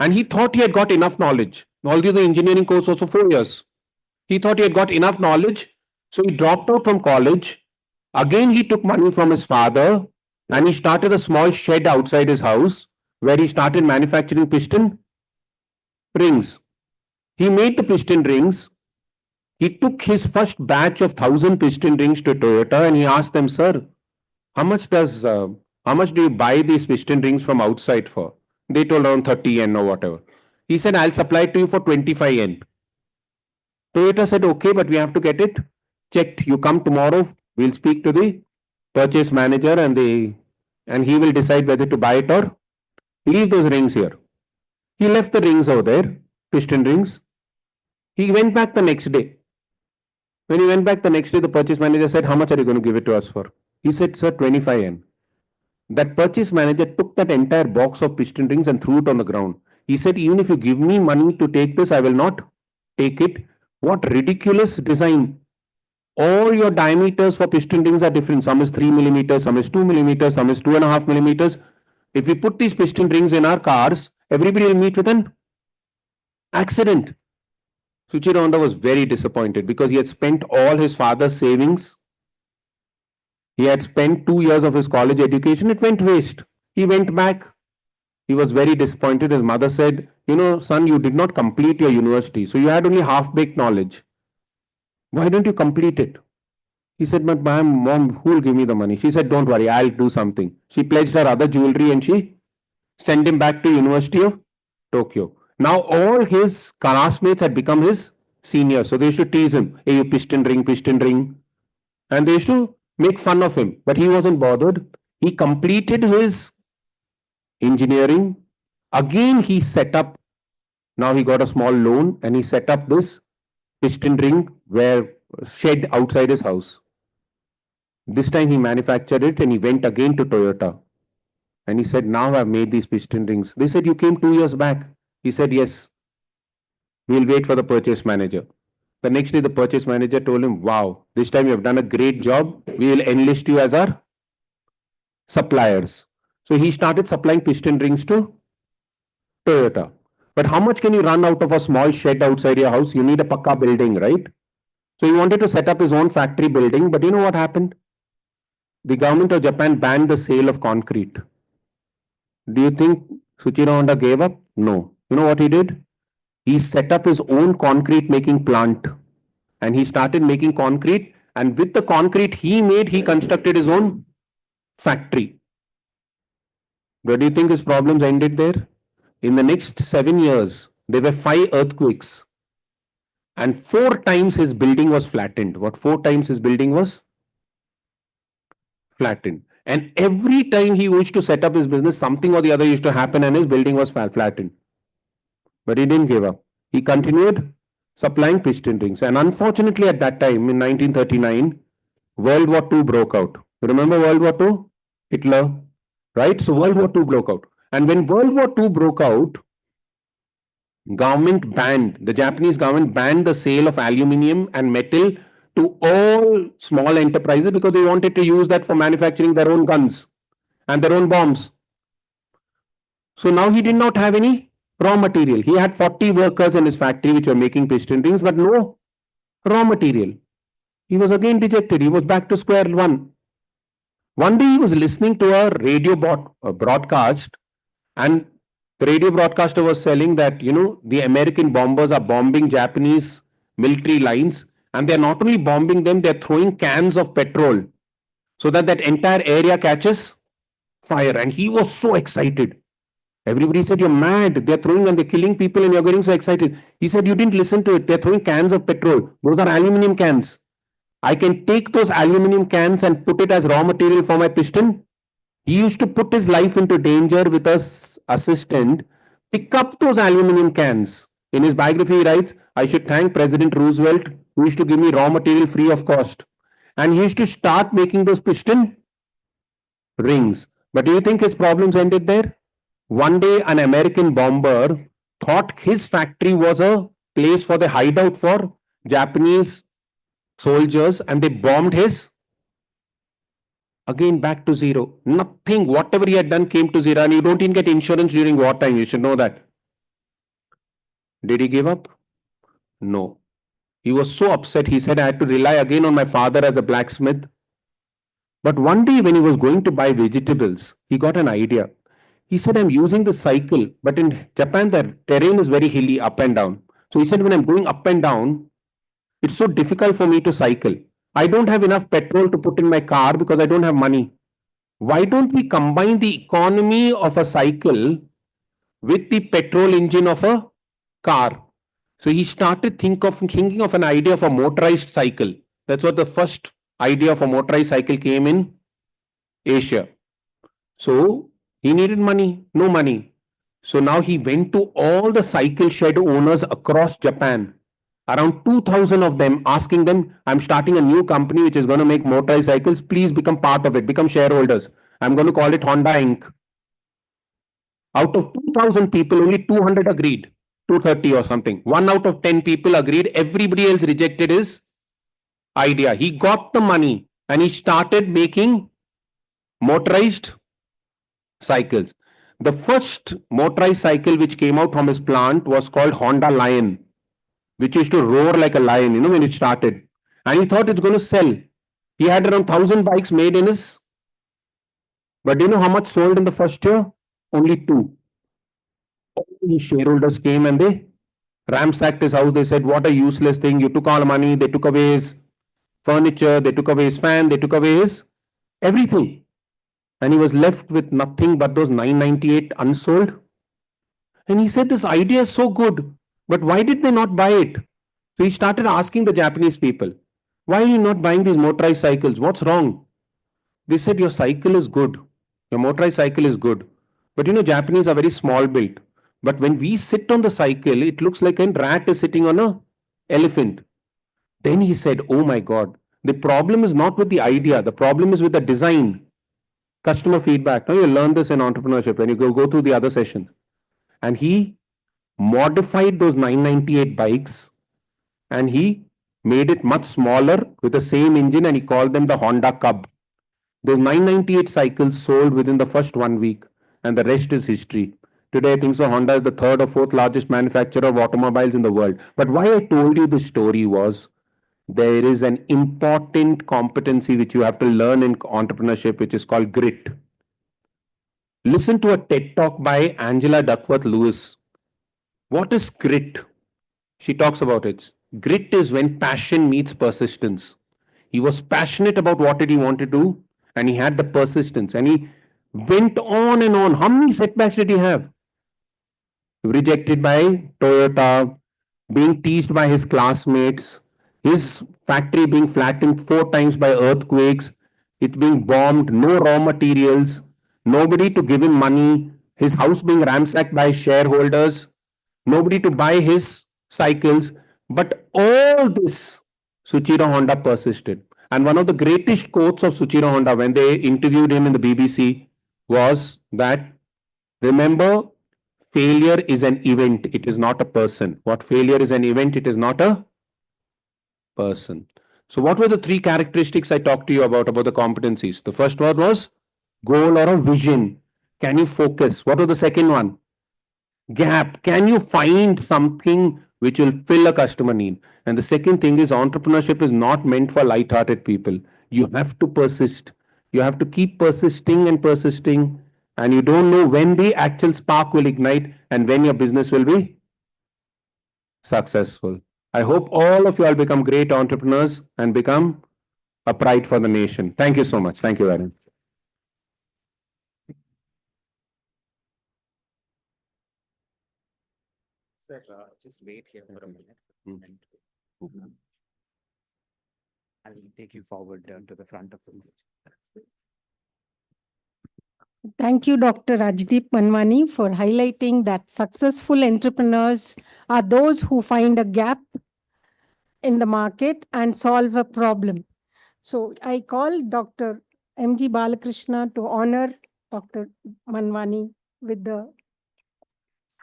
and he thought he had got enough knowledge. Although the engineering course was for 4 years. He thought he had got enough knowledge. So he dropped out from college. Again, he took money from his father and he started a small shed outside his house where he started manufacturing piston rings. He made the piston rings. He took his first batch of 1,000 piston rings to Toyota and he asked them, sir, how much do you buy these piston rings from outside for? They told around 30 yen or whatever. He said, I'll supply it to you for 25 yen. Toyota said, okay, but we have to get it checked. You come tomorrow, we'll speak to the purchase manager and he will decide whether to buy it or leave those rings here. He left the rings over there, piston rings. He went back the next day. When he went back the next day, the purchase manager said, how much are you going to give it to us for? He said, sir, 25 yen. That purchase manager took that entire box of piston rings and threw it on the ground. He said, even if you give me money to take this, I will not take it. What ridiculous design. All your diameters for piston rings are different. Some is 3 millimeters, some is 2 millimeters, some is 2.5 millimeters. If we put these piston rings in our cars, everybody will meet with an accident. Suchiro Honda was very disappointed because he had spent all his father's savings. He had spent 2 years of his college education. It went waste. He went back. He was very disappointed. His mother said, you know, son, you did not complete your university. So you had only half-baked knowledge. Why don't you complete it? He said, but mom, who will give me the money? She said, don't worry, I'll do something. She pledged her other jewelry and she sent him back to University of Tokyo. Now all his classmates had become his seniors. So they used to tease him, hey, you piston ring. And they used to make fun of him. But he wasn't bothered. He completed his engineering. Again, he set up, now he got a small loan and he set up this piston ring shed outside his house. This time he manufactured it and he went again to Toyota. And he said, now I've made these piston rings. They said, you came 2 years back. He said, yes. We'll wait for the purchase manager. The next day, the purchase manager told him, wow, this time you have done a great job. We will enlist you as our suppliers. So he started supplying piston rings to Toyota. But how much can you run out of a small shed outside your house? You need a pakka building, right? So he wanted to set up his own factory building. But you know what happened? The government of Japan banned the sale of concrete. Do you think Suchiro Honda gave up? No. You know what he did? He set up his own concrete making plant. And he started making concrete. And with the concrete he made, he constructed his own factory. Where do you think his problems ended there? In the next 7 years, there were 5 earthquakes. And 4 times his building was flattened. What 4 times his building was? Flattened. And every time he used to set up his business, something or the other used to happen and his building was flattened. But he didn't give up. He continued supplying piston rings. And unfortunately, at that time, in 1939, World War II broke out. You remember World War II? Hitler, right? So World War II broke out. And when World War II broke out, the Japanese government banned the sale of aluminium and metal to all small enterprises because they wanted to use that for manufacturing their own guns and their own bombs. So now he did not have any raw material. He had 40 workers in his factory which were making piston rings, but no raw material. He was again dejected. He was back to square one. One day he was listening to a radio broadcast, and the radio broadcaster was telling that, the American bombers are bombing Japanese military lines, and they're not only bombing them, they're throwing cans of petrol so that that entire area catches fire. And he was so excited. Everybody said, "You're mad. They're throwing and they're killing people and you're getting so excited." He said, "You didn't listen to it. They're throwing cans of petrol. Those are aluminum cans. I can take those aluminum cans and put it as raw material for my piston." He used to put his life into danger with his assistant, pick up those aluminum cans. In his biography, he writes, "I should thank President Roosevelt, who used to give me raw material free of cost." And he used to start making those piston rings. But do you think his problems ended there? One day, an American bomber thought his factory was a place for the hideout for Japanese soldiers, and they bombed his. Again, back to zero. Nothing, whatever he had done came to zero, and you don't even get insurance during wartime. You should know that. Did he give up? No. He was so upset. He said, "I had to rely again on my father as a blacksmith." But one day, when he was going to buy vegetables, he got an idea. He said, "I'm using the cycle, but in Japan, the terrain is very hilly, up and down. So he said, when I'm going up and down, it's so difficult for me to cycle. I don't have enough petrol to put in my car because I don't have money. Why don't we combine the economy of a cycle with the petrol engine of a car?" So he started thinking of an idea of a motorized cycle. That's what the first idea of a motorized cycle came in Asia. So he needed money, no money. So now he went to all the cycle shed owners across Japan, around 2,000 of them, asking them, "I'm starting a new company which is going to make motorized cycles. Please become part of it, become shareholders. I'm going to call it Honda Inc." Out of 2,000 people, only 200 agreed, 230 or something. 1 out of 10 people agreed. Everybody else rejected his idea. He got the money and he started making motorized cycles. The first motorized cycle which came out from his plant was called Honda Lion, which used to roar like a lion, when it started. And he thought it's going to sell. He had around 1,000 bikes made in his. But do you know how much sold in the first year? Only 2. All his shareholders came and they ransacked his house. They said, "What a useless thing. You took all the money. They took away his furniture. They took away his fan. They took away his everything." And he was left with nothing but those 998 unsold. And he said, "This idea is so good, but why did they not buy it?" So he started asking the Japanese people, "Why are you not buying these motorized cycles? What's wrong?" They said, "Your cycle is good. Your motorized cycle is good. But Japanese are very small built. But when we sit on the cycle, it looks like a rat is sitting on an elephant." Then he said, "Oh my God, the problem is not with the idea. The problem is with the design. Customer feedback." Now you learn this in entrepreneurship when you go through the other session. And he modified those 998 bikes and he made it much smaller with the same engine, and he called them the Honda Cub. Those 998 cycles sold within the first 1 week, and the rest is history. Today, I think so, Honda is the 3rd or 4th largest manufacturer of automobiles in the world. But why I told you this story was, there is an important competency which you have to learn in entrepreneurship, which is called grit. Listen to a TED talk by Angela Duckworth Lewis. What is grit? She talks about it. Grit is when passion meets persistence. He was passionate about what did he want to do, and he had the persistence, and he went on and on. How many setbacks did he have? Rejected by Toyota, being teased by his classmates, his factory being flattened 4 times by earthquakes, it being bombed, no raw materials, nobody to give him money, his house being ransacked by shareholders. nobody to buy his cycles. But all this, Suchiro Honda persisted. And one of the greatest quotes of Suchiro Honda when they interviewed him in the BBC was that, remember, failure is an event, it is not a person. What failure is an event, it is not a person. So, what were the three characteristics I talked to you about the competencies? The first one was goal or a vision. Can you focus? What was the second one? Gap. Can you find something which will fill a customer need? And the second thing is entrepreneurship is not meant for light-hearted people. You have to persist. You have to keep persisting and persisting. And you don't know when the actual spark will ignite and when your business will be successful. I hope all of you all become great entrepreneurs and become a pride for the nation. Thank you so much. Thank you very much. Sir, just wait here for a minute. I will take you forward to the front of the stage. Thank you, Dr. Rajdeep Manwani, for highlighting that successful entrepreneurs are those who find a gap in the market and solve a problem. So I call Dr. M.G. Balakrishna to honor Dr. Manwani with the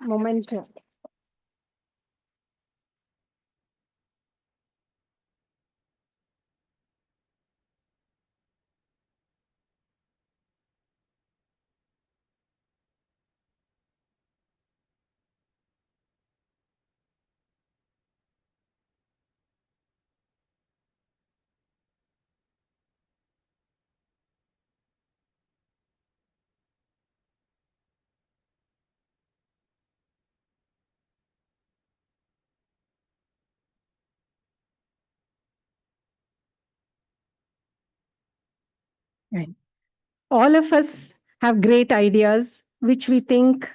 memento. Right. All of us have great ideas, which we think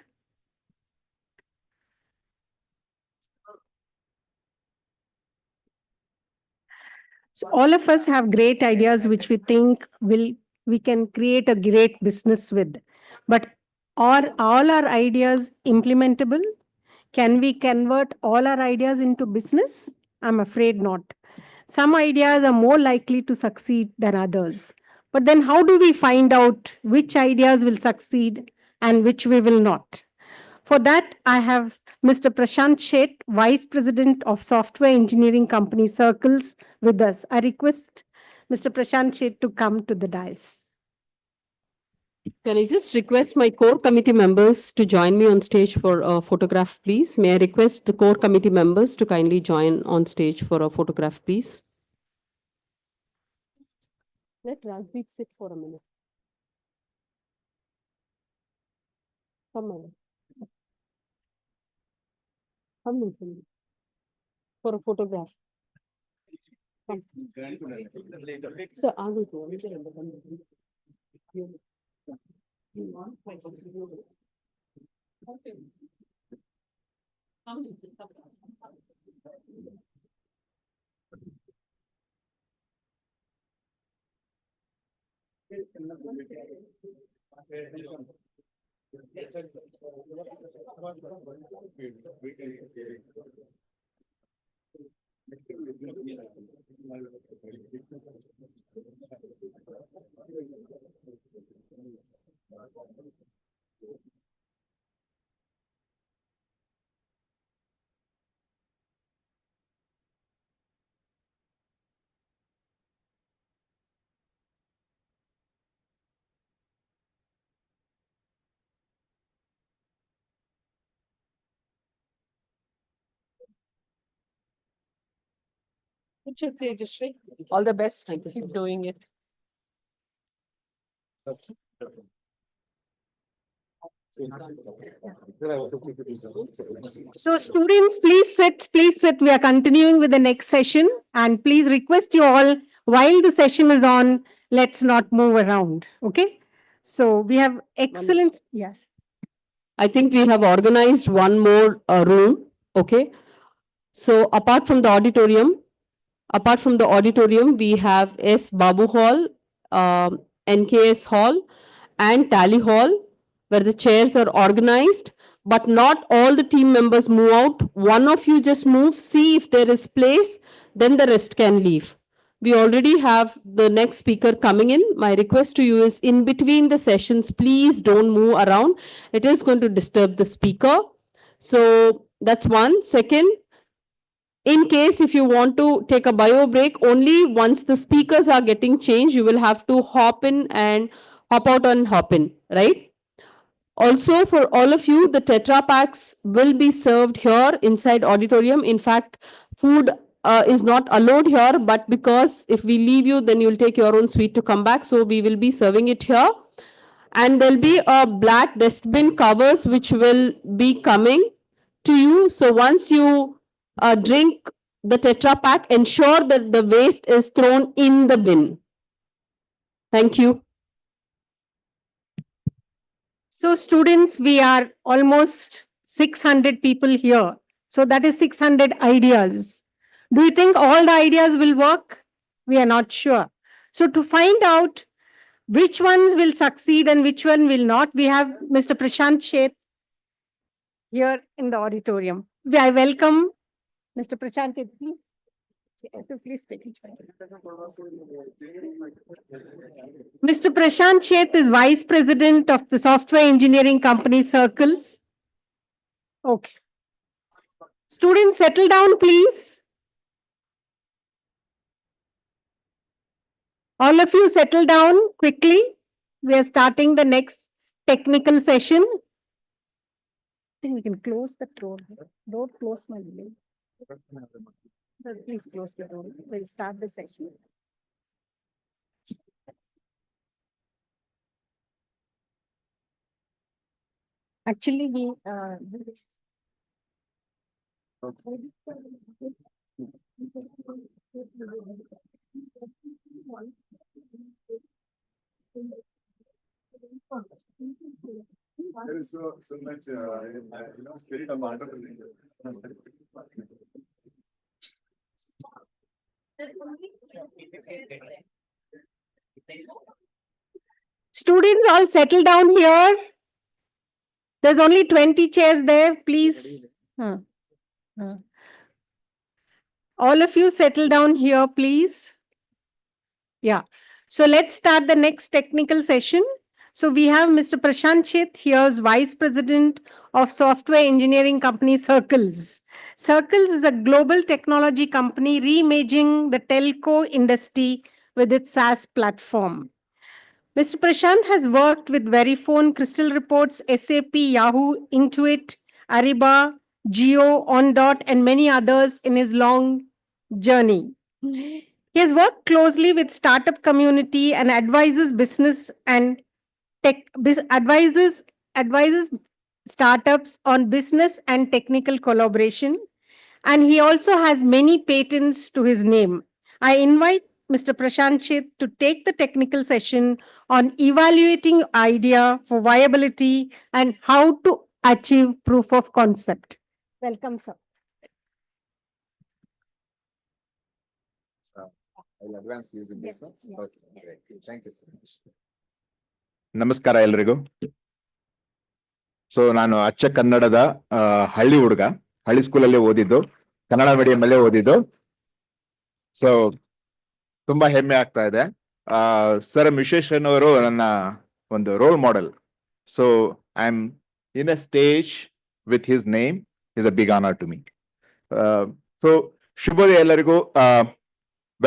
so all of us have great ideas which we think we can create a great business with. But are all our ideas implementable? Can we convert all our ideas into business? I'm afraid not. Some ideas are more likely to succeed than others. But then how do we find out which ideas will succeed and which we will not? For that, I have Mr. Prashant Sheth, Vice President of Software Engineering Company Circles, with us. I request Mr. Prashant Sheth to come to the dais. Can I just request my core committee members to join me on stage for a photograph, please? May I request the core committee members to kindly join on stage for a photograph, please? Let Rajdeep sit for a minute. Come on. Come on. For a photograph. Come. Sir, I will go. All the best. Keep doing it. So students, please sit, please sit. We are continuing with the next session, and please request you all, while the session is on, let's not move around, okay? So we have excellent, yes. I think we have organized one more room, okay? So apart from the auditorium, we have S. Babu Hall, NKS Hall, and Tally Hall, where the chairs are organized but not all the team members move out. One of you just move, see if there is place, then the rest can leave. We already have the next speaker coming in. My request to you is in between the sessions, please don't move around. It is going to disturb the speaker. So that's one. Second, in case if you want to take a bio break, only once the speakers are getting changed, you will have to hop in and hop out and hop in, right? Also, for all of you, the Tetra Packs will be served here inside auditorium. In fact, food is not allowed here, but because if we leave you, then you'll take your own sweet to come back. So we will be serving it here. And there'll be a black dustbin covers which will be coming to you. So once you drink the Tetra Pack, ensure that the waste is thrown in the bin. Thank you. So students, we are almost 600 people here. So that is 600 ideas. Do you think all the ideas will work? We are not sure. So to find out which ones will succeed and which one will not, we have Mr. Prashant Sheth here in the auditorium. I welcome Mr. Prashant Sheth, please. Please take it. Mr. Prashant Sheth is Vice President of the Software Engineering Company Circles. Okay. Students, settle down, please. All of you settle down quickly. We are starting the next technical session. I think we can close the door. Door close my window. Please close the door. We'll start the session. Actually, we there is so much spirit of entrepreneurship. Students, all settle down here. There's only 20 chairs there, please. All of you settle down here, please. Yeah. So let's start the next technical session. So we have Mr. Prashant Sheth here as Vice President of Software Engineering Company Circles. Circles is a global technology company reimagining the telco industry with its SaaS platform. Mr. Prashant has worked with Verifone, Crystal Reports, SAP, Yahoo, Intuit, Ariba, Geo, OnDot, and many others in his long journey. He has worked closely with startup community and advises business and tech advises startups on business and technical collaboration. And he also has many patents to his name. I invite Mr. Prashant Sheth to take the technical session on evaluating idea for viability and how to achieve proof of concept. Welcome, sir. I'll advance using this. Yes, yes. Okay, great. Thank you so much. ನಮಸ್ಕಾರ ಎಲ್ರಿಗೂ. So ನಾನು ಅಚ್ಚ ಕನ್ನಡದ ಹಳ್ಳಿ ಹುಡುಗ, ಹಳ್ಳಿ ಸ್ಕೂಲಲ್ಲಿ ಓದಿದ್ದು, ಕನ್ನಡ ಮೀಡಿಯಂ ಅಲ್ಲೇ ಓದಿದ್ದು. ಸೊ ತುಂಬಾ ಹೆಮ್ಮೆ ಆಗ್ತಾ ಇದೆ. ಸರ್ ವಿಶ್ವೇಶ್ವರನ್ ಅವರು ನನ್ನ ಒಂದು role model. So I am in a stage with his name is a big honour to me. So ಶುಭೋದಯ ಎಲ್ಲರಿಗೂ.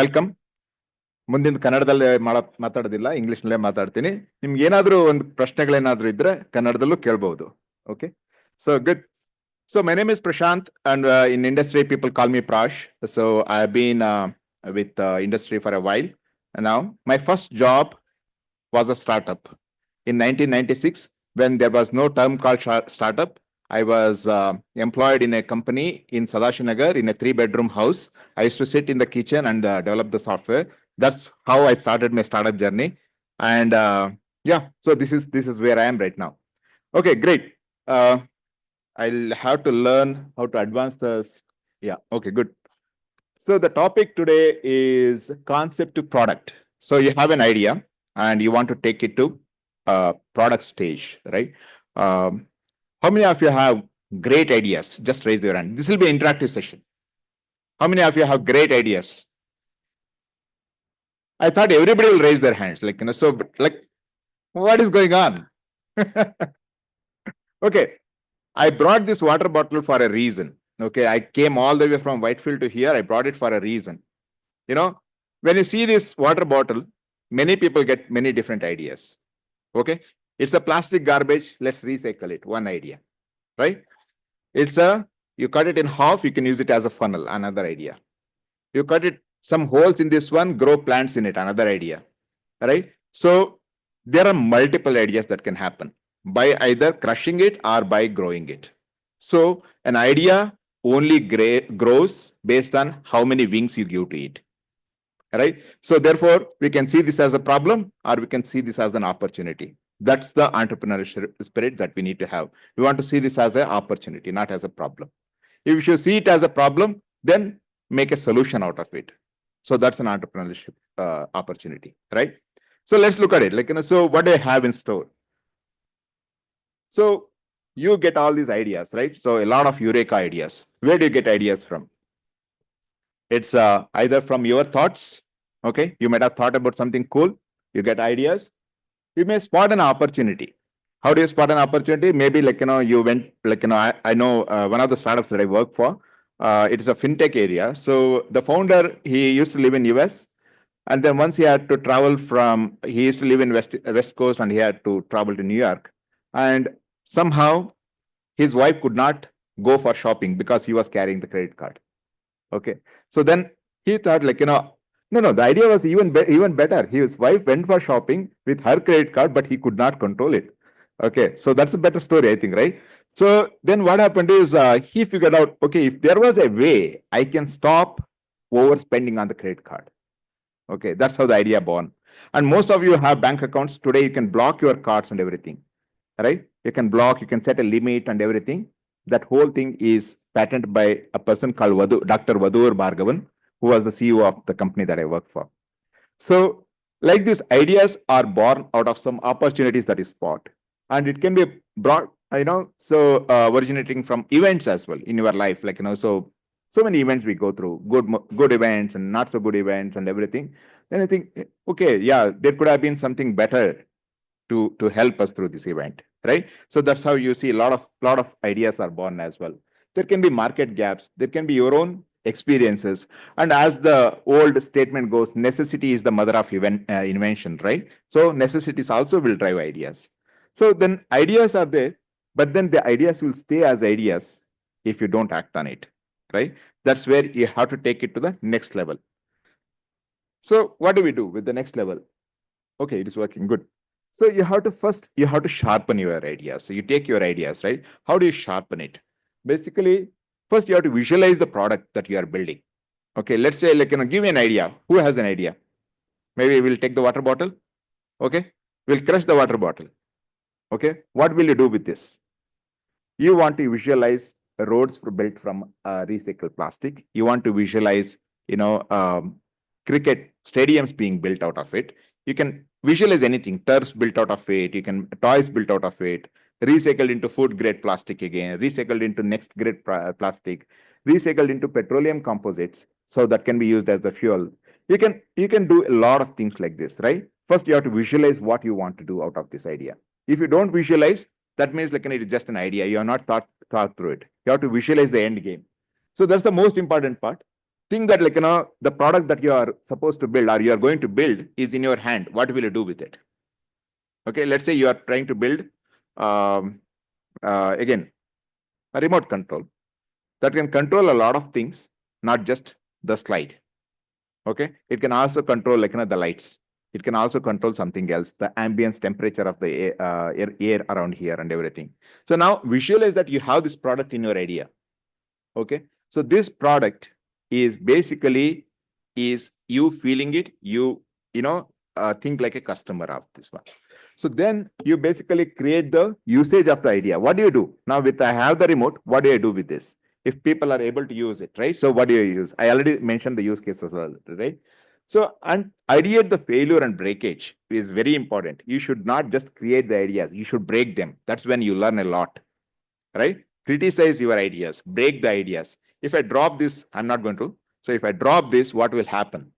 ವೆಲ್ಕಮ್. ಮುಂದಿನ ಕನ್ನಡದಲ್ಲೇ ಮಾತಾಡೋದಿಲ್ಲ, ಇಂಗ್ಲಿಷ್ನಲ್ಲೇ ಮಾತಾಡ್ತೀನಿ. ನಿಮ್ಗೆ ಏನಾದರೂ ಒಂದು ಪ್ರಶ್ನೆಗಳೇನಾದ್ರೂ ಇದ್ರೆ ಕನ್ನಡದಲ್ಲೂ ಕೇಳ್ಬಹುದು. Okay, so good. So my name is Prashant and in industry people call me Prash. So I have been with industry for a while. Now my first job was a startup in 1996 when there was no term called startup. I was employed in a company in Sadashinagar in a 3-bedroom house. I used to sit in the kitchen and develop the software. That's how I started my startup journey. And yeah, so this is where I am right now. Okay, great. I'll have to learn how to advance this. Yeah, okay, good. So the topic today is concept to product. So you have an idea and you want to take it to product stage, right? How many of you have great ideas? Just raise your hand. This will be an interactive session. How many of you have great ideas? I thought everybody will raise their hands. So like, what is going on? Okay. I brought this water bottle for a reason. Okay. I came all the way from Whitefield to here. I brought it for a reason. When you see this water bottle, many people get many different ideas. Okay. It's a plastic garbage. Let's recycle it. One idea, right? You cut it in half. You can use it as a funnel. Another idea. You cut it some holes in this one, grow plants in it. Another idea, right? So there are multiple ideas that can happen by either crushing it or by growing it. So an idea only grows based on how many wings you give to it. Right? So therefore, we can see this as a problem or we can see this as an opportunity. That's the entrepreneurial spirit that we need to have. We want to see this as an opportunity, not as a problem. If you see it as a problem, then make a solution out of it. So that's an entrepreneurship opportunity, right? So let's look at it. So what do I have in store? So you get all these ideas, right? So a lot of eureka ideas. Where do you get ideas from? It's either from your thoughts. Okay. You might have thought about something cool. You get ideas. You may spot an opportunity. How do you spot an opportunity? Maybe you went I know one of the startups that I work for, it is a fintech area. So the founder, he used to live in US. And then once he had to travel he used to live in West Coast and he had to travel to New York. And somehow his wife could not go for shopping because he was carrying the credit card. Okay. So then he thought no, the idea was even better. His wife went for shopping with her credit card, but he could not control it. Okay. So that's a better story, I think, right? So then what happened is he figured out, okay, if there was a way I can stop overspending on the credit card. Okay. That's how the idea born. And most of you have bank accounts. Today, you can block your cards and everything, right? You can block, you can set a limit and everything. That whole thing is patented by a person called Dr. Vadur Bhargavan, who was the CEO of the company that I work for. So like these ideas are born out of some opportunities that is spot. And it can be brought, originating from events as well in your life. So many events we go through, good events and not so good events and everything. Then I think, okay, yeah, there could have been something better to help us through this event, right? So that's how you see a lot of ideas are born as well. There can be market gaps. There can be your own experiences. And as the old statement goes, necessity is the mother of invention, right? So necessities also will drive ideas. So then ideas are there, but then the ideas will stay as ideas if you don't act on it, right? That's where you have to take it to the next level. So what do we do with the next level? Okay, it is working good. So you have to sharpen your ideas. So you take your ideas, right? How do you sharpen it? Basically, first you have to visualize the product that you are building. Okay, let's say give me an idea. Who has an idea? Maybe we'll take the water bottle. Okay, we'll crush the water bottle. Okay, what will you do with this? You want to visualize roads built from recycled plastic. You want to visualize, cricket stadiums being built out of it. You can visualize anything, turfs built out of it. You can toys built out of it, recycled into food grade plastic again, recycled into next grade plastic, recycled into petroleum composites. So that can be used as the fuel. You can do a lot of things like this, right? First, you have to visualize what you want to do out of this idea. If you don't visualize, that means it is just an idea. You are not thought through it. You have to visualize the end game. So that's the most important part. Think that the product that you are supposed to build or you are going to build is in your hand. What will you do with it? Okay, let's say you are trying to build again a remote control that can control a lot of things, not just the slide. Okay, it can also control the lights. It can also control something else, the ambience temperature of the air around here and everything. So now visualize that you have this product in your idea. Okay, so this product is basically you feeling it. You think like a customer of this one. So then you basically create the usage of the idea. What do you do now? I have the remote. What do I do with this? If people are able to use it, right? So what do you use? I already mentioned the use cases, right? So, and ideate the failure and breakage is very important. You should not just create the ideas. You should break them. That's when you learn a lot. right? Criticize your ideas, break the ideas. If I drop this, I'm not going to. So if I drop this, what will happen?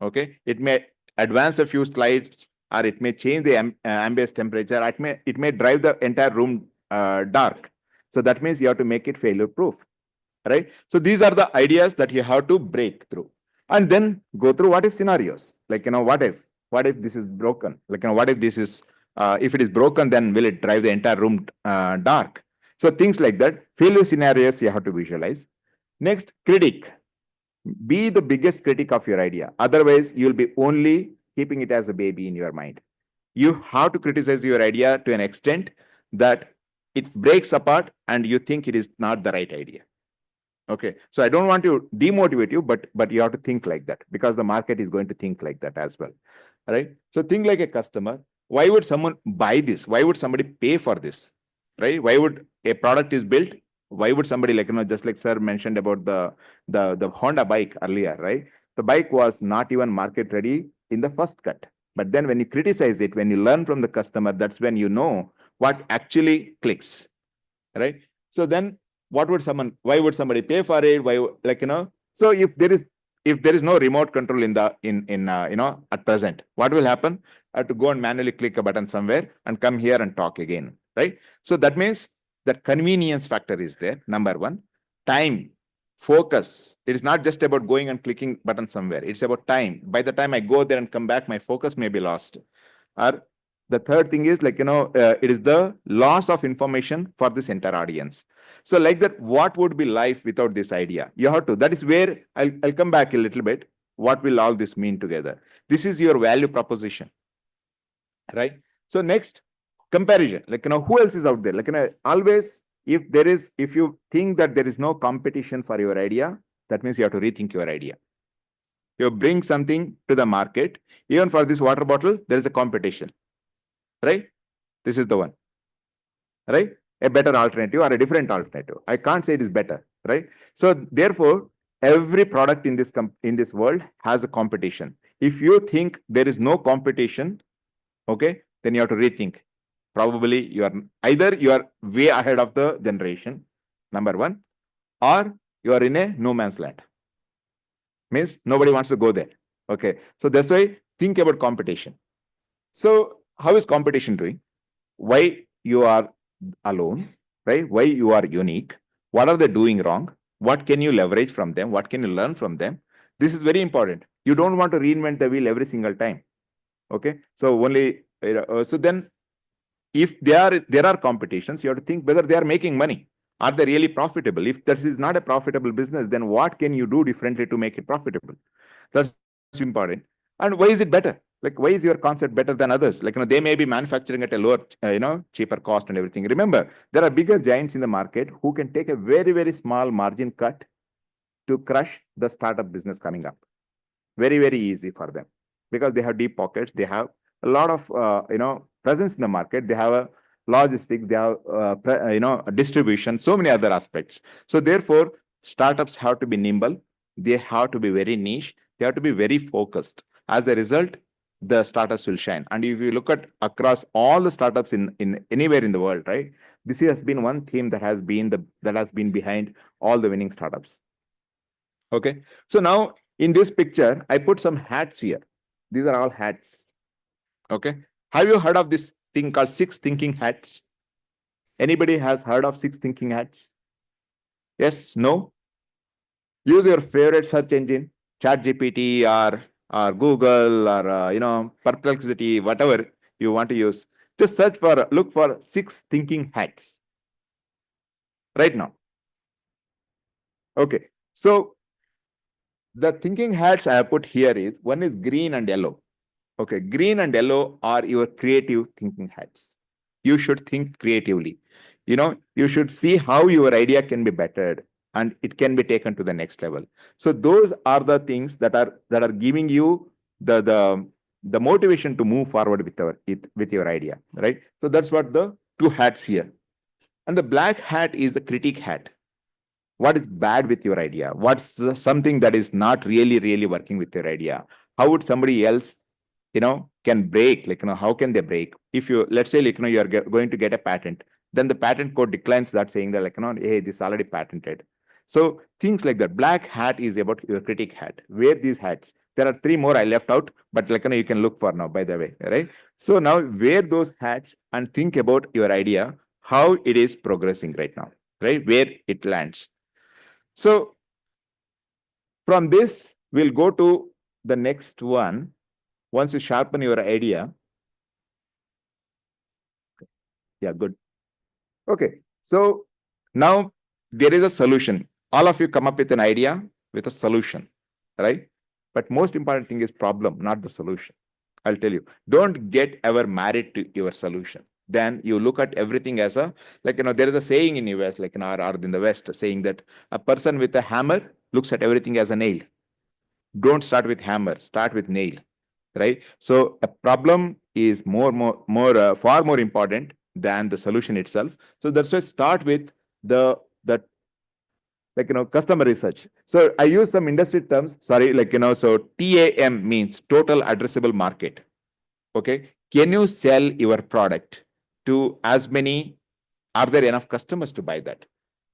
Okay, it may advance a few slides, or it may change the ambient temperature. It may drive the entire room dark. So that means you have to make it failure proof, right? So these are the ideas that you have to break through, and then go through what if scenarios. Like, what if this is broken? Like, what if this is if it is broken, then will it drive the entire room dark? So things like that, failure scenarios you have to visualize. Next, critic. Be the biggest critic of your idea. Otherwise, you'll be only keeping it as a baby in your mind. You have to criticize your idea to an extent that it breaks apart and you think it is not the right idea. Okay, so I don't want to demotivate you, but you have to think like that, because the market is going to think like that as well. All right. So think like a customer. Why would someone buy this? Why would somebody pay for this? Right? Why would a product is built? Why would somebody, like, just like sir mentioned about the Honda bike earlier, right? The bike was not even market ready in the first cut. But then when you criticize it, when you learn from the customer, that's when you know what actually clicks. Right? So then why would somebody pay for it? So if there is no remote control at present, what will happen? I have to go and manually click a button somewhere and come here and talk again, right? So that means that convenience factor is there. Number one. Time, focus. It is not just about going and clicking button somewhere. It's about time. By the time I go there and come back, my focus may be lost. Or the third thing is, it is the loss of information for this entire audience. So like that, what would be life without this idea? You have to, that is where I'll come back a little bit. What will all this mean together? This is your value proposition, right? So next, comparison. Who else is out there? Always, if you think that there is no competition for your idea, that means you have to rethink your idea. You bring something to the market. Even for this water bottle, there is a competition, right? This is the one, right? A better alternative or a different alternative. I can't say it is better, right? So therefore, every product in this world has a competition. If you think there is no competition, okay, then you have to rethink. Probably you are way ahead of the generation, number one, or you are in a no man's land. Means nobody wants to go there. Okay, so that's why think about competition. So how is competition doing? Why you are alone, right? Why you are unique? What are they doing wrong? What can you leverage from them? What can you learn from them? This is very important. You don't want to reinvent the wheel every single time. Okay, so only so then, if there are competitions, you have to think whether they are making money. Are they really profitable? If this is not a profitable business, then what can you do differently to make it profitable? That's important. And why is it better? Why is your concept better than others? They may be manufacturing at a lower, cheaper cost and everything. Remember, there are bigger giants in the market who can take a very, very small margin cut to crush the startup business coming up. Very, very easy for them, because they have deep pockets. They have a lot of, presence in the market. They have a logistics. They have, distribution, so many other aspects. So therefore, startups have to be nimble. They have to be very niche. They have to be very focused. As a result, the startups will shine. And if you look at across all the startups in anywhere in the world, right, this has been one theme that has been behind all the winning startups. Okay, so now in this picture, I put some hats here. These are all hats. Okay, have you heard of this thing called 6 thinking hats? Anybody has heard of 6 thinking hats? Yes, no? Use your favorite search engine, ChatGPT or Google or Perplexity, whatever you want to use. Just look for 6 thinking hats right now. Okay, so the thinking hats I have put here is, one is green and yellow. Okay, green and yellow are your creative thinking hats. You should think creatively. You should see how your idea can be bettered and it can be taken to the next level. So those are the things that are giving you the motivation to move forward with your idea, right? So that's what the 2 hats here. And the black hat is the critique hat. What is bad with your idea? What's something that is not really working with your idea? How would somebody else can break? How can they break? If you, let's say, you are going to get a patent, then the patent code declines that, saying that, like, hey, this is already patented. So things like that. Black hat is about your critic hat. Wear these hats. There are 3 more I left out, but like, you can look for now, by the way, right? So now wear those hats and think about your idea, how it is progressing right now, right? Where it lands. So from this, we'll go to the next one. Once you sharpen your idea. Yeah, good. Okay. So now there is a solution. All of you come up with an idea with a solution, right? But most important thing is problem, not the solution. I'll tell you, don't get ever married to your solution. Then you look at everything as a, like, there is a saying in US, like in our, or in the West, saying that a person with a hammer looks at everything as a nail. Don't start with hammer, start with nail, right? So a problem is far more important than the solution itself. So that's why start with customer research. So I use some industry terms, sorry, so TAM means total addressable market. Okay. Can you sell your product to as many, are there enough customers to buy that?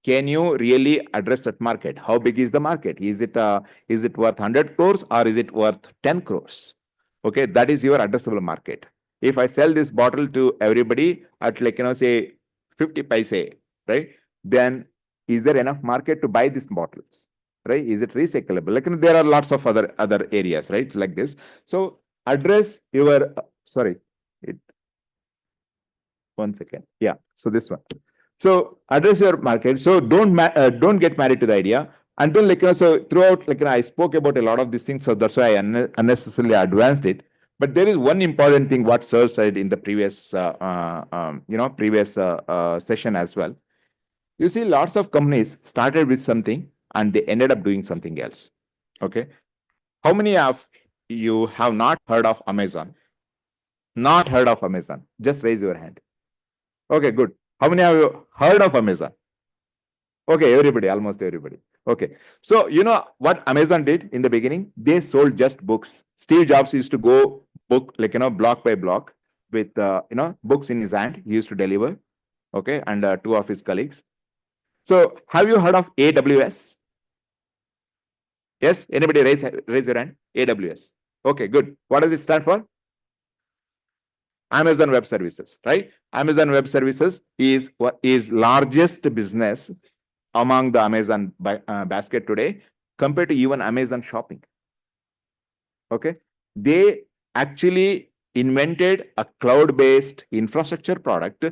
Can you really address that market? How big is the market? Is it worth 100 crores or is it worth 10 crores? Okay, that is your addressable market. If I sell this bottle to everybody at say 50 paise, right? Then is there enough market to buy these bottles? Right? Is it recyclable? There are lots of other areas, right? Like this. So address your sorry. One second. Yeah. So this one. So address your market. So don't get married to the idea until so throughout I spoke about a lot of these things. So that's why I unnecessarily advanced it. But there is one important thing what Sir said in the previous session as well. You see, lots of companies started with something and they ended up doing something else. Okay. How many of you have not heard of Amazon? Not heard of Amazon? Just raise your hand. Okay, good. How many have you heard of Amazon? Okay, everybody, almost everybody. Okay. So, you know what Amazon did in the beginning? They sold just books. Steve Jobs used to go book, block by block with, books in his hand. He used to deliver. Okay. And 2 of his colleagues. So, have you heard of AWS? Yes. Anybody raise your hand? AWS. Okay, good. What does it stand for? Amazon Web Services, right? Amazon Web Services is largest business among the Amazon basket today compared to even Amazon Shopping. Okay. They actually invented a cloud-based infrastructure product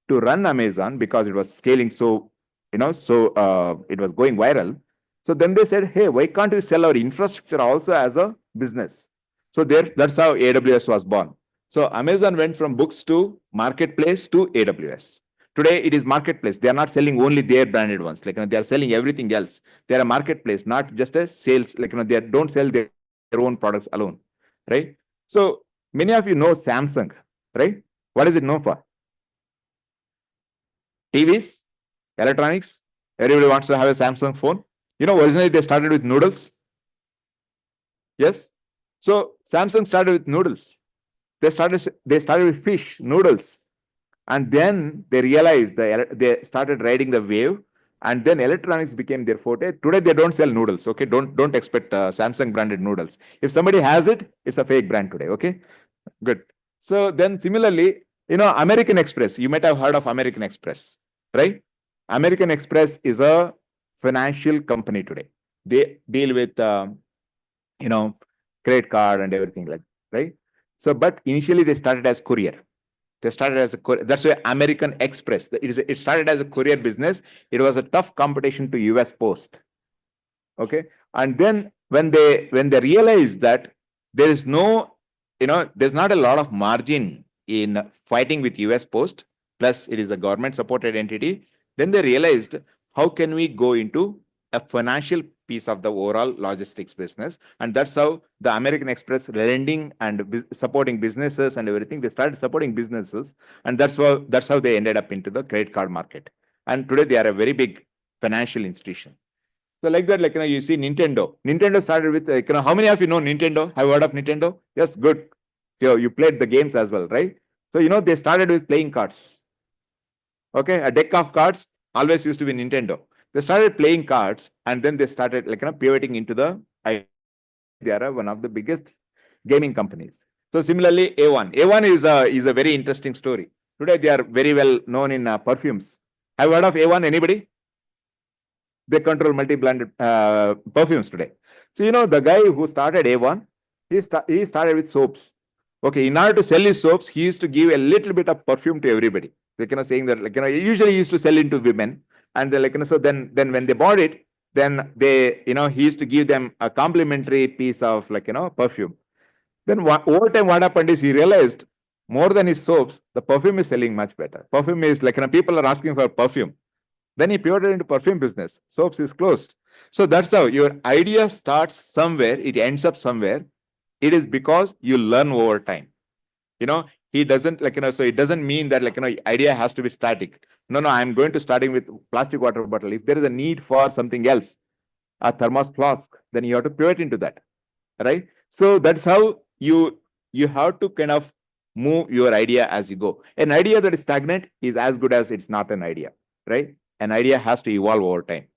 to run Amazon because it was scaling so, it was going viral. So then they said, hey, why can't we sell our infrastructure also as a business? So that's how AWS was born. So Amazon went from books to marketplace to AWS. Today it is marketplace. They are not selling only their branded ones. They are selling everything else. They are a marketplace, not just a sales. They don't sell their own products alone, right? So many of you know Samsung, right? What is it known for? TVs, electronics. Everybody wants to have a Samsung phone. Originally they started with noodles. Yes. So Samsung started with noodles. They started with fish, noodles. And then they realized they started riding the wave, and then electronics became their forte. Today they don't sell noodles. Okay, don't expect Samsung branded noodles. If somebody has it, it's a fake brand today. Okay, good. So then similarly, American Express. You might have heard of American Express, right? American Express is a financial company today. They deal with credit card and everything like that, right? So, but initially they started as courier. They started as a courier. That's why American Express. It started as a courier business. It was a tough competition to US Post. Okay. And then when they realized that there is there's not a lot of margin in fighting with US Post, plus it is a government supported entity, then they realized, how can we go into a financial piece of the overall logistics business? And that's how the American Express lending and supporting businesses and everything, they started supporting businesses, and that's how they ended up into the credit card market. And today they are a very big financial institution. So like that, you see Nintendo. Nintendo started with, how many of you know Nintendo? Have you heard of Nintendo? Yes, good. You played the games as well, right? So, they started with playing cards. Okay, a deck of cards always used to be Nintendo. They started playing cards and then they started pivoting into the. They are one of the biggest gaming companies. So similarly, A1. A1 is a very interesting story. Today they are very well known in perfumes. Have you heard of A1? Anybody? They control multi-branded perfumes today. So the guy who started A1, he started with soaps. Okay, in order to sell his soaps, he used to give a little bit of perfume to everybody. Saying that usually he used to sell into women, and so then when they bought it, then they he used to give them a complimentary piece of perfume. Then over time, what happened is he realized more than his soaps, the perfume is selling much better. Perfume is people are asking for perfume. Then he pivoted into perfume business. Soaps is closed. So that's how your idea starts somewhere, it ends up somewhere. It is because you learn over time. He doesn't so it doesn't mean that idea has to be static. No, I'm going to starting with plastic water bottle. If there is a need for something else, a thermos flask, then you have to pivot into that. Right? So that's how you have to kind of move your idea as you go. An idea that is stagnant is as good as it's not an idea. Right? An idea has to evolve over time.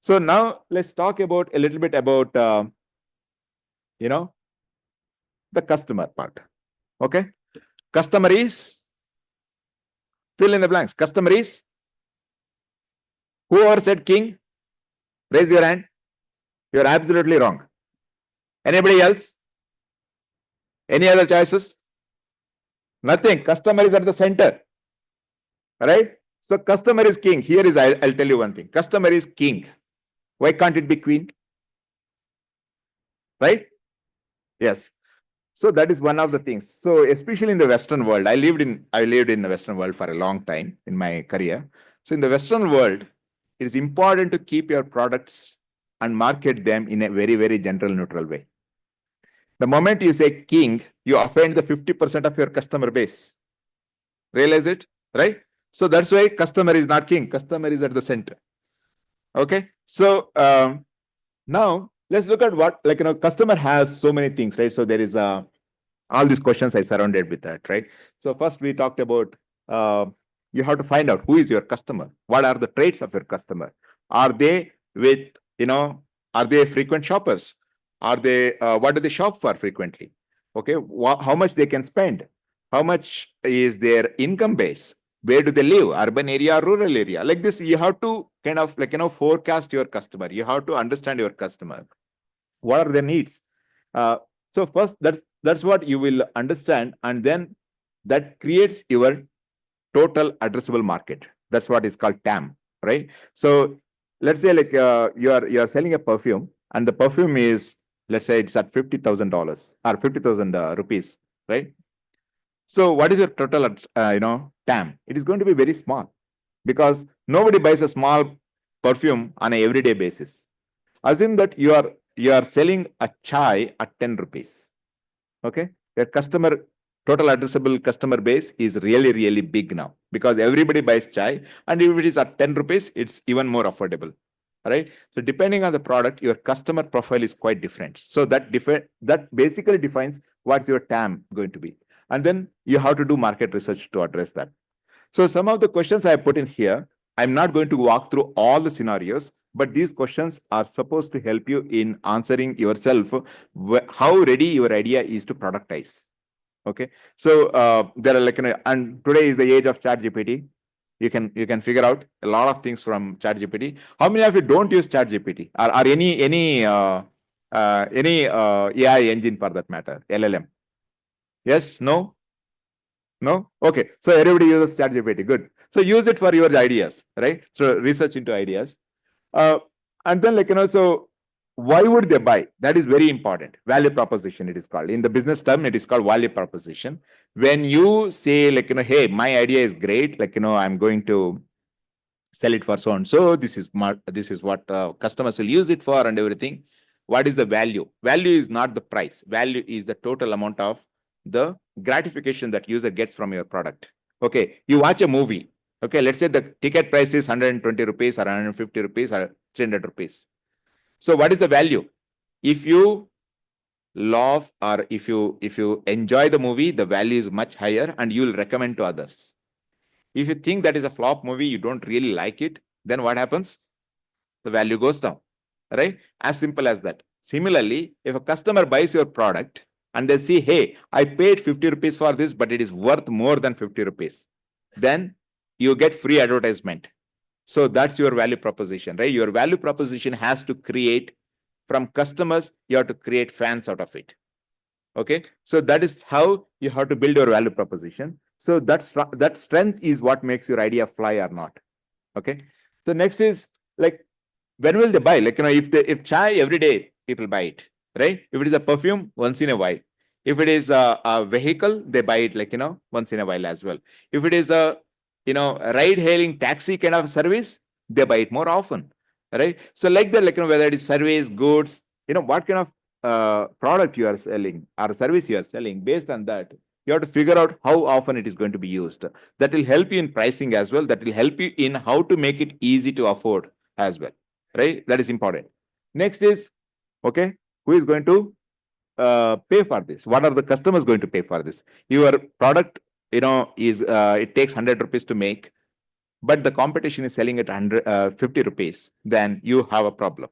So now let's talk about a little bit about the customer part. Okay, customer is, fill in the blanks. Customer is, whoever said king, raise your hand. You're absolutely wrong. Anybody else? Any other choices? Nothing. Customer is at the center. Right? So customer is king. Here is, I'll tell you one thing. Customer is king. Why can't it be queen? Right? Yes. So that is one of the things. So especially in the Western world, I lived in the Western world for a long time in my career. So in the Western world, it is important to keep your products and market them in a very, very general, neutral way. The moment you say king, you offend the 50% of your customer base. Realize it, right? So that's why customer is not king. Customer is at the center. Okay. So now let's look at what customer has so many things, right? So there is all these questions I surrounded with that, right? So first we talked about you have to find out who is your customer. What are the traits of your customer? Are they are they frequent shoppers? Are they what do they shop for frequently? Okay, how much they can spend? How much is their income base? Where do they live? Urban area, rural area? Like this, you have to kind of forecast your customer. You have to understand your customer. What are their needs? So first, that's what you will understand, and then that creates your total addressable market. That's what is called TAM, right? So let's say you're selling a perfume, and the perfume is, let's say it's at $50,000 or 50,000 rupees, right? So what is your total TAM? It is going to be very small because nobody buys a small perfume on an everyday basis. Assume that you are selling a chai at 10 rupees. Okay, your total addressable customer base is really, really big now because everybody buys chai, and if it is at 10 rupees, it's even more affordable. Right? So depending on the product, your customer profile is quite different. So that basically defines what's your TAM going to be. And then you have to do market research to address that. So some of the questions I put in here, I'm not going to walk through all the scenarios, but these questions are supposed to help you in answering yourself how ready your idea is to productize. Okay, so there are and today is the age of ChatGPT. You can figure out a lot of things from ChatGPT. How many of you don't use ChatGPT or any AI engine for that matter, LLM? Yes, no. No? Okay. So everybody uses ChatGPT. Good. So use it for your ideas, right? So research into ideas. And then so why would they buy? That is very important. Value proposition, it is called. In the business term, it is called value proposition. When you say hey, my idea is great, I'm going to sell it for so and so. This is what customers will use it for and everything. What is the value? Value is not the price. Value is the total amount of the gratification that user gets from your product. Okay, you watch a movie. Okay, let's say the ticket price is 120 rupees or 150 rupees or 300 rupees. So what is the value? If you love or if you enjoy the movie, the value is much higher and you will recommend to others. If you think that is a flop movie, you don't really like it, then what happens? The value goes down, right? As simple as that. Similarly, if a customer buys your product and they see, hey, I paid 50 rupees for this, but it is worth more than 50 rupees, then you get free advertisement. So that's your value proposition, right? Your value proposition has to create from customers, you have to create fans out of it. Okay, so that is how you have to build your value proposition. So that strength is what makes your idea fly or not. Okay, so next is like, when will they buy? Like, if chai every day, people buy it, right? If it is a perfume, once in a while. If it is a vehicle, they buy it like, once in a while as well. If it is a, ride hailing taxi kind of service, they buy it more often, right? So like that, like, whether it is service, goods, what kind of product you are selling or service you are selling, based on that, you have to figure out how often it is going to be used. That will help you in pricing as well. That will help you in how to make it easy to afford as well, right? That is important. Next is, okay, who is going to pay for this? What are the customers going to pay for this? Your product, is it takes 100 rupees to make, but the competition is selling at 50 rupees, then you have a problem,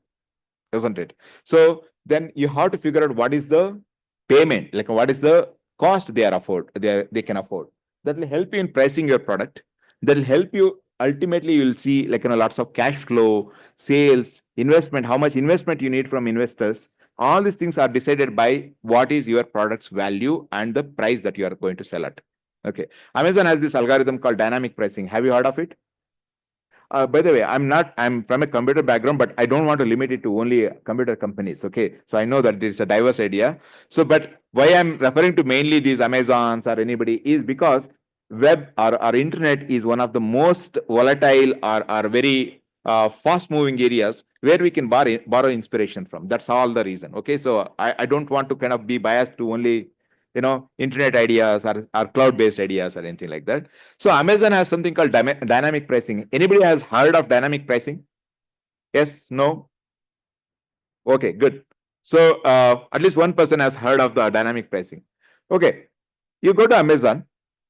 isn't it? So then you have to figure out what is the payment, like what is the cost they can afford. That will help you in pricing your product. That will help you, ultimately you will see like, lots of cash flow, sales, investment, how much investment you need from investors. All these things are decided by what is your product's value and the price that you are going to sell at. Okay, Amazon has this algorithm called dynamic pricing. Have you heard of it? By the way, I'm from a computer background, but I don't want to limit it to only computer companies. Okay. So I know that it's a diverse idea. So, but why I'm referring to mainly these Amazons or anybody is because web or internet is one of the most volatile or very fast moving areas where we can borrow inspiration from. That's all the reason. Okay. So I don't want to kind of be biased to only, internet ideas or cloud-based ideas or anything like that. So Amazon has something called dynamic pricing. Anybody has heard of dynamic pricing? Yes, no? Okay, good. So at least one person has heard of the dynamic pricing. Okay, you go to Amazon,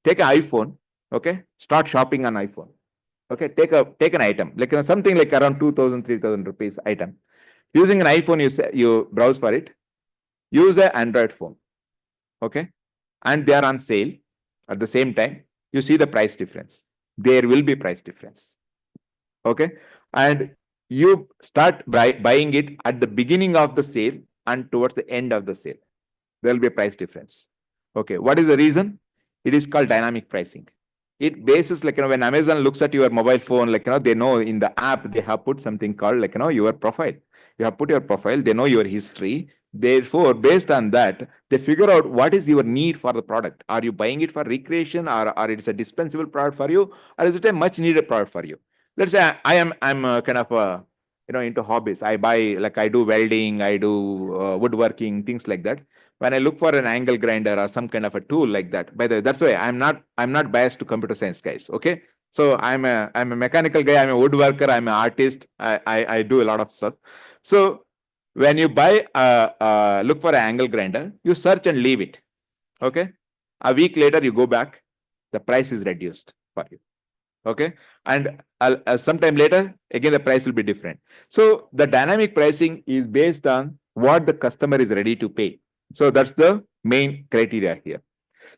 take an iPhone, okay, start shopping on iPhone. Okay, take an item, like something like around 2,000, 3,000 rupees item. Using an iPhone, you browse for it. Use an Android phone. Okay, and they are on sale at the same time. You see the price difference. There will be price difference. Okay, and you start buying it at the beginning of the sale and towards the end of the sale. There will be a price difference. Okay, what is the reason? It is called dynamic pricing. It bases like, when Amazon looks at your mobile phone, like, they know in the app they have put something called like, your profile. You have put your profile, they know your history. Therefore, based on that, they figure out what is your need for the product. Are you buying it for recreation, or it's a dispensable product for you, or is it a much needed product for you? Let's say I'm kind of into hobbies. I buy, like, I do welding, I do woodworking, things like that. When I look for an angle grinder or some kind of a tool like that, by the way, that's why I'm not biased to computer science guys. Okay, so I'm a mechanical guy, I'm a woodworker, I'm an artist. I do a lot of stuff. So when you buy look for an angle grinder, you search and leave it. Okay, a week later you go back, the price is reduced for you. Okay, and sometime later again the price will be different. So the dynamic pricing is based on what the customer is ready to pay. So that's the main criteria here.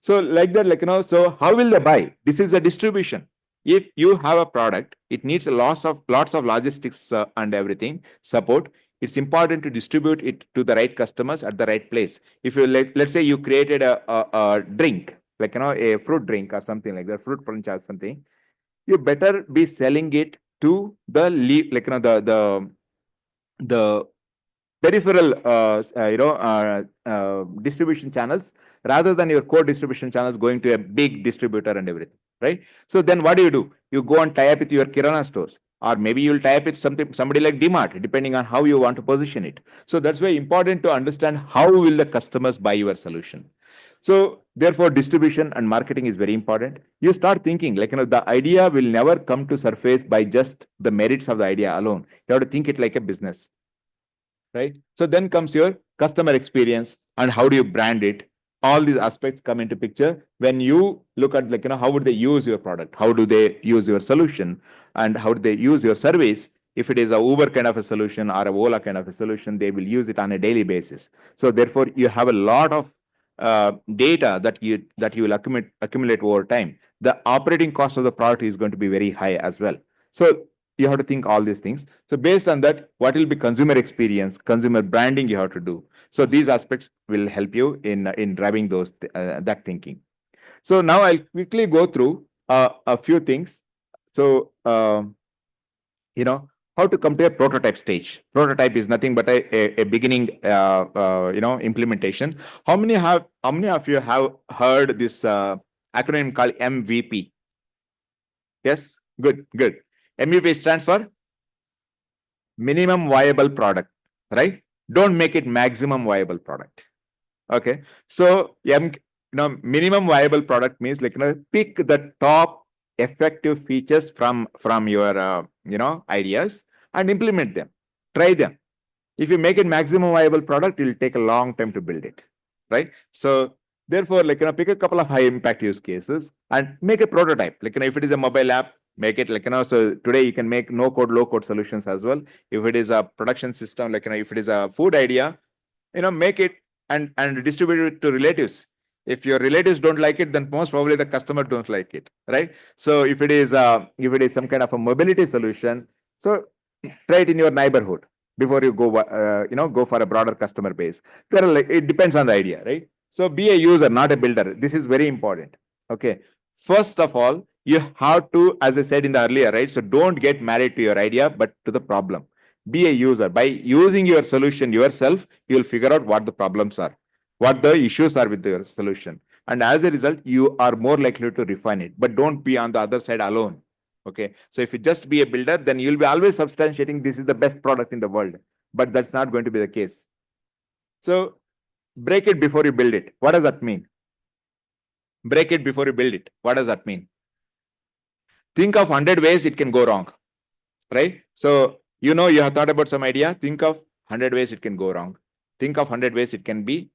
So like that, like, so how will they buy? This is a distribution. If you have a product, it needs lots of logistics and everything support. It's important to distribute it to the right customers at the right place. If you let's say you created a drink, like, a fruit drink or something like that, fruit punch or something, you better be selling it to the the peripheral distribution channels, rather than your core distribution channels going to a big distributor and everything, right? So then what do? You go and tie up with your kirana stores, or maybe you'll tie up with somebody like DMart, depending on how you want to position it. So that's very important to understand how will the customers buy your solution. So therefore, distribution and marketing is very important. You start thinking like, the idea will never come to surface by just the merits of the idea alone. You have to think it like a business, right? So then comes your customer experience and how do you brand it? all these aspects come into picture when you look at how would they use your product, how do they use your solution, and how do they use your service. If it is a Uber kind of a solution or a Ola kind of a solution, they will use it on a daily basis. So therefore, you have a lot of data that you will accumulate over time. The operating cost of the product is going to be very high as well. So you have to think all these things. So based on that, what will be consumer experience, consumer branding you have to do. So these aspects will help you in driving those that thinking. So now I'll quickly go through a few things. So how to compare prototype stage. Prototype is nothing but a beginning implementation. How many of you have heard this acronym called MVP? Yes, good. MVP stands for minimum viable product, right? Don't make it maximum viable product. Okay, so minimum viable product means pick the top effective features from your ideas and implement them, try them. If you make it maximum viable product, it will take a long time to build it, right? So therefore, pick a couple of high impact use cases and make a prototype. If it is a mobile app, make it so today you can make no code, low code solutions as well. If it is a production system, if it is a food idea, make it and distribute it to relatives. If your relatives don't like it, then most probably the customer don't like it, right? So if it is some kind of a mobility solution, so try it in your neighborhood before you go go for a broader customer base. It depends on the idea, right? So be a user, not a builder. This is very important. Okay, first of all, you have to, as I said in the earlier, right? So don't get married to your idea, but to the problem. Be a user. By using your solution yourself, you will figure out what the problems are, what the issues are with your solution. And as a result, you are more likely to refine it, but don't be on the other side alone. Okay, so if you just be a builder, then you'll be always substantiating this is the best product in the world, but that's not going to be the case. So break it before you build it. What does that mean? Break it before you build it. What does that mean? Think of 100 ways it can go wrong, right? So you have thought about some idea. Think of 100 ways it can go wrong. Think of 100 ways it can be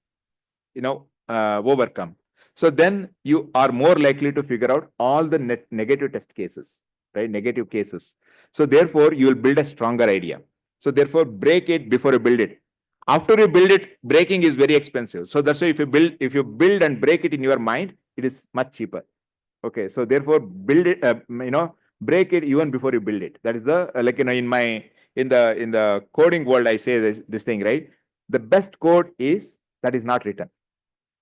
overcome. So then you are more likely to figure out all the negative test cases, right? Negative cases. So therefore, you will build a stronger idea. So therefore, break it before you build it. After you build it, breaking is very expensive. So that's why if you build and break it in your mind, it is much cheaper. Okay, so therefore, build it. Break it even before you build it. That is the in the coding world, I say this thing, right? The best code is that is not written.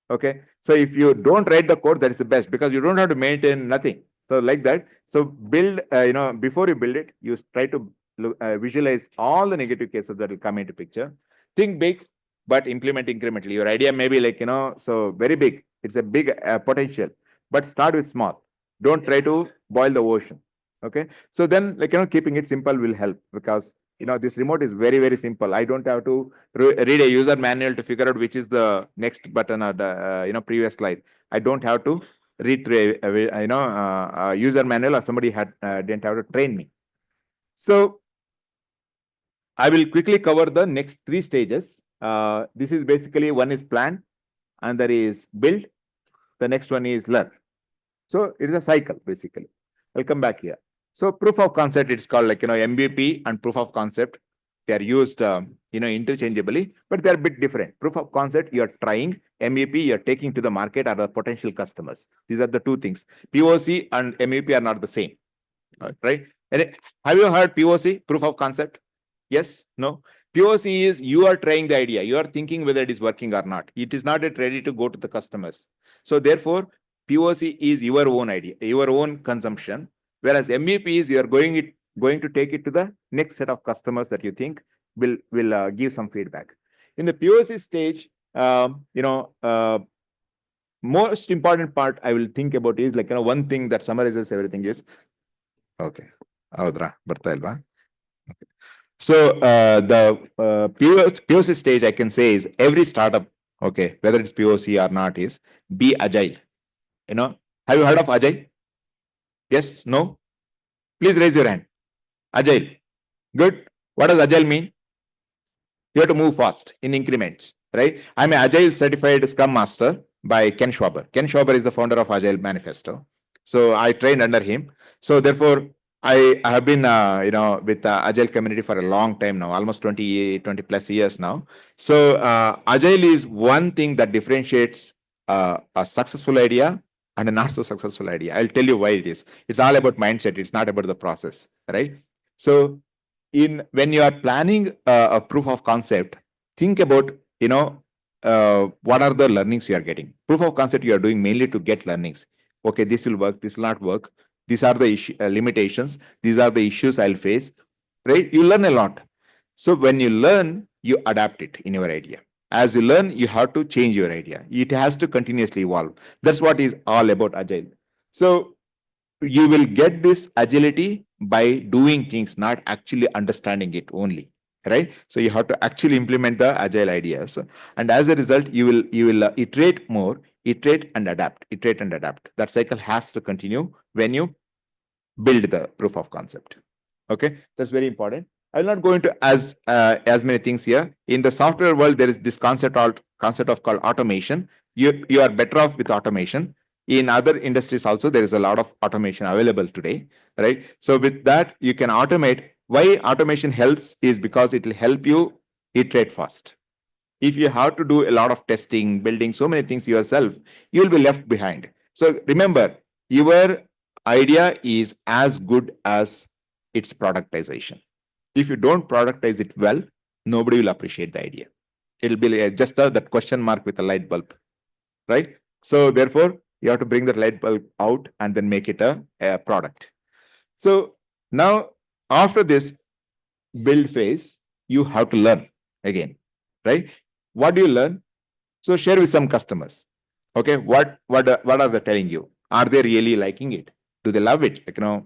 Okay, so if you don't write the code, that is the best, because you don't have to maintain nothing. So like that. So build, before you build it, you try to visualize all the negative cases that will come into picture. Think big, but implement incrementally. Your idea may be so very big. It's a big potential, but start with small. Don't try to boil the ocean. Okay, so then keeping it simple will help, because this remote is very, very simple. I don't have to read a user manual to figure out which is the next button or the previous slide. I don't have to read through a user manual, or somebody didn't have to train me. So I will quickly cover the next 3 stages. This is basically, one is plan, and there is build. The next one is learn. So it is a cycle basically. I'll come back here. So proof of concept, it's called MVP and proof of concept. They are used interchangeably, but they're a bit different. Proof of concept, you're trying. MVP, you're taking to the market or the potential customers. These are the two things. POC and MVP are not the same, right? And have you heard POC, proof of concept? Yes, no? POC is you are trying the idea. You are thinking whether it is working or not. It is not yet ready to go to the customers. So therefore, POC is your own idea, your own consumption. Whereas MVP is you are going to take it to the next set of customers that you think will give some feedback. In the POC stage, most important part I will think about is one thing that summarizes everything is okay. Audra, barta ilva? Okay. So the POC stage I can say is every startup, okay, whether it's POC or not, is be agile. Have you heard of agile? Yes, no? Please raise your hand. Agile. Good. What does agile mean? You have to move fast in increments, right? I'm an agile certified Scrum Master. by Ken Schwaber. Ken Schwaber is the founder of Agile Manifesto. So I trained under him. So therefore, I have been, with the Agile community for a long time now, almost 20 plus years now. So Agile is one thing that differentiates a successful idea and a not so successful idea. I'll tell you why it is. It's all about mindset. It's not about the process, right? So when you are planning a proof of concept, think about, what are the learnings you are getting. Proof of concept you are doing mainly to get learnings. Okay, this will work, this will not work. These are the limitations. These are the issues I'll face, right? You learn a lot. So when you learn, you adapt it in your idea. As you learn, you have to change your idea. It has to continuously evolve. That's what is all about Agile. So you will get this agility by doing things, not actually understanding it only, right? So you have to actually implement the agile ideas, and as a result, you will iterate more, iterate and adapt, iterate and adapt. That cycle has to continue when you build the proof of concept. Okay, that's very important. I'll not go into as many things here. In the software world, there is this concept of called automation. You are better off with automation. In other industries also, there is a lot of automation available today, right? So with that, you can automate. Why automation helps is because it will help you iterate fast. If you have to do a lot of testing, building so many things yourself, you will be left behind. So remember, your idea is as good as its productization. If you don't productize it well, nobody will appreciate the idea. It'll be just that question mark with a light bulb, right? So therefore, you have to bring the light bulb out and then make it a product. So now, after this build phase, you have to learn again, right? What do you learn? So share with some customers. Okay, what are they telling you? Are they really liking it? Do they love it?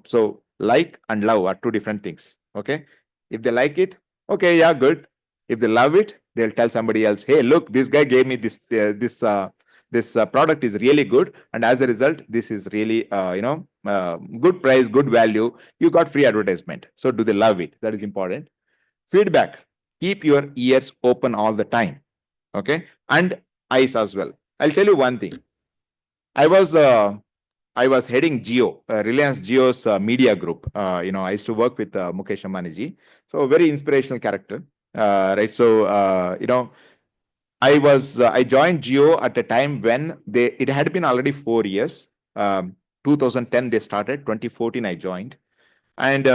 So like and love are two different things. Okay, if they like it, okay, yeah, good. If they love it, they'll tell somebody else, hey, look, this guy gave me this product is really good, and as a result, this is really good price, good value. You got free advertisement. So do they love it? That is important. Feedback. Keep your ears open all the time. Okay, and eyes as well. I'll tell you one thing. I was heading Geo, Reliance Geo's media group. I used to work with Mukesh Ambani. So a very inspirational character, right? So I joined Geo at a time when it had been already 4 years. 2010 they started. 2014 I joined, and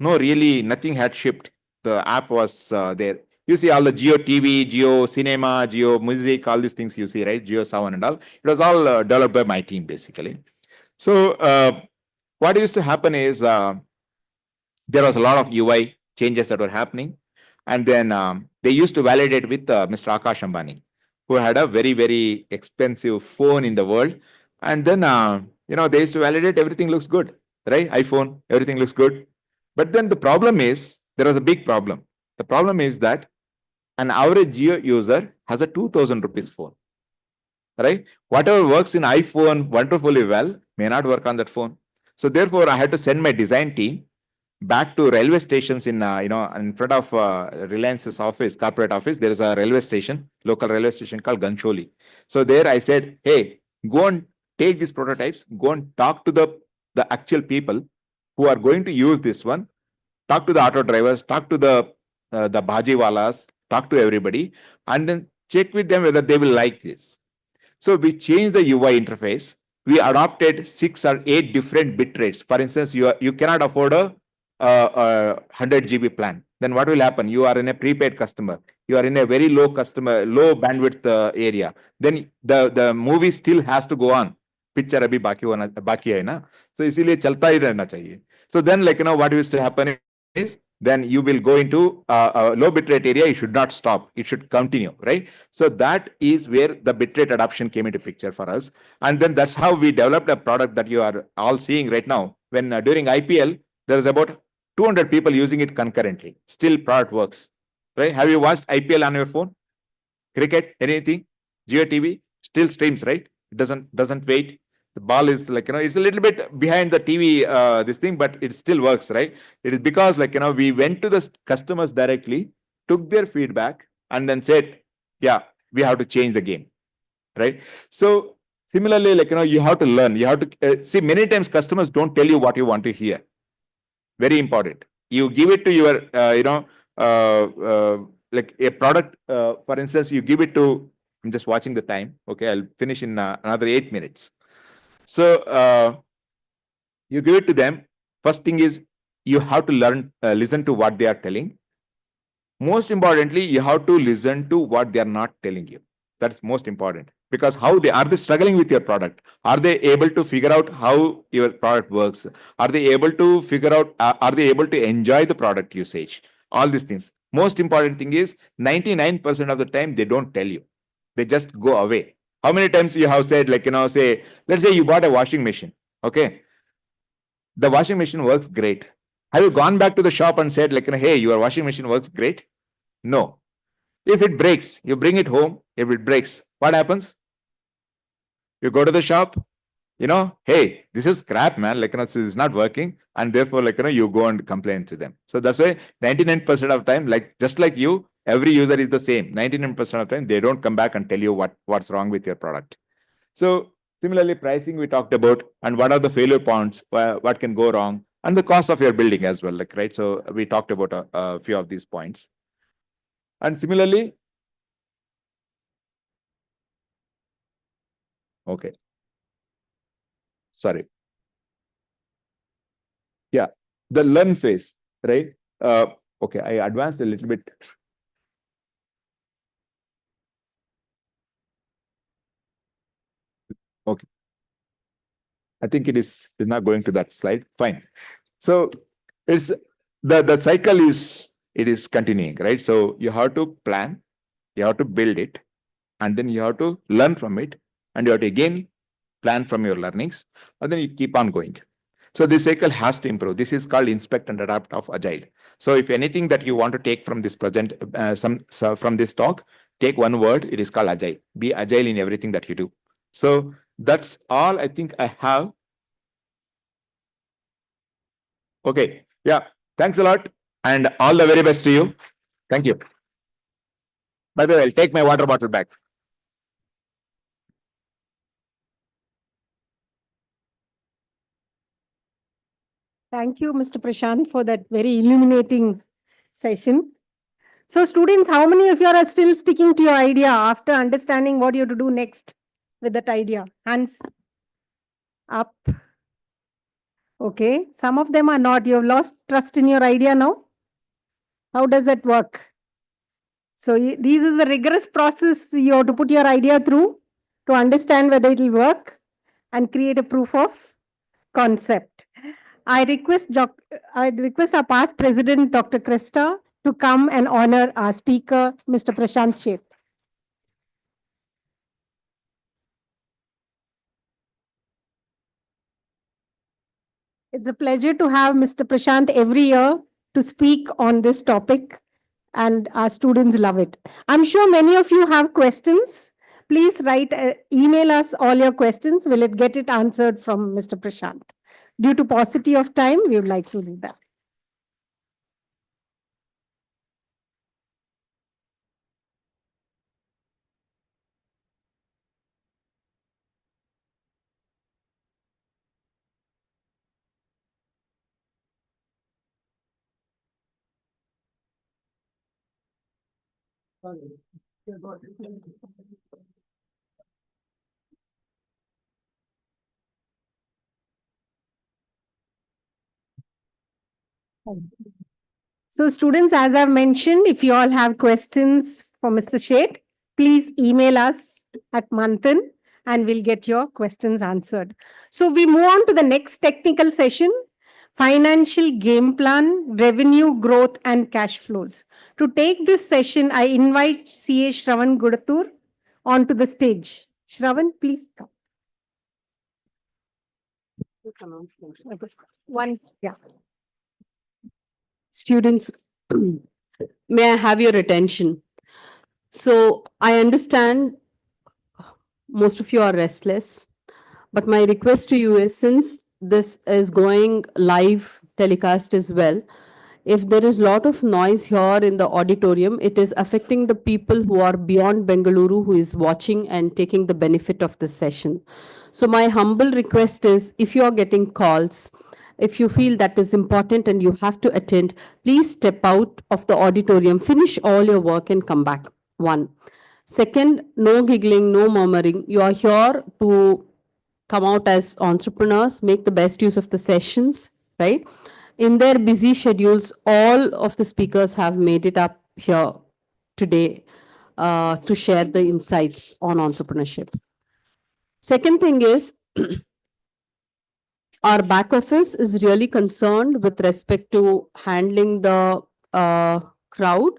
no, really nothing had shipped. The app was there. You see all the Geo TV, Geo Cinema, Geo Music, all these things you see, right? Geo Sound and all. It was all developed by my team, basically. So what used to happen is there was a lot of UI changes that were happening. And then they used to validate with Mr. Akash Ambani, who had a very, very expensive phone in the world. And then, they used to validate everything looks good, right? iPhone, everything looks good. But then the problem is, there was a big problem. The problem is that an average Geo user has a 2,000 rupees phone, right? Whatever works in iPhone wonderfully well may not work on that phone. So therefore, I had to send my design team back to railway stations in front of Reliance's office, corporate office. There is a railway station, local railway station called Gancholi. So there I said, hey, go and take these prototypes, go and talk to the actual people who are going to use this one. Talk to the auto drivers, talk to the bhajiwalas, talk to everybody, and then check with them whether they will like this. So we changed the UI interface. We adopted 6 or 8 different bit rates. For instance, you cannot afford a 100 GB plan. Then what will happen? You are in a prepaid customer. You are in a very low bandwidth area. Then the movie still has to go on. Picture abhi baki hai na. So isliye chalta hi rehna chahiye. So then what used to happen is, then you will go into a low bitrate area. You should not stop. It should continue, right? So that is where the bitrate adoption came into picture for us. And then that's how we developed a product that you are all seeing right now. When during IPL, there is about 200 people using it concurrently. Still product works, right? Have you watched IPL on your phone? Cricket, anything? Geo TV still streams, right? It doesn't wait. The ball is it's a little bit behind the TV, this thing, but it still works, right? It is because we went to the customers directly, took their feedback, and then said, yeah, we have to change the game, right? So similarly, like, you have to learn, you have to see, many times customers don't tell you what you want to hear. Very important. You give it to your, like a product, for instance, you give it to, I'm just watching the time. Okay, I'll finish in another 8 minutes. So you give it to them. First thing is you have to learn, listen to what they are telling. Most importantly, you have to listen to what they are not telling you. That's most important, because how they are struggling with your product? Are they able to figure out how your product works? Are they able to figure out? Are they able to enjoy the product usage? All these things. Most important thing is 99% of the time they don't tell you. They just go away. How many times you have said, like, say, let's say you bought a washing machine. Okay, the washing machine works great. Have you gone back to the shop and said, like, hey, your washing machine works great? No. If it breaks, you bring it home. If it breaks, what happens? You go to the shop, hey, this is crap, man. Like, this is not working. And therefore, like, you go and complain to them. So that's why 99% of time, like, just like you, every user is the same. 99% of time, they don't come back and tell you what's wrong with your product. So similarly, pricing we talked about, and what are the failure points, what can go wrong, and the cost of your building as well, like, right? So we talked about a few of these points. And similarly, okay, sorry. Yeah, the learn phase, right? Okay, I advanced a little bit. Okay, I think it's not going to that slide. Fine. So it's the cycle is continuing, right? So you have to plan, you have to build it, and then you have to learn from it, and you have to again plan from your learnings, and then you keep on going. So this cycle has to improve. This is called inspect and adapt of agile. So if anything that you want to take from this present, from this talk, take one word. It is called agile. Be agile in everything that you do. So that's all I think I have. Okay. Yeah. Thanks a lot, and all the very best to you. Thank you. By the way, I'll take my water bottle back. Thank you, Mr. Prashant, for that very illuminating session. So students, how many of you are still sticking to your idea after understanding what you have to do next with that idea? Hands up. Okay, some of them are not. You have lost trust in your idea now. How does that work? So this is the rigorous process you have to put your idea through to understand whether it will work and create a proof of concept. I request our past president, Dr. Krista, to come and honor our speaker, Mr. Prashant Sheth. It's a pleasure to have Mr. Prashant every year to speak on this topic, and our students love it. I'm sure many of you have questions. Please email us all your questions. We'll get it answered from Mr. Prashant. Due to paucity of time, we would like to do that. So students, as I've mentioned, if you all have questions for Mr. Sheth, please email us at MANTHAN and we'll get your questions answered. So we move on to the next technical session, financial game plan, revenue growth and cash flows. To take this session, I invite CA Shravan Gudatur onto the stage. Shravan, please come. One, yeah. Students, may I have your attention? So I understand most of you are restless, but my request to you is, since this is going live telecast as well, if there is a lot of noise here in the auditorium, it is affecting the people who are beyond Bengaluru who is watching and taking the benefit of this session. So my humble request is, if you are getting calls, if you feel that is important and you have to attend, please step out of the auditorium, finish all your work and come back. One. Second, no giggling, no murmuring. You are here to come out as entrepreneurs, make the best use of the sessions, right? In their busy schedules, all of the speakers have made it up here today to share the insights on entrepreneurship. Second thing is, our back office is really concerned with respect to handling the crowd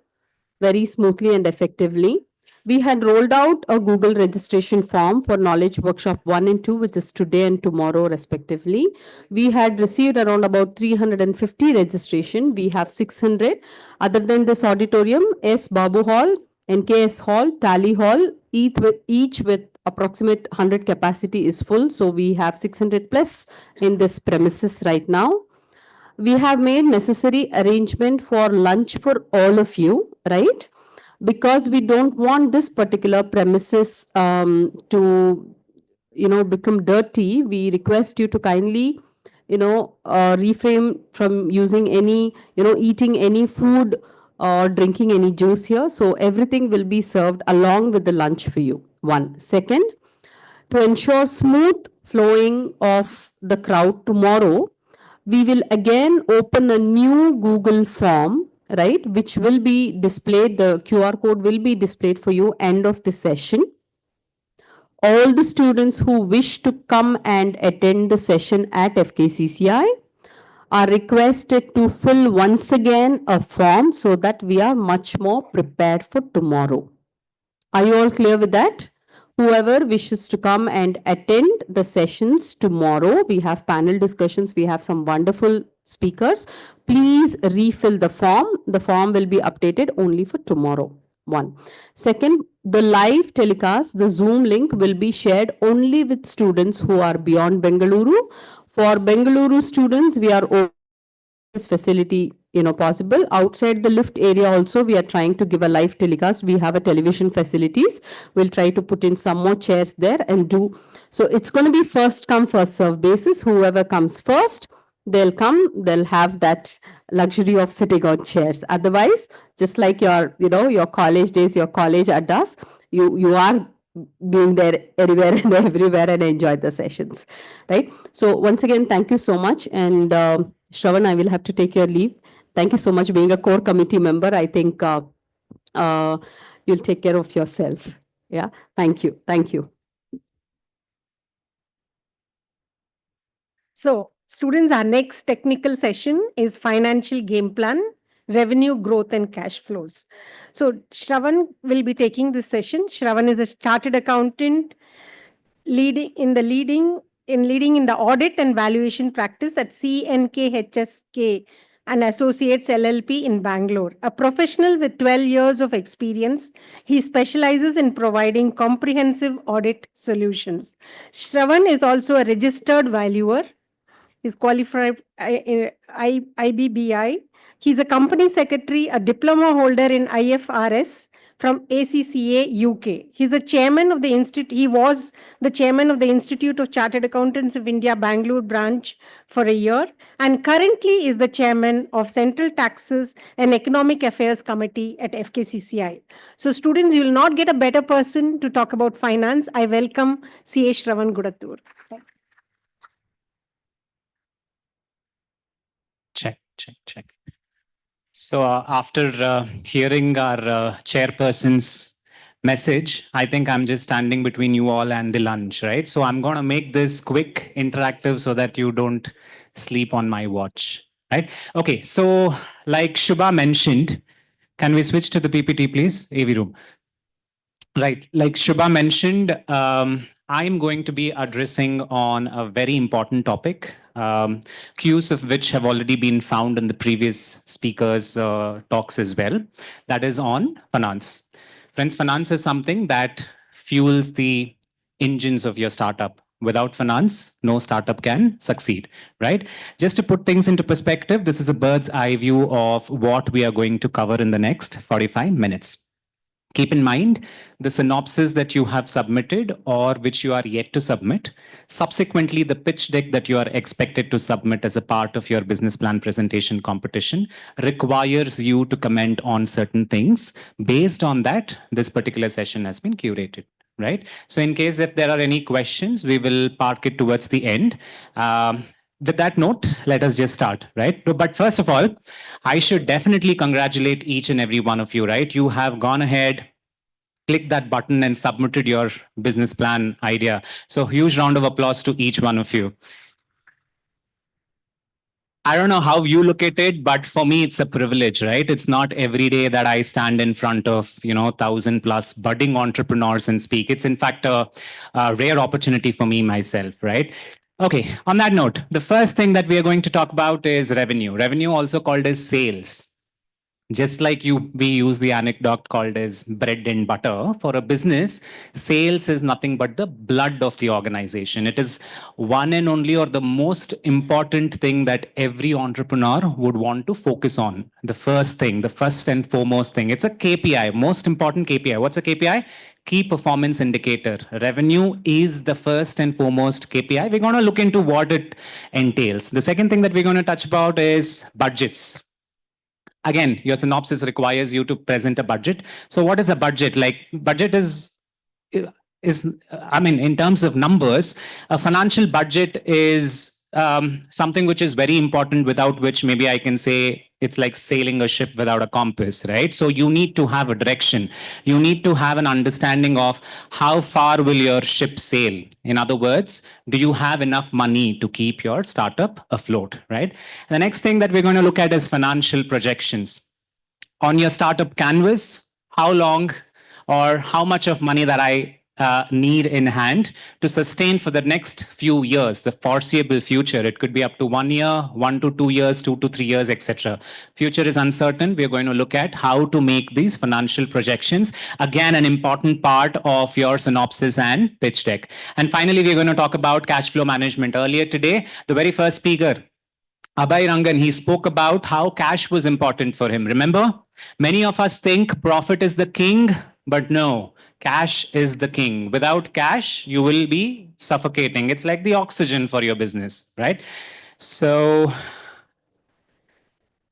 very smoothly and effectively. We had rolled out a Google registration form for Knowledge Workshop 1 and 2, which is today and tomorrow respectively. We had received around about 350 registration. We have 600. Other than this auditorium, S. Babu Hall, NKS Hall, Tally Hall, each with approximate 100 capacity is full. So we have 600 plus in this premises right now. We have made necessary arrangement for lunch for all of you, right? Because we don't want this particular premises to, become dirty. We request you to kindly, refrain from using any, eating any food or drinking any juice here. So everything will be served along with the lunch for you. One. Second, to ensure smooth flowing of the crowd tomorrow, we will again open a new Google form, right, which will be displayed. The QR code will be displayed for you end of the session. All the students who wish to come and attend the session at FKCCI are requested to fill once again a form so that we are much more prepared for tomorrow. Are you all clear with that? Whoever wishes to come and attend the sessions tomorrow, we have panel discussions, we have some wonderful speakers. Please refill the form. The form will be updated only for tomorrow. One. Second, the live telecast, the Zoom link will be shared only with students who are beyond Bengaluru. For Bengaluru students, we are open this facility possible. Outside the lift area also, we are trying to give a live telecast. We have a television facilities. We'll try to put in some more chairs there and do. So it's going to be first come, first serve basis. Whoever comes first, they'll come, they'll have that luxury of sitting on chairs. Otherwise, just like your, your college days, your college addas, you are being there anywhere and everywhere and enjoy the sessions, right? So once again, thank you so much. And Shravan, I will have to take your leave. Thank you so much being a core committee member. I think you'll take care of yourself. Yeah, thank you. Thank you. So students, our next technical session is financial game plan, revenue growth and cash flows. So Shravan will be taking this session. Shravan is a chartered accountant leading in the audit and valuation practice at CNKHSK and Associates LLP in Bangalore. A professional with 12 years of experience, he specializes in providing comprehensive audit solutions. Shravan is also a registered valuer. He's qualified IBBI. He's a company secretary, a diploma holder in IFRS from ACCA UK. He's a chairman of the institute. He was the chairman of the Institute of Chartered Accountants of India, Bangalore branch for a year, and currently is the chairman of Central Taxes and Economic Affairs Committee at FKCCI. So students, you will not get a better person to talk about finance. I welcome CA Shravan Gudatur. Check. So after hearing our chairperson's message, I think I'm just standing between you all and the lunch, right? So I'm going to make this quick, interactive so that you don't sleep on my watch, right? Okay, so like Shubha mentioned, can we switch to the PPT, please? AV room. Right, like Shubha mentioned, I'm going to be addressing on a very important topic, cues of which have already been found in the previous speakers' talks as well. That is on finance. Friends, finance is something that fuels the engines of your startup, Without finance, no startup can succeed, right? Just to put things into perspective, this is a bird's eye view of what we are going to cover in the next 45 minutes. Keep in mind the synopsis that you have submitted or which you are yet to submit. Subsequently, the pitch deck that you are expected to submit as a part of your business plan presentation competition requires you to comment on certain things. Based on that, this particular session has been curated. Right. So in case if there are any questions, we will park it towards the end. With that note, let us just start, right? But first of all, I should definitely congratulate each and every one of you, right? You have gone ahead, clicked that button and submitted your business plan idea. So huge round of applause to each one of you. I don't know how you look at it, but for me, it's a privilege, right? It's not every day that I stand in front of, 1,000+ budding entrepreneurs and speak. It's in fact a rare opportunity for me myself, right? Okay, on that note, the first thing that we are going to talk about is revenue. Revenue, also called as sales. Just like we use the anecdote called as bread and butter for a business, sales is nothing but the blood of the organization. It is one and only or the most important thing that every entrepreneur would want to focus on. The first thing, the first and foremost thing, it's a KPI, most important KPI. What's a KPI? Key performance indicator. Revenue is the first and foremost KPI. We're going to look into what it entails. The second thing that we're going to touch about is budgets. Again, your synopsis requires you to present a budget. So what is a budget? Like budget is, I mean, in terms of numbers, a financial budget is something which is very important, without which maybe I can say it's like sailing a ship without a compass, right? So you need to have a direction. You need to have an understanding of how far will your ship sail. In other words, do you have enough money to keep your startup afloat, right? And the next thing that we're going to look at is financial projections. On your startup canvas, how long or how much of money that I need in hand to sustain for the next few years, the foreseeable future. It could be up to 1 year, 1 to 2 years, 2 to 3 years, etc. Future is uncertain. We're going to look at how to make these financial projections. Again, an important part of your synopsis and pitch deck. And finally, we're going to talk about cash flow management. Earlier today, the very first speaker, Abhay Rangan, he spoke about how cash was important for him. Remember, many of us think profit is the king, but no, cash is the king. Without cash, you will be suffocating. It's like the oxygen for your business, right? So,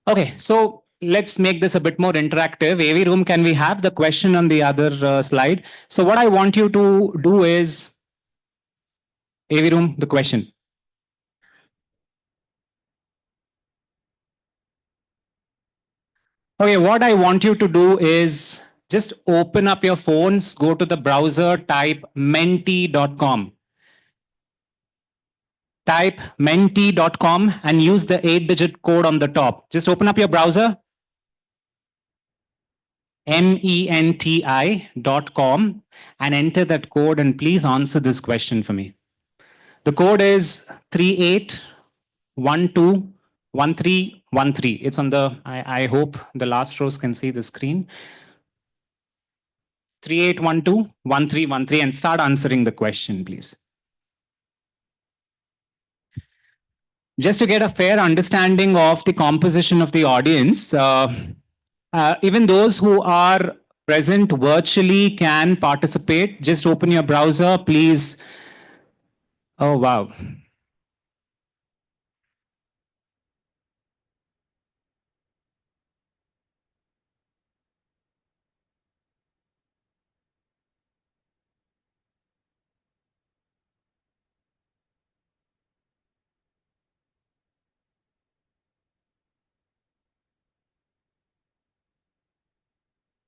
okay, so let's make this a bit more interactive. AV room, can we have the question on the other slide? So what I want you to do is, AV room, the question. Okay, what I want you to do is just open up your phones, go to the browser, type menti.com. Type menti.com and use the 8-digit code on the top. Just open up your browser. menti.com and enter that code, and please answer this question for me. The code is 38121313. It's on the, I hope the last rows can see the screen. 38121313, and start answering the question, please. Just to get a fair understanding of the composition of the audience, even those who are present virtually can participate. Just open your browser, please. Oh, wow.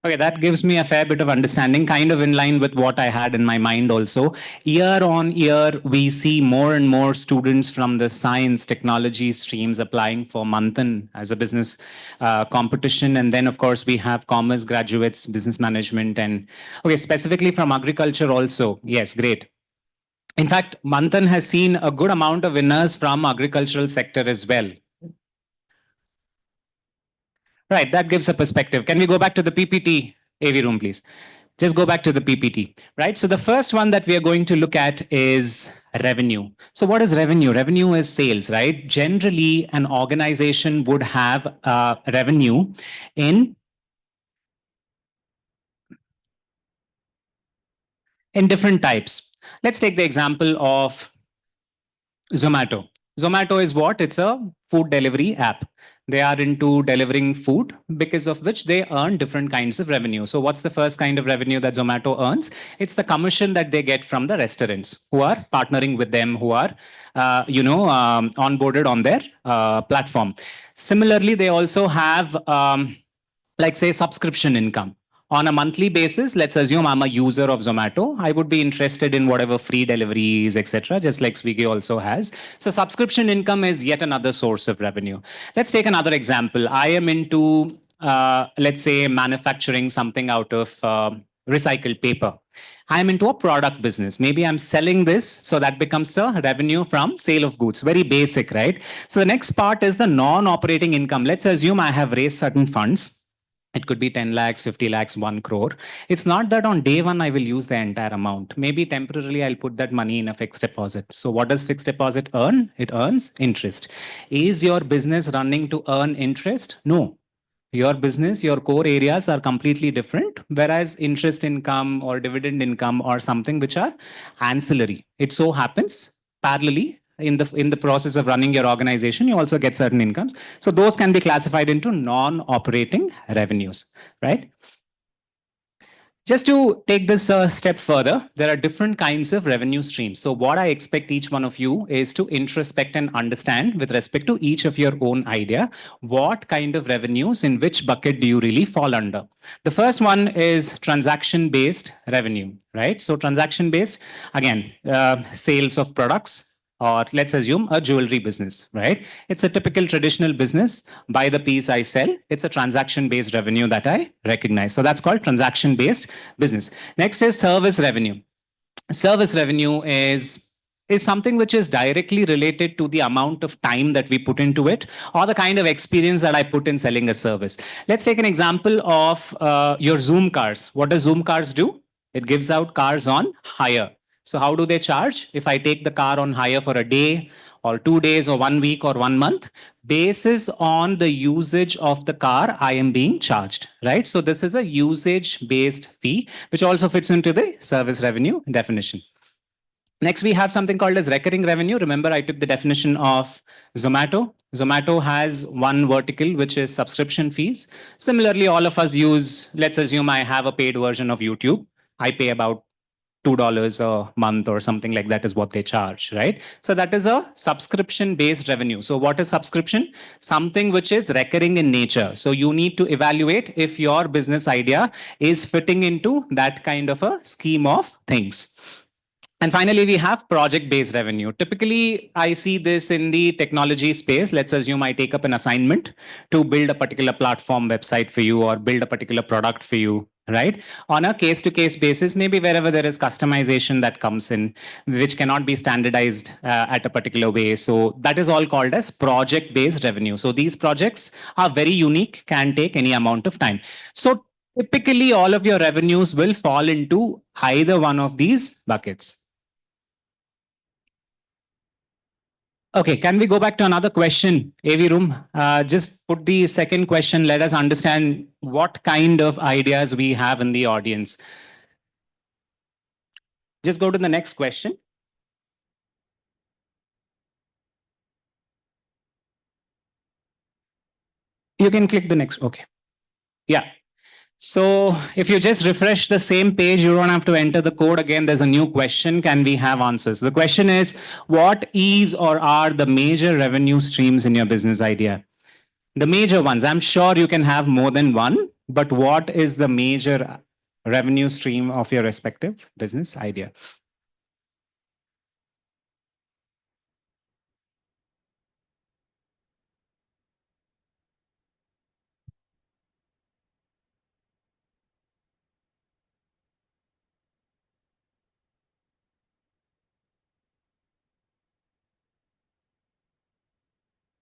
Okay, that gives me a fair bit of understanding, kind of in line with what I had in my mind also. Year on year, we see more and more students from the science technology streams applying for MANTHAN as a business competition. And then, of course, we have commerce graduates, business management, and okay, specifically from agriculture also. Yes, great. In fact, MANTHAN has seen a good amount of winners from agricultural sector as well. Right, that gives a perspective. Can we go back to the PPT, AV room, please? Just go back to the PPT, right? So the first one that we are going to look at is revenue. So what is revenue? Revenue is sales, right? Generally, an organization would have revenue in different types. Let's take the example of Zomato. Zomato is what? It's a food delivery app. They are into delivering food, because of which they earn different kinds of revenue. So what's the first kind of revenue that Zomato earns? It's the commission that they get from the restaurants who are partnering with them, who are, onboarded on their platform. Similarly, they also have, like say, subscription income. On a monthly basis, let's assume I'm a user of Zomato. I would be interested in whatever free deliveries, etc., just like Swiggy also has. So subscription income is yet another source of revenue. Let's take another example. I am into, let's say, manufacturing something out of recycled paper. I'm into a product business. Maybe I'm selling this, so that becomes a revenue from sale of goods. Very basic, right? So the next part is the non-operating income. Let's assume I have raised certain funds. It could be 10 lakhs, 50 lakhs, 1 crore. It's not that on day one I will use the entire amount. Maybe temporarily I'll put that money in a fixed deposit. So what does fixed deposit earn? It earns interest. Is your business running to earn interest? No. Your business, your core areas are completely different, whereas interest income or dividend income or something which are ancillary. It so happens parallelly in the process of running your organization, you also get certain incomes. So those can be classified into non-operating revenues, right? Just to take this a step further, there are different kinds of revenue streams. So what I expect each one of you is to introspect and understand with respect to each of your own idea, what kind of revenues in which bucket do you really fall under? The first one is transaction-based revenue, right? So transaction-based, again, sales of products, or let's assume a jewelry business, right? It's a typical traditional business. By the piece I sell, it's a transaction-based revenue that I recognize. So that's called transaction-based business. Next is service revenue. Service revenue is something which is directly related to the amount of time that we put into it, or the kind of experience that I put in selling a service. Let's take an example of your Zoom cars. What does Zoom cars do? It gives out cars on hire. So how do they charge? If I take the car on hire for a day or 2 days or 1 week or 1 month, basis on the usage of the car, I am being charged, right? So this is a usage-based fee, which also fits into the service revenue definition. Next, we have something called as recurring revenue. Remember, I took the definition of Zomato. Zomato has one vertical, which is subscription fees. Similarly, all of us use, let's assume I have a paid version of YouTube. I pay about $2 a month or something like that is what they charge, right? So that is a subscription-based revenue. So what is subscription? Something which is recurring in nature. So you need to evaluate if your business idea is fitting into that kind of a scheme of things. And finally, we have project-based revenue. Typically, I see this in the technology space. Let's assume I take up an assignment to build a particular platform website for you or build a particular product for you, right? On a case-to-case basis, maybe wherever there is customization that comes in, which cannot be standardized at a particular way. So that is all called as project-based revenue. So these projects are very unique, can take any amount of time. So typically, all of your revenues will fall into either one of these buckets. Okay, can we go back to another question? AV room, just put the second question. Let us understand what kind of ideas we have in the audience. Just go to the next question. You can click the next. Okay. Yeah. So if you just refresh the same page, you don't have to enter the code again. There's a new question. Can we have answers? The question is, what is or are the major revenue streams in your business idea? The major ones. I'm sure you can have more than one, but what is the major revenue stream of your respective business idea?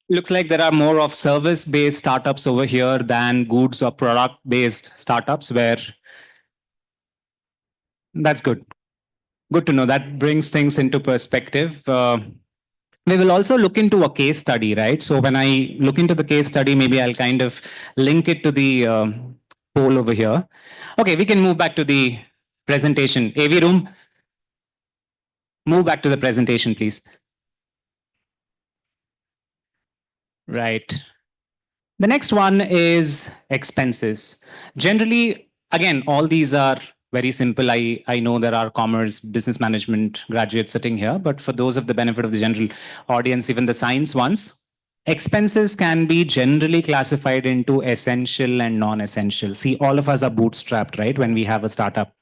Looks like there are more of service-based startups over here than goods or product-based startups, where That's good. Good to know. That brings things into perspective. We will also look into a case study, right? So when I look into the case study, maybe I'll kind of link it to the poll over here. Okay, we can move back to the presentation. AV room, move back to the presentation, please. Right. The next one is expenses. Generally, again, all these are very simple. I know there are commerce, business management graduates sitting here, but for those of the benefit of the general audience, even the science ones, expenses can be generally classified into essential and non-essential. See, all of us are bootstrapped, right? When we have a startup,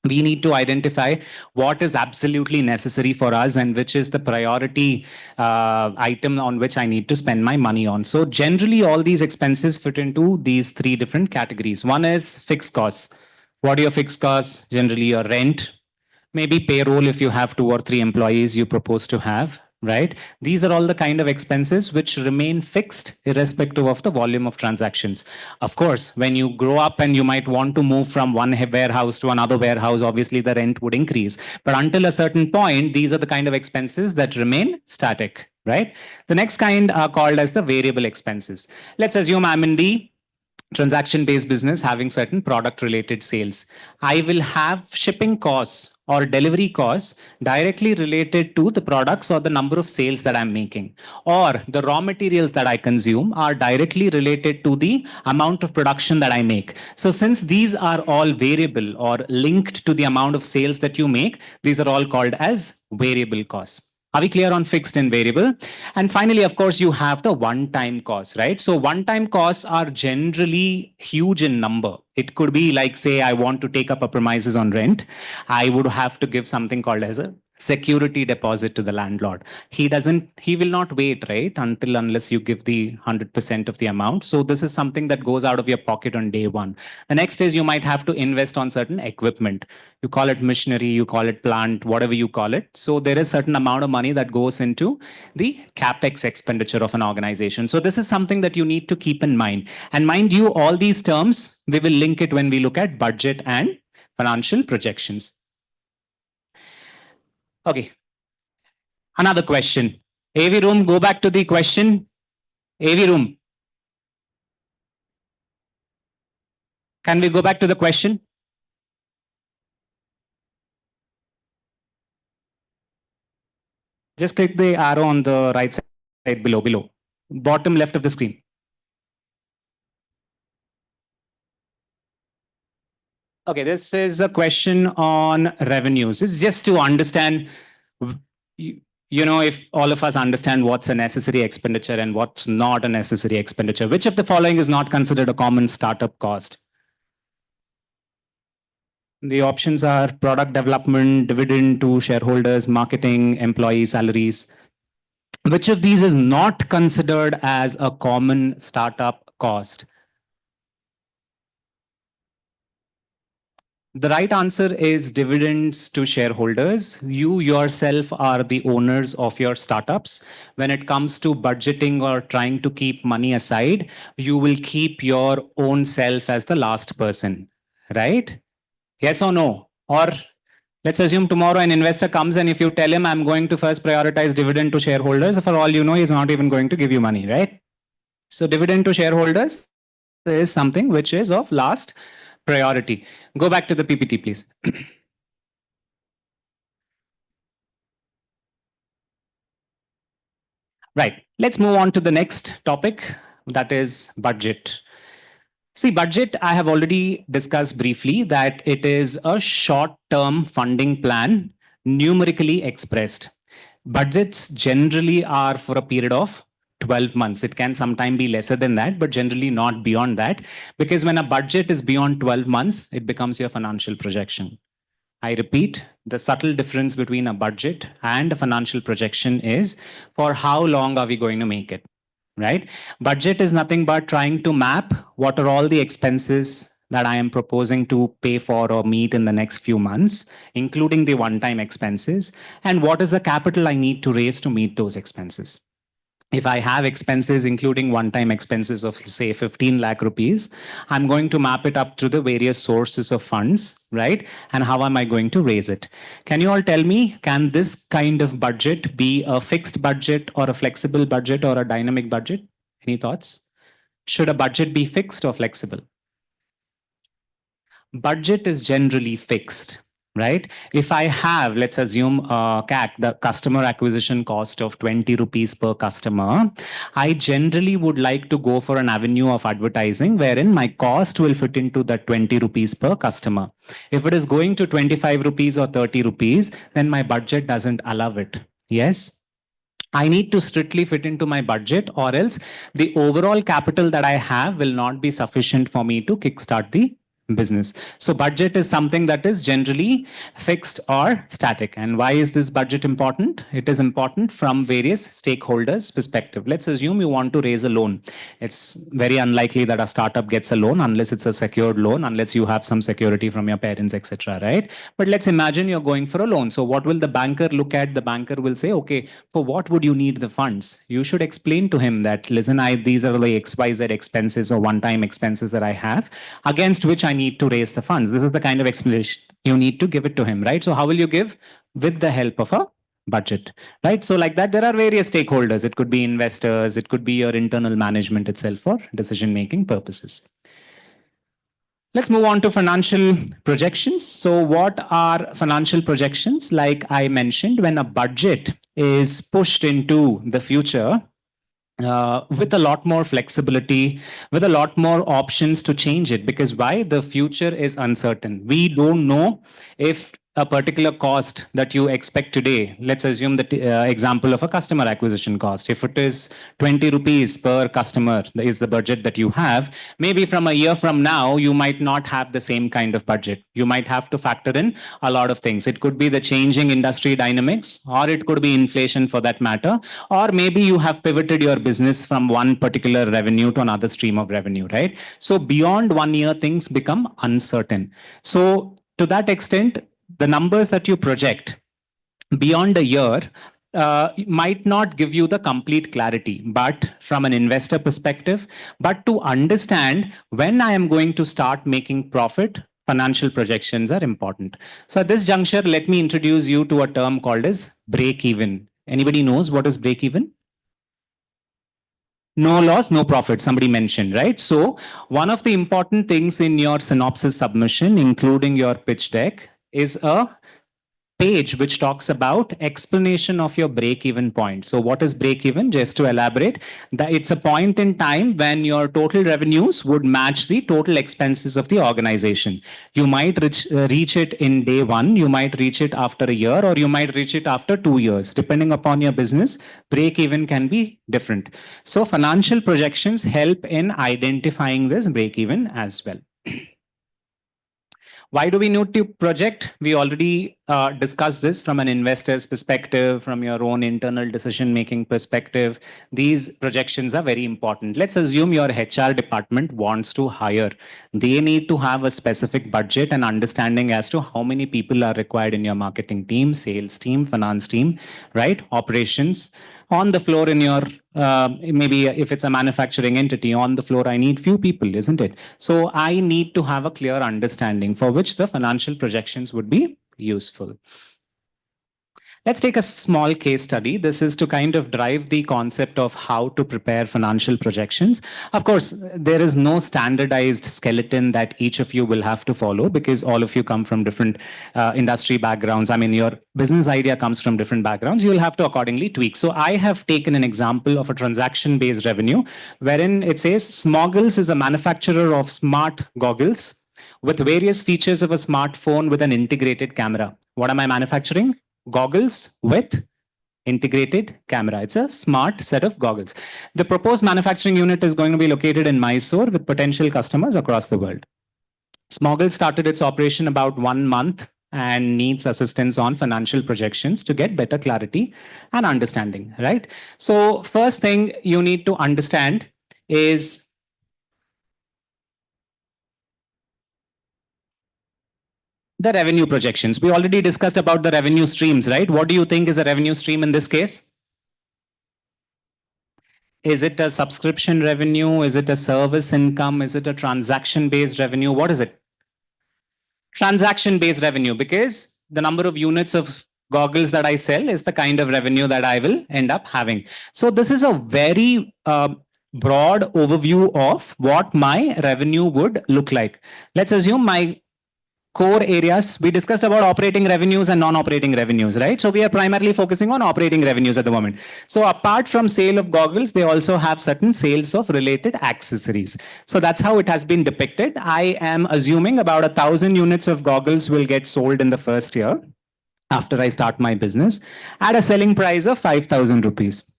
we need to identify what is absolutely necessary for us and which is the priority item on which I need to spend my money on. So generally, all these expenses fit into these three different categories. One is fixed costs. What are your fixed costs? Generally, your rent, maybe payroll if you have 2 or 3 employees you propose to have, right? These are all the kind of expenses which remain fixed irrespective of the volume of transactions. Of course, when you grow up and you might want to move from one warehouse to another warehouse, obviously the rent would increase. But until a certain point, these are the kind of expenses that remain static, right? The next kind are called as the variable expenses. Let's assume I'm in the transaction-based business having certain product-related sales. I will have shipping costs or delivery costs directly related to the products or the number of sales that I'm making. Or the raw materials that I consume are directly related to the amount of production that I make. So since these are all variable or linked to the amount of sales that you make, these are all called as variable costs. Are we clear on fixed and variable? And finally, of course, you have the one-time costs, right? So one-time costs are generally huge in number. It could be like, say, I want to take up a premises on rent. I would have to give something called as a security deposit to the landlord. He will not wait, right, unless you give the 100% of the amount. So this is something that goes out of your pocket on day one. The next is you might have to invest on certain equipment. You call it machinery, you call it plant, whatever you call it. So there is certain amount of money that goes into the capex expenditure of an organization. So this is something that you need to keep in mind. And mind you, all these terms, we will link it when we look at budget and financial projections. Okay. Another question. AV room, go back to the question. AV room. Can we go back to the question? Just click the arrow on the right side below. Bottom left of the screen. Okay, this is a question on revenues. It's just to understand, if all of us understand what's a necessary expenditure and what's not a necessary expenditure. Which of the following is not considered a common startup cost? The options are product development, dividend to shareholders, marketing, employee salaries. Which of these is not considered as a common startup cost? The right answer is dividends to shareholders. You yourself are the owners of your startups. When it comes to budgeting or trying to keep money aside, you will keep your own self as the last person, right? Yes or no? Or let's assume tomorrow an investor comes and if you tell him I'm going to first prioritize dividend to shareholders, for all you know, he's not even going to give you money, right? So dividend to shareholders is something which is of last priority. Go back to the PPT, please. Right. Let's move on to the next topic, that is budget. See, budget, I have already discussed briefly that it is a short-term funding plan, numerically expressed. Budgets generally are for a period of 12 months. It can sometimes be lesser than that, but generally not beyond that. Because when a budget is beyond 12 months, it becomes your financial projection. I repeat, the subtle difference between a budget and a financial projection is for how long are we going to make it, right? Budget is nothing but trying to map what are all the expenses that I am proposing to pay for or meet in the next few months, including the one-time expenses, and what is the capital I need to raise to meet those expenses. If I have expenses, including one-time expenses of say 15 lakh rupees, I'm going to map it up to the various sources of funds, right? And how am I going to raise it? Can you all tell me, can this kind of budget be a fixed budget or a flexible budget or a dynamic budget? Any thoughts? Should a budget be fixed or flexible? Budget is generally fixed, right? If I have, let's assume CAC, the customer acquisition cost of 20 rupees per customer, I generally would like to go for an avenue of advertising wherein my cost will fit into that 20 rupees per customer. If it is going to 25 rupees or 30 rupees, then my budget doesn't allow it. Yes? I need to strictly fit into my budget, or else the overall capital that I have will not be sufficient for me to kickstart the business. So budget is something that is generally fixed or static. And why is this budget important? It is important from various stakeholders' perspective. Let's assume you want to raise a loan. It's very unlikely that a startup gets a loan unless it's a secured loan, unless you have some security from your parents, etc. Right? But let's imagine you're going for a loan. So what will the banker look at? The banker will say, okay, for what would you need the funds? You should explain to him that, listen, these are the XYZ expenses or one-time expenses that I have, against which I need to raise the funds. This is the kind of explanation you need to give it to him, right? So how will you give? With the help of a budget, right? So like that, there are various stakeholders. It could be investors, it could be your internal management itself for decision-making purposes. Let's move on to financial projections. So what are financial projections? Like I mentioned, when a budget is pushed into the future, with a lot more flexibility, with a lot more options to change it. Because why? The future is uncertain. We don't know if a particular cost that you expect today, let's assume the example of a customer acquisition cost. If it is 20 rupees per customer is the budget that you have, maybe from a year from now, you might not have the same kind of budget. You might have to factor in a lot of things. It could be the changing industry dynamics, or it could be inflation for that matter, or maybe you have pivoted your business from one particular revenue to another stream of revenue, right? So beyond 1 year, things become uncertain. So to that extent, the numbers that you project beyond a year might not give you the complete clarity, but from an investor perspective, but to understand when I am going to start making profit, financial projections are important. So at this juncture, let me introduce you to a term called as break even. Anybody knows what is break even? No loss, no profit, somebody mentioned, right? So one of the important things in your synopsis submission, including your pitch deck, is a page which talks about explanation of your break-even point. So what is break-even? Just to elaborate, that it's a point in time when your total revenues would match the total expenses of the organization. You might reach it in day one, you might reach it after a year, or you might reach it after 2 years. Depending upon your business, break-even can be different. So financial projections help in identifying this break-even as well. Why do we need to project? We already discussed this from an investor's perspective, from your own internal decision-making perspective. These projections are very important. Let's assume your HR department wants to hire. They need to have a specific budget and understanding as to how many people are required in your marketing team, sales team, finance team, right? Operations. On the floor in your, maybe if it's a manufacturing entity, on the floor, I need few people, isn't it? So I need to have a clear understanding for which the financial projections would be useful. Let's take a small case study. This is to kind of drive the concept of how to prepare financial projections. Of course, there is no standardized skeleton that each of you will have to follow because all of you come from different industry backgrounds. I mean, your business idea comes from different backgrounds. You'll have to accordingly tweak. So I have taken an example of a transaction-based revenue wherein it says Smoggles is a manufacturer of smart goggles with various features of a smartphone with an integrated camera. What am I manufacturing? Goggles with integrated camera. It's a smart set of goggles. The proposed manufacturing unit is going to be located in Mysore with potential customers across the world. Smoggle started its operation about 1 month and needs assistance on financial projections to get better clarity and understanding, right? So first thing you need to understand is the revenue projections. We already discussed about the revenue streams, right? What do you think is a revenue stream in this case? Is it a subscription revenue? Is it a service income? Is it a transaction-based revenue? What is it? Transaction-based revenue, because the number of units of goggles that I sell is the kind of revenue that I will end up having. So this is a very broad overview of what my revenue would look like. Let's assume my core areas. We discussed about operating revenues and non-operating revenues, right? So we are primarily focusing on operating revenues at the moment. So apart from sale of goggles, they also have certain sales of related accessories. So that's how it has been depicted. I am assuming about 1,000 units of goggles will get sold in the first year after I start my business at a selling price of 5,000 rupees.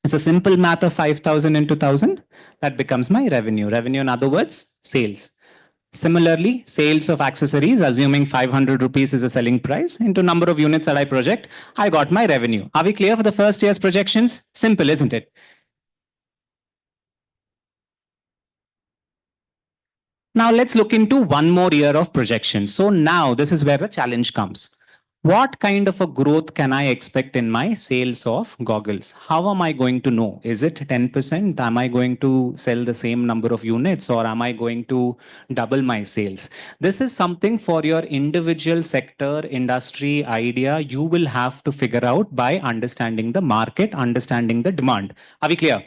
It's a simple math of 5,000 into 1,000. That becomes my revenue. Revenue, in other words, sales. Similarly, sales of accessories, assuming 500 rupees is a selling price, into number of units that I project, I got my revenue. Are we clear for the first year's projections? Simple, isn't it? Now let's look into one more year of projection. So now this is where the challenge comes. What kind of a growth can I expect in my sales of goggles? How am I going to know? Is it 10%? Am I going to sell the same number of units, or am I going to double my sales? This is something for your individual sector, industry idea. You will have to figure out by understanding the market, understanding the demand. Are we clear?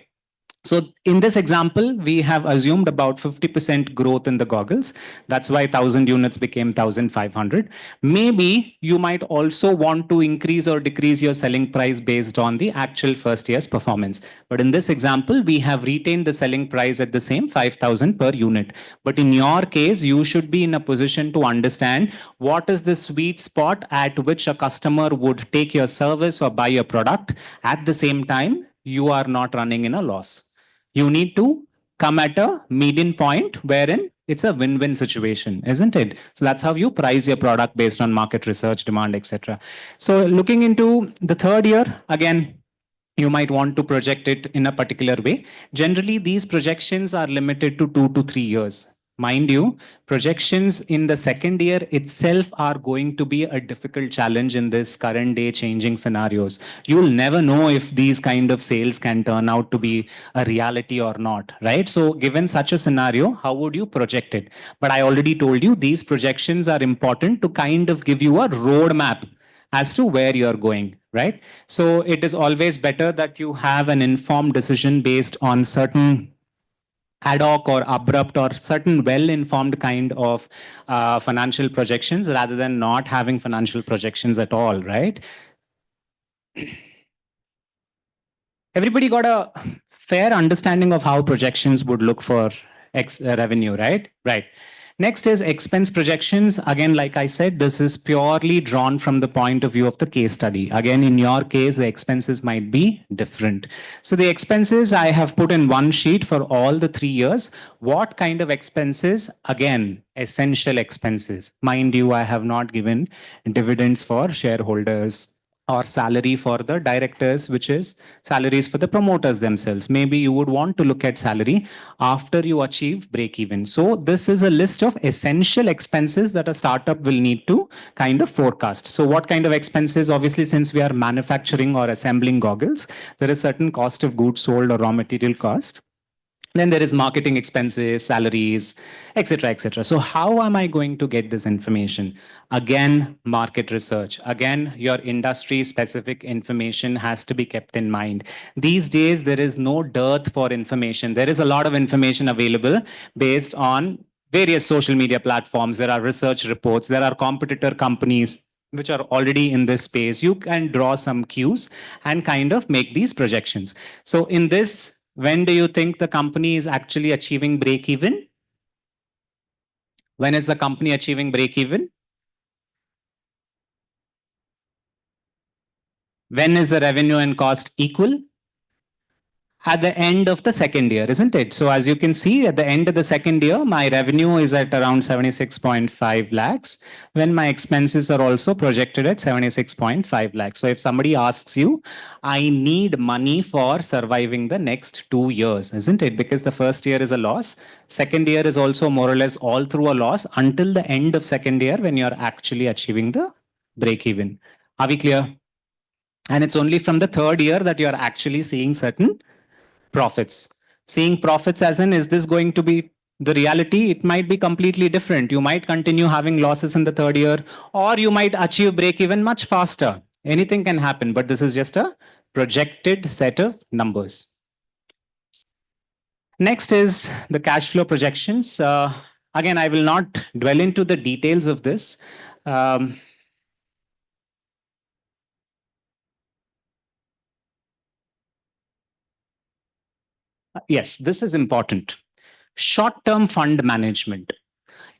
So in this example, we have assumed about 50% growth in the goggles. That's why 1,000 units became 1,500. Maybe you might also want to increase or decrease your selling price based on the actual first year's performance. But in this example, we have retained the selling price at the same 5,000 per unit. But in your case, you should be in a position to understand what is the sweet spot at which a customer would take your service or buy your product. At the same time, you are not running in a loss. You need to come at a median point wherein it's a win-win situation, isn't it? So that's how you price your product based on market research, demand, etc. So looking into the third year, again, you might want to project it in a particular way. Generally, these projections are limited to 2 to 3 years. Mind you, projections in the second year itself are going to be a difficult challenge in this current day changing scenarios. You will never know if these kind of sales can turn out to be a reality or not, right? So given such a scenario, how would you project it? But I already told you these projections are important to kind of give you a roadmap as to where you're going, right? So it is always better that you have an informed decision based on certain ad hoc or abrupt or certain well-informed kind of financial projections rather than not having financial projections at all, right? Everybody got a fair understanding of how projections would look for revenue, right? Right. Next is expense projections. Again, like I said, this is purely drawn from the point of view of the case study. Again, in your case, the expenses might be different. So the expenses I have put in one sheet for all the 3 years. What kind of expenses? Again, essential expenses. Mind you, I have not given dividends for shareholders or salary for the directors, which is salaries for the promoters themselves. Maybe you would want to look at salary after you achieve break even. So this is a list of essential expenses that a startup will need to kind of forecast. So what kind of expenses? Obviously, since we are manufacturing or assembling goggles, there is certain cost of goods sold or raw material cost. Then there is marketing expenses, salaries, etc., etc. So how am I going to get this information? Again, market research. Again, your industry specific information has to be kept in mind. These days, there is no dearth for information. There is a lot of information available based on various social media platforms. There are research reports. There are competitor companies which are already in this space. You can draw some cues and kind of make these projections. So in this, when do you think the company is actually achieving break even? When is the company achieving break even? When is the revenue and cost equal? At the end of the second year, isn't it? So as you can see, at the end of the second year, my revenue is at around 76.5 lakhs, when my expenses are also projected at 76.5 lakhs. So if somebody asks you, I need money for surviving the next 2 years, isn't it? Because the first year is a loss. Second year is also more or less all through a loss until the end of second year when you're actually achieving the break even. Are we clear? And it's only from the third year that you're actually seeing certain profits. Seeing profits as in, is this going to be the reality? It might be completely different. You might continue having losses in the third year, or you might achieve break even much faster. Anything can happen, but this is just a projected set of numbers. Next is the cash flow projections. Again, I will not dwell into the details of this. Yes, this is important. Short-term fund management.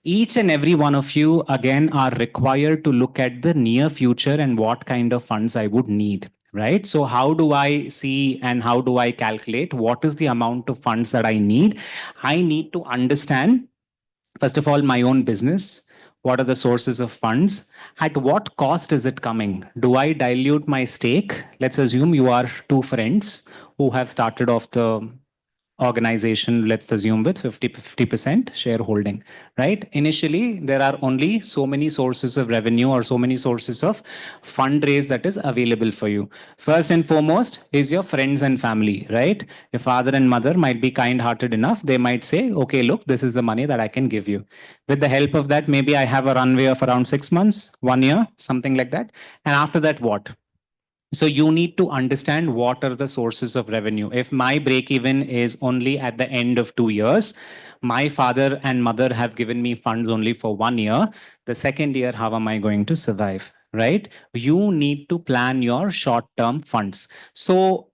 Each and every one of you, again, are required to look at the near future and what kind of funds I would need, right? So how do I see and how do I calculate what is the amount of funds that I need? I need to understand, first of all, my own business. What are the sources of funds? At what cost is it coming? Do I dilute my stake? Let's assume you are two friends who have started off the organization, let's assume with 50% shareholding, right? Initially, there are only so many sources of revenue or so many sources of fundraise that is available for you. First and foremost is your friends and family, right? Your father and mother might be kind-hearted enough. They might say, okay, look, this is the money that I can give you. With the help of that, maybe I have a runway of around 6 months, 1 year, something like that. And after that, what? So you need to understand what are the sources of revenue. If my break even is only at the end of 2 years, my father and mother have given me funds only for 1 year. The second year, how am I going to survive? Right? You need to plan your short-term funds. So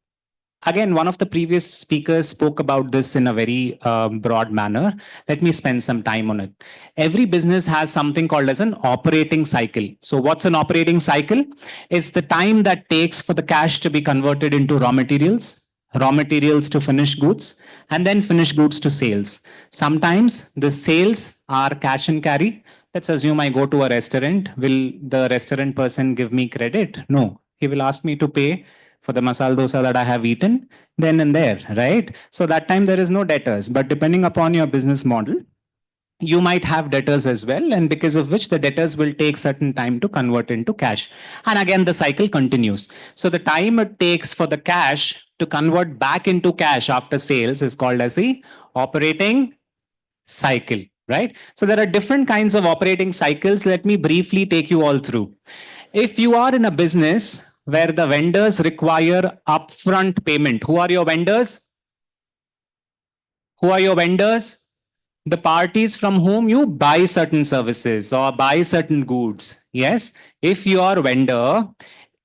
again, one of the previous speakers spoke about this in a very broad manner. Let me spend some time on it. Every business has something called as an operating cycle. So what's an operating cycle? It's the time that takes for the cash to be converted into raw materials to finished goods, and then finished goods to sales. Sometimes the sales are cash and carry. Let's assume I go to a restaurant. Will the restaurant person give me credit? No. He will ask me to pay for the masala dosa that I have eaten then and there, right? So that time there is no debtors. But depending upon your business model, you might have debtors as well, and because of which the debtors will take certain time to convert into cash. And again, the cycle continues. So the time it takes for the cash to convert back into cash after sales is called as the operating cycle, right? So there are different kinds of operating cycles. Let me briefly take you all through. If you are in a business where the vendors require upfront payment, who are your vendors? Who are your vendors? The parties from whom you buy certain services or buy certain goods. Yes, if your vendor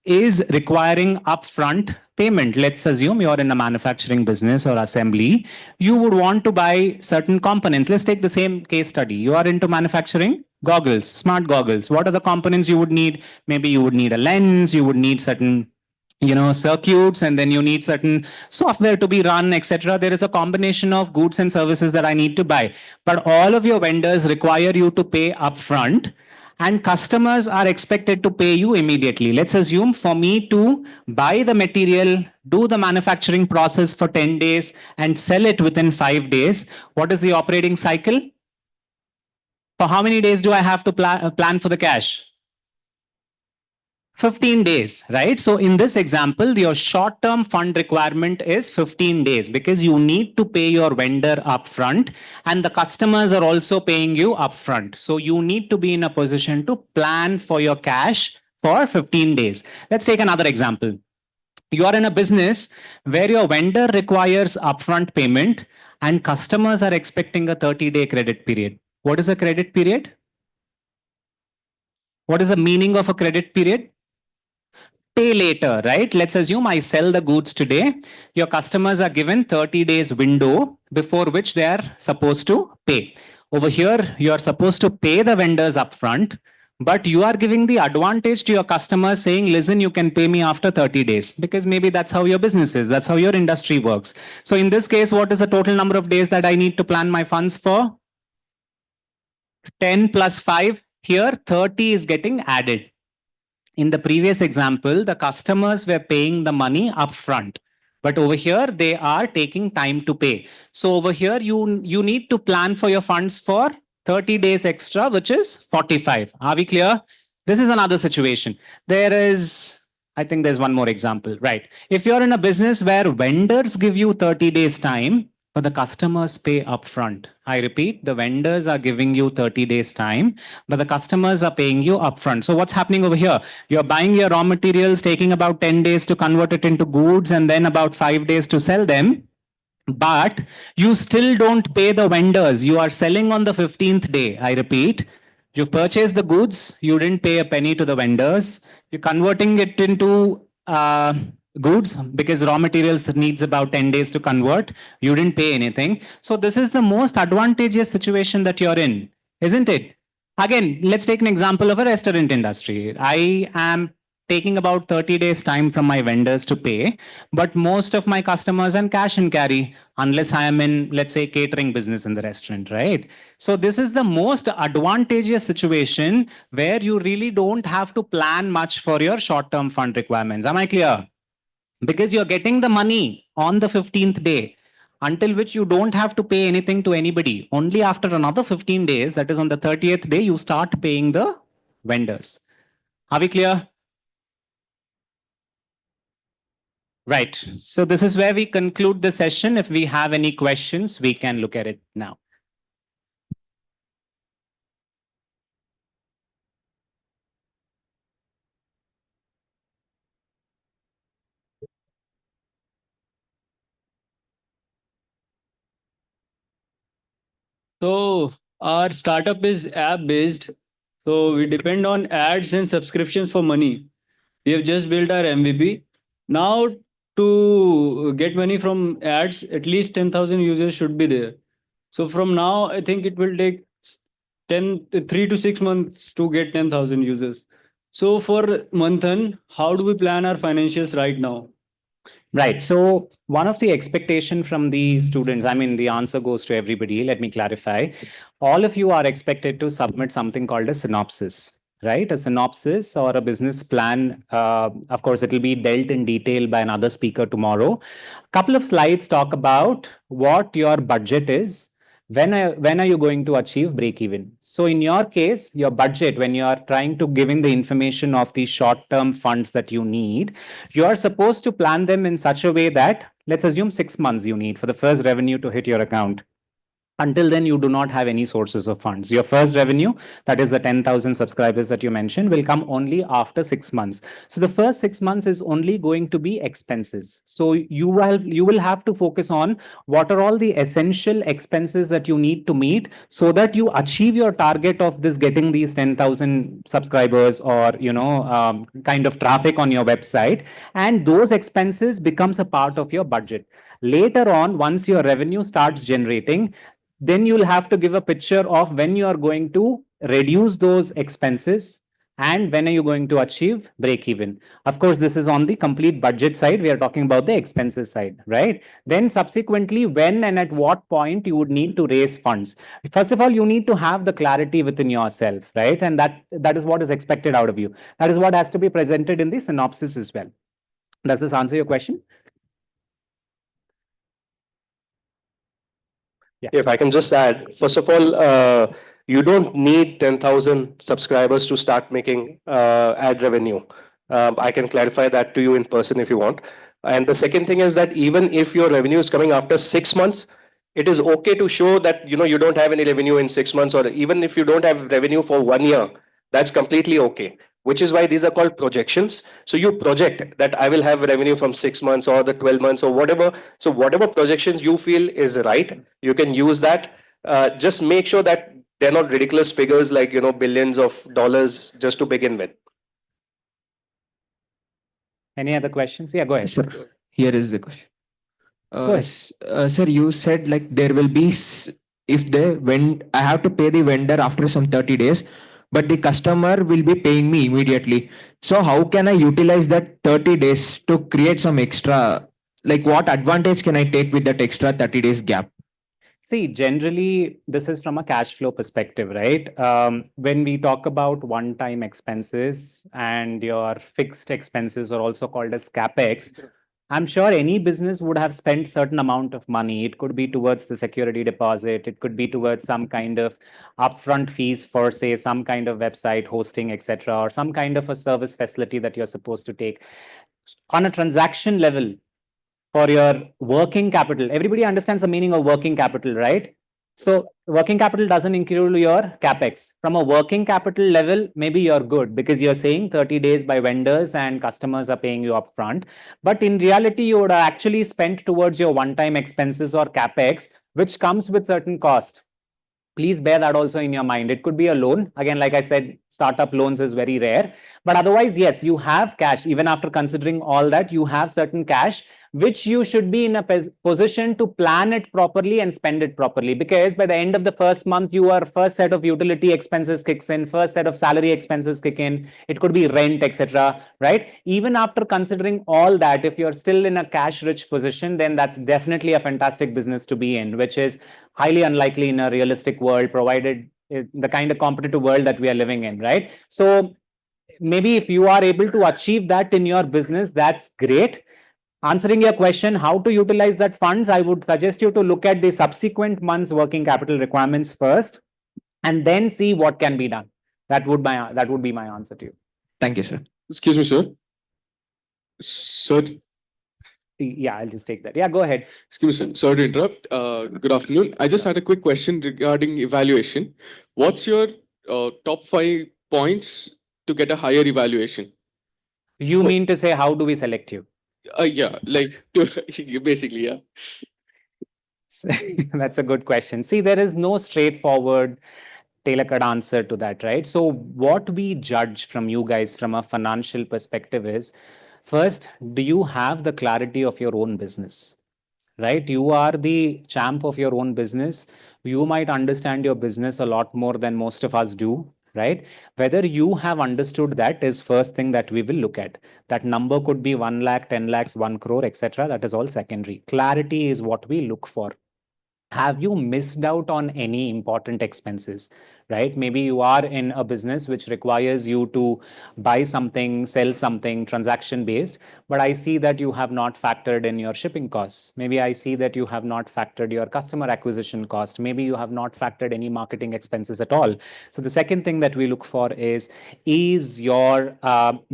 is requiring upfront payment, let's assume you're in a manufacturing business or assembly, you would want to buy certain components. Let's take the same case study. You are into manufacturing goggles, smart goggles. What are the components you would need? Maybe you would need a lens, you would need certain circuits, and then you need certain software to be run, etc. There is a combination of goods and services that I need to buy, but all of your vendors require you to pay upfront, and customers are expected to pay you immediately. Let's assume for me to buy the material, do the manufacturing process for 10 days and sell it within 5 days. What is the operating cycle? For how many days do I have to plan for the cash? 15 days, right? So in this example, your short-term fund requirement is 15 days because you need to pay your vendor upfront and the customers are also paying you upfront. So you need to be in a position to plan for your cash for 15 days. Let's take another example. You are in a business where your vendor requires upfront payment and customers are expecting a 30-day credit period. What is a credit period? What is the meaning of a credit period? Pay later, right? Let's assume I sell the goods today. Your customers are given 30 days window before which they are supposed to pay. Over here, you are supposed to pay the vendors upfront, but you are giving the advantage to your customers saying, listen, you can pay me after 30 days because maybe that's how your business is. That's how your industry works. So in this case, what is the total number of days that I need to plan my funds for? 10 plus 5. Here, 30 is getting added. In the previous example, the customers were paying the money upfront, but over here they are taking time to pay. So over here, you need to plan for your funds for 30 days extra, which is 45. Are we clear? This is another situation. There is I think there's one more example, right? If you're in a business where vendors give you 30 days time, but the customers pay upfront. I repeat, the vendors are giving you 30 days time, but the customers are paying you upfront. So what's happening over here? You're buying your raw materials, taking about 10 days to convert it into goods, and then about 5 days to sell them. But you still don't pay the vendors. You are selling on the 15th day. I repeat, you've purchased the goods, you didn't pay a penny to the vendors. You're converting it into goods because raw materials needs about 10 days to convert. You didn't pay anything. So this is the most advantageous situation that you're in, isn't it? Again, let's take an example of a restaurant industry. I am taking about 30 days time from my vendors to pay, but most of my customers are cash and carry, unless I am in, let's say, catering business in the restaurant, right? So this is the most advantageous situation where you really don't have to plan much for your short-term fund requirements. Am I clear? Because you're getting the money on the 15th day, until which you don't have to pay anything to anybody. Only after another 15 days, that is on the 30th day, you start paying the vendors. Are we clear? Right. So this is where we conclude the session. If we have any questions, we can look at it now. So our startup is app based. So we depend on ads and subscriptions for money. We have just built our MVP. Now to get money from ads, at least 10,000 users should be there. So from now, I think it will take 3 to 6 months to get 10,000 users. So for Manthan, how do we plan our financials right now? Right. So one of the expectation from the students, I mean, the answer goes to everybody. Let me clarify. All of you are expected to submit something called a synopsis, right? A synopsis or a business plan. Of course, it will be dealt in detail by another speaker tomorrow. A couple of slides talk about what your budget is. When are you going to achieve break even? So in your case, your budget, when you are trying to give in the information of the short-term funds that you need, you are supposed to plan them in such a way that, let's assume 6 months you need for the first revenue to hit your account. Until then, you do not have any sources of funds. Your first revenue, that is the 10,000 subscribers that you mentioned, will come only after 6 months. So the first 6 months is only going to be expenses. So you will have to focus on what are all the essential expenses that you need to meet so that you achieve your target of this getting these 10,000 subscribers or kind of traffic on your website, and those expenses becomes a part of your budget. Later on, once your revenue starts generating, then you'll have to give a picture of when you are going to reduce those expenses and when are you going to achieve break even. Of course, this is on the complete budget side. We are talking about the expenses side, right? Then subsequently, when and at what point you would need to raise funds. First of all, you need to have the clarity within yourself, right? And that is what is expected out of you. That is what has to be presented in the synopsis as well. Does this answer your question? Yeah. If I can just add, first of all, you don't need 10,000 subscribers to start making ad revenue. I can clarify that to you in person if you want. And the second thing is that even if your revenue is coming after 6 months, it is okay to show that you don't have any revenue in 6 months, or even if you don't have revenue for 1 year, that's completely okay. Which is why these are called projections. So you project that I will have revenue from 6 months or the 12 months or whatever. So whatever projections you feel is right, you can use that. Just make sure that they're not ridiculous figures like billions of dollars just to begin with. Any other questions? Yeah, go ahead. Sir, here is the question. Sir, you said like there will be when I have to pay the vendor after some 30 days, but the customer will be paying me immediately. So how can I utilize that 30 days to create some extra? Like what advantage can I take with that extra 30 days gap? See, generally, this is from a cash flow perspective, right? When we talk about one-time expenses and your fixed expenses are also called as CapEx, I'm sure any business would have spent certain amount of money. It could be towards the security deposit. It could be towards some kind of upfront fees for, say, some kind of website hosting, etc., or some kind of a service facility that you're supposed to take. On a transaction level, for your working capital, everybody understands the meaning of working capital, right? So working capital doesn't include your capex. From a working capital level, maybe you're good because you're saying 30 days by vendors and customers are paying you upfront. But in reality, you would have actually spent towards your one-time expenses or capex, which comes with certain cost. Please bear that also in your mind. It could be a loan. Again, like I said, startup loans is very rare. But otherwise, yes, you have cash. Even after considering all that, you have certain cash, which you should be in a position to plan it properly and spend it properly. Because by the end of the first month, your first set of utility expenses kicks in, first set of salary expenses kick in. It could be rent, etc. Right? Even after considering all that, if you're still in a cash-rich position, then that's definitely a fantastic business to be in, which is highly unlikely in a realistic world, provided the kind of competitive world that we are living in, right? So maybe if you are able to achieve that in your business, that's great. Answering your question, how to utilize that funds, I would suggest you to look at the subsequent months working capital requirements first, and then see what can be done. That would be my answer to you. Thank you, sir. Excuse me, sir. Sir. Yeah, I'll just take that. Yeah, go ahead. Excuse me, sir. Sorry to interrupt. Good afternoon. I just had a quick question regarding evaluation. What's your top 5 points to get a higher evaluation? You mean to say, how do we select you? Yeah, like basically, yeah. That's a good question. See, there is no straightforward tailor-cut answer to that, right? So what we judge from you guys from a financial perspective is, first, do you have the clarity of your own business? Right? You are the champ of your own business. You might understand your business a lot more than most of us do, right? Whether you have understood that is first thing that we will look at. That number could be 1 lakh, 10 lakhs, 1 crore, etc. That is all secondary. Clarity is what we look for. Have you missed out on any important expenses, right? Maybe you are in a business which requires you to buy something, sell something, transaction based, but I see that you have not factored in your shipping costs. Maybe I see that you have not factored your customer acquisition cost. Maybe you have not factored any marketing expenses at all. So the second thing that we look for is your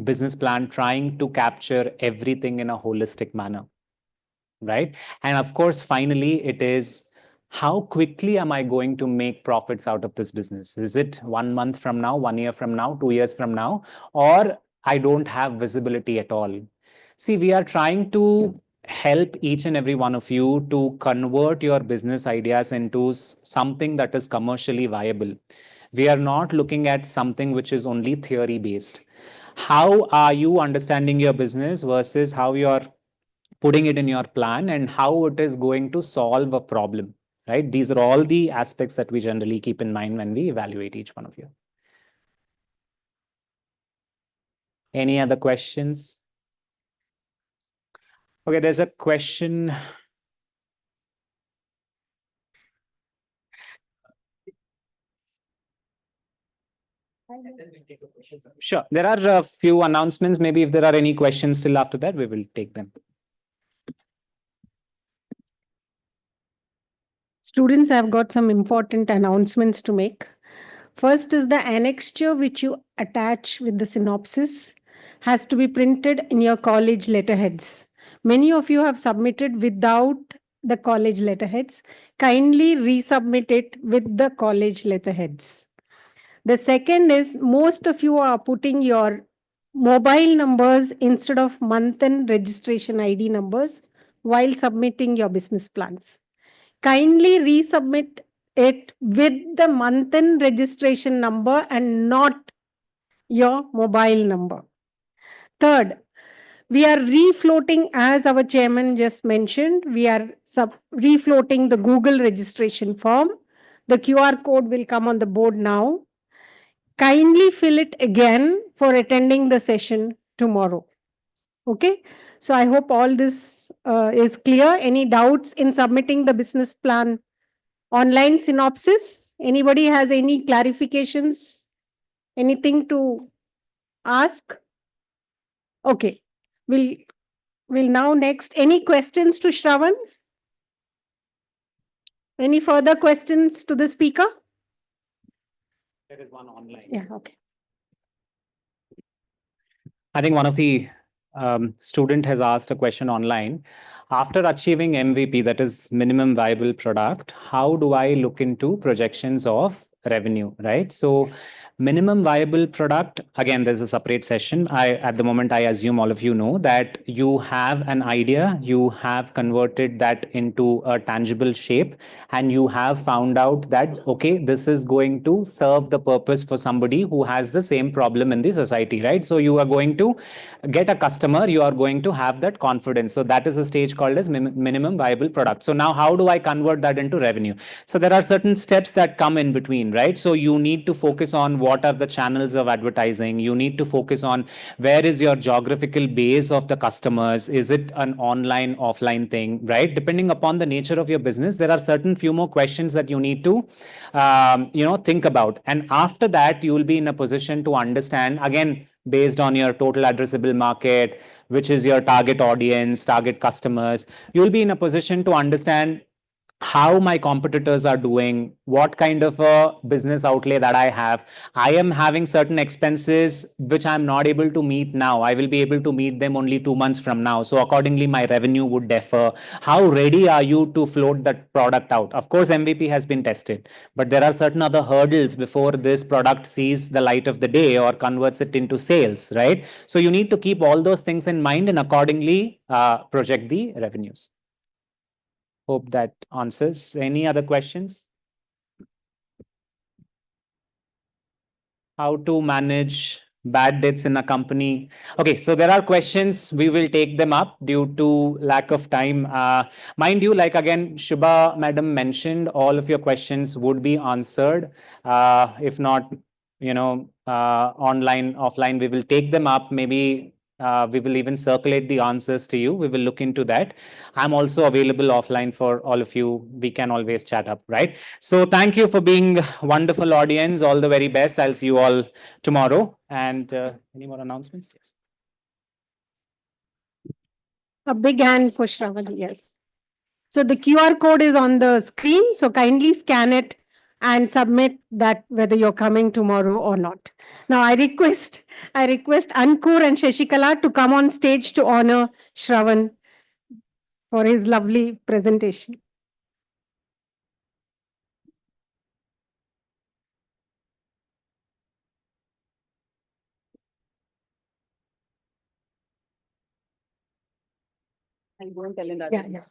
business plan trying to capture everything in a holistic manner, right? And of course, finally, it is, how quickly am I going to make profits out of this business? Is it 1 month from now, 1 year from now, 2 years from now, or I don't have visibility at all? See, we are trying to help each and every one of you to convert your business ideas into something that is commercially viable. We are not looking at something which is only theory based. How are you understanding your business versus how you're putting it in your plan and how it is going to solve a problem, right? These are all the aspects that we generally keep in mind when we evaluate each one of you. Any other questions? Okay, there's a question. Sure. There are a few announcements. Maybe if there are any questions still after that, we will take them. Students, I've got some important announcements to make. First is the annexure which you attach with the synopsis has to be printed in your college letterheads. Many of you have submitted without the college letterheads. Kindly resubmit it with the college letterheads. The second is, most of you are putting your mobile numbers instead of MANTHAN registration ID numbers while submitting your business plans. Kindly resubmit it with the MANTHAN registration number and not your mobile number. Third, we are refloating, as our chairman just mentioned, we are refloating the Google registration form. The QR code will come on the board now. Kindly fill it again for attending the session tomorrow. Okay, so I hope all this is clear. Any doubts in submitting the business plan online synopsis? Anybody has any clarifications? Anything to ask? Okay, we'll We'll now next, any questions to Shravan? Any further questions to the speaker? There is one online. Yeah, okay. I think one of the student has asked a question online. After achieving MVP, that is minimum viable product, how do I look into projections of revenue, right? So minimum viable product, again, there's a separate session. At the moment, I assume all of you know that you have an idea, you have converted that into a tangible shape, and you have found out that, okay, this is going to serve the purpose for somebody who has the same problem in the society, right? So you are going to get a customer, you are going to have that confidence. So that is a stage called as minimum viable product. So now how do I convert that into revenue? So there are certain steps that come in between, right? So you need to focus on what are the channels of advertising. You need to focus on where is your geographical base of the customers. Is it an online, offline thing, right? Depending upon the nature of your business, there are certain few more questions that you need to, think about. And after that, you will be in a position to understand, again, based on your total addressable market, which is your target audience, target customers, you'll be in a position to understand how my competitors are doing, what kind of a business outlay that I have. I am having certain expenses which I'm not able to meet now. I will be able to meet them only 2 months from now. So accordingly, my revenue would differ. How ready are you to float that product out? Of course, MVP has been tested, but there are certain other hurdles before this product sees the light of the day or converts it into sales, right? So you need to keep all those things in mind and accordingly project the revenues. Hope that answers. Any other questions? How to manage bad debts in a company? Okay, so there are questions. We will take them up due to lack of time. Mind you, like again, Shubha madam mentioned, all of your questions would be answered. If not, online, offline, we will take them up. Maybe we will even circulate the answers to you. We will look into that. I'm also available offline for all of you. We can always chat up, right? So thank you for being wonderful audience. All the very best. I'll see you all tomorrow. And any more announcements? Yes. A big hand for Shravan, yes. So the QR code is on the screen. So kindly scan it and submit that whether you're coming tomorrow or not. Now I request Ankur and Shashikala to come on stage to honor Shravan for his lovely presentation. I'll go and tell in that. Yeah.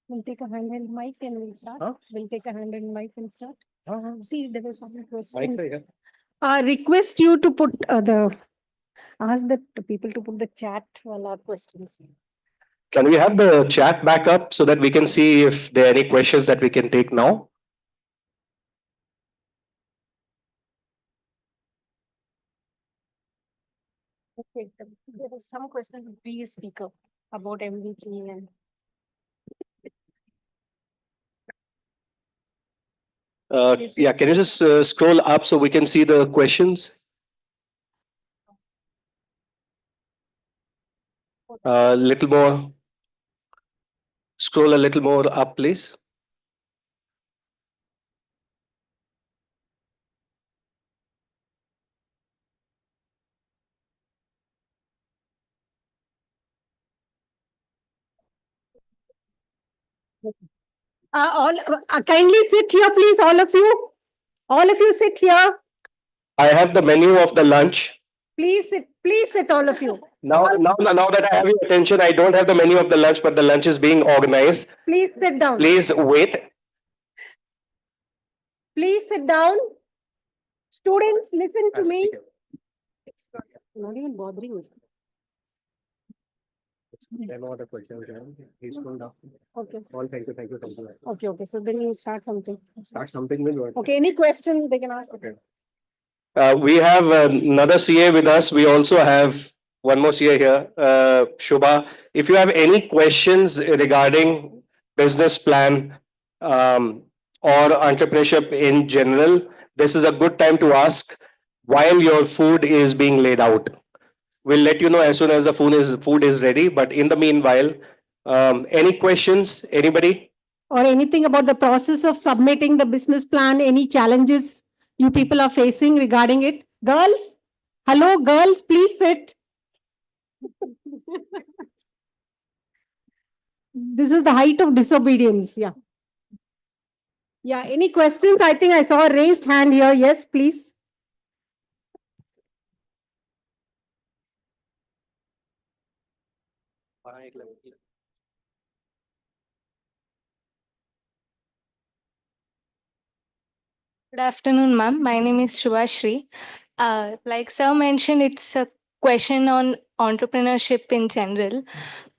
We'll take a handheld mic and we'll start. Huh? We'll take a handheld mic and start. See, there was some questions. Request you to put ask the people to put the chat while our questions. Can we have the chat back up so that we can see if there are any questions that we can take now? Okay, there is some question to previous speaker about MVP and. Yeah, can you just scroll up so we can see the questions? Little more. Scroll a little more up, please. Kindly sit here, please, all of you. All of you sit here. I have the menu of the lunch. Please sit, all of you. Now that I have your attention, I don't have the menu of the lunch, but the lunch is being organized. Please sit down. Please wait. Please sit down. Students, listen to me. It's not even bothering me. No other questions. He's cooled down. Okay. All thank you. Okay. So then you start something. Start something with what? Okay. Any question they can ask? Okay. We have another CA with us. We also have one more CA here, Shubha. If you have any questions regarding business plan or entrepreneurship in general, this is a good time to ask while your food is being laid out. We'll let you know as soon as the food is ready. But in the meanwhile, any questions? Anybody? Or anything about the process of submitting the business plan? Any challenges you people are facing regarding it? Girls? Hello, girls, please sit. This is the height of disobedience. Yeah. Yeah. Any questions? I think I saw a raised hand here. Yes, please. Good afternoon, ma'am. My name is Shubhashri. Like sir mentioned, it's a question on entrepreneurship in general.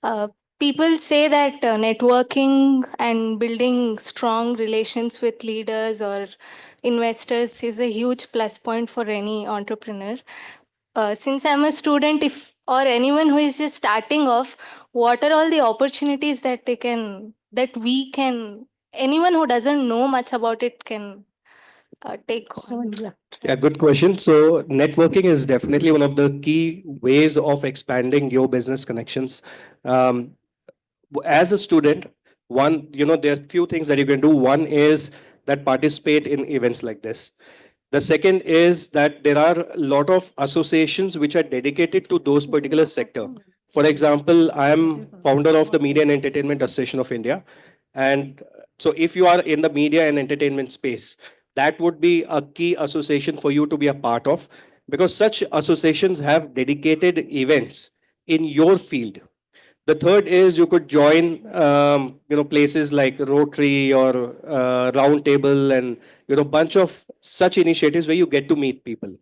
Uh, People say that networking and building strong relations with leaders or investors is a huge plus point for any entrepreneur. Since I'm a student, if or anyone who is just starting off, what are all the opportunities that anyone who doesn't know much about it can take on? Yeah, good question. So, networking is definitely one of the key ways of expanding your business connections. Um, as a student, there are few things that you can do. One is that participate in events like this. The second is that there are a lot of associations which are dedicated to those particular sector. For example, I am founder of the Media and Entertainment Association of India. And so if you are in the media and entertainment space, that would be a key association for you to be a part of, because such associations have dedicated events in your field. The third is you could join, places like Rotary or Round Table, and bunch of such initiatives where you get to meet people.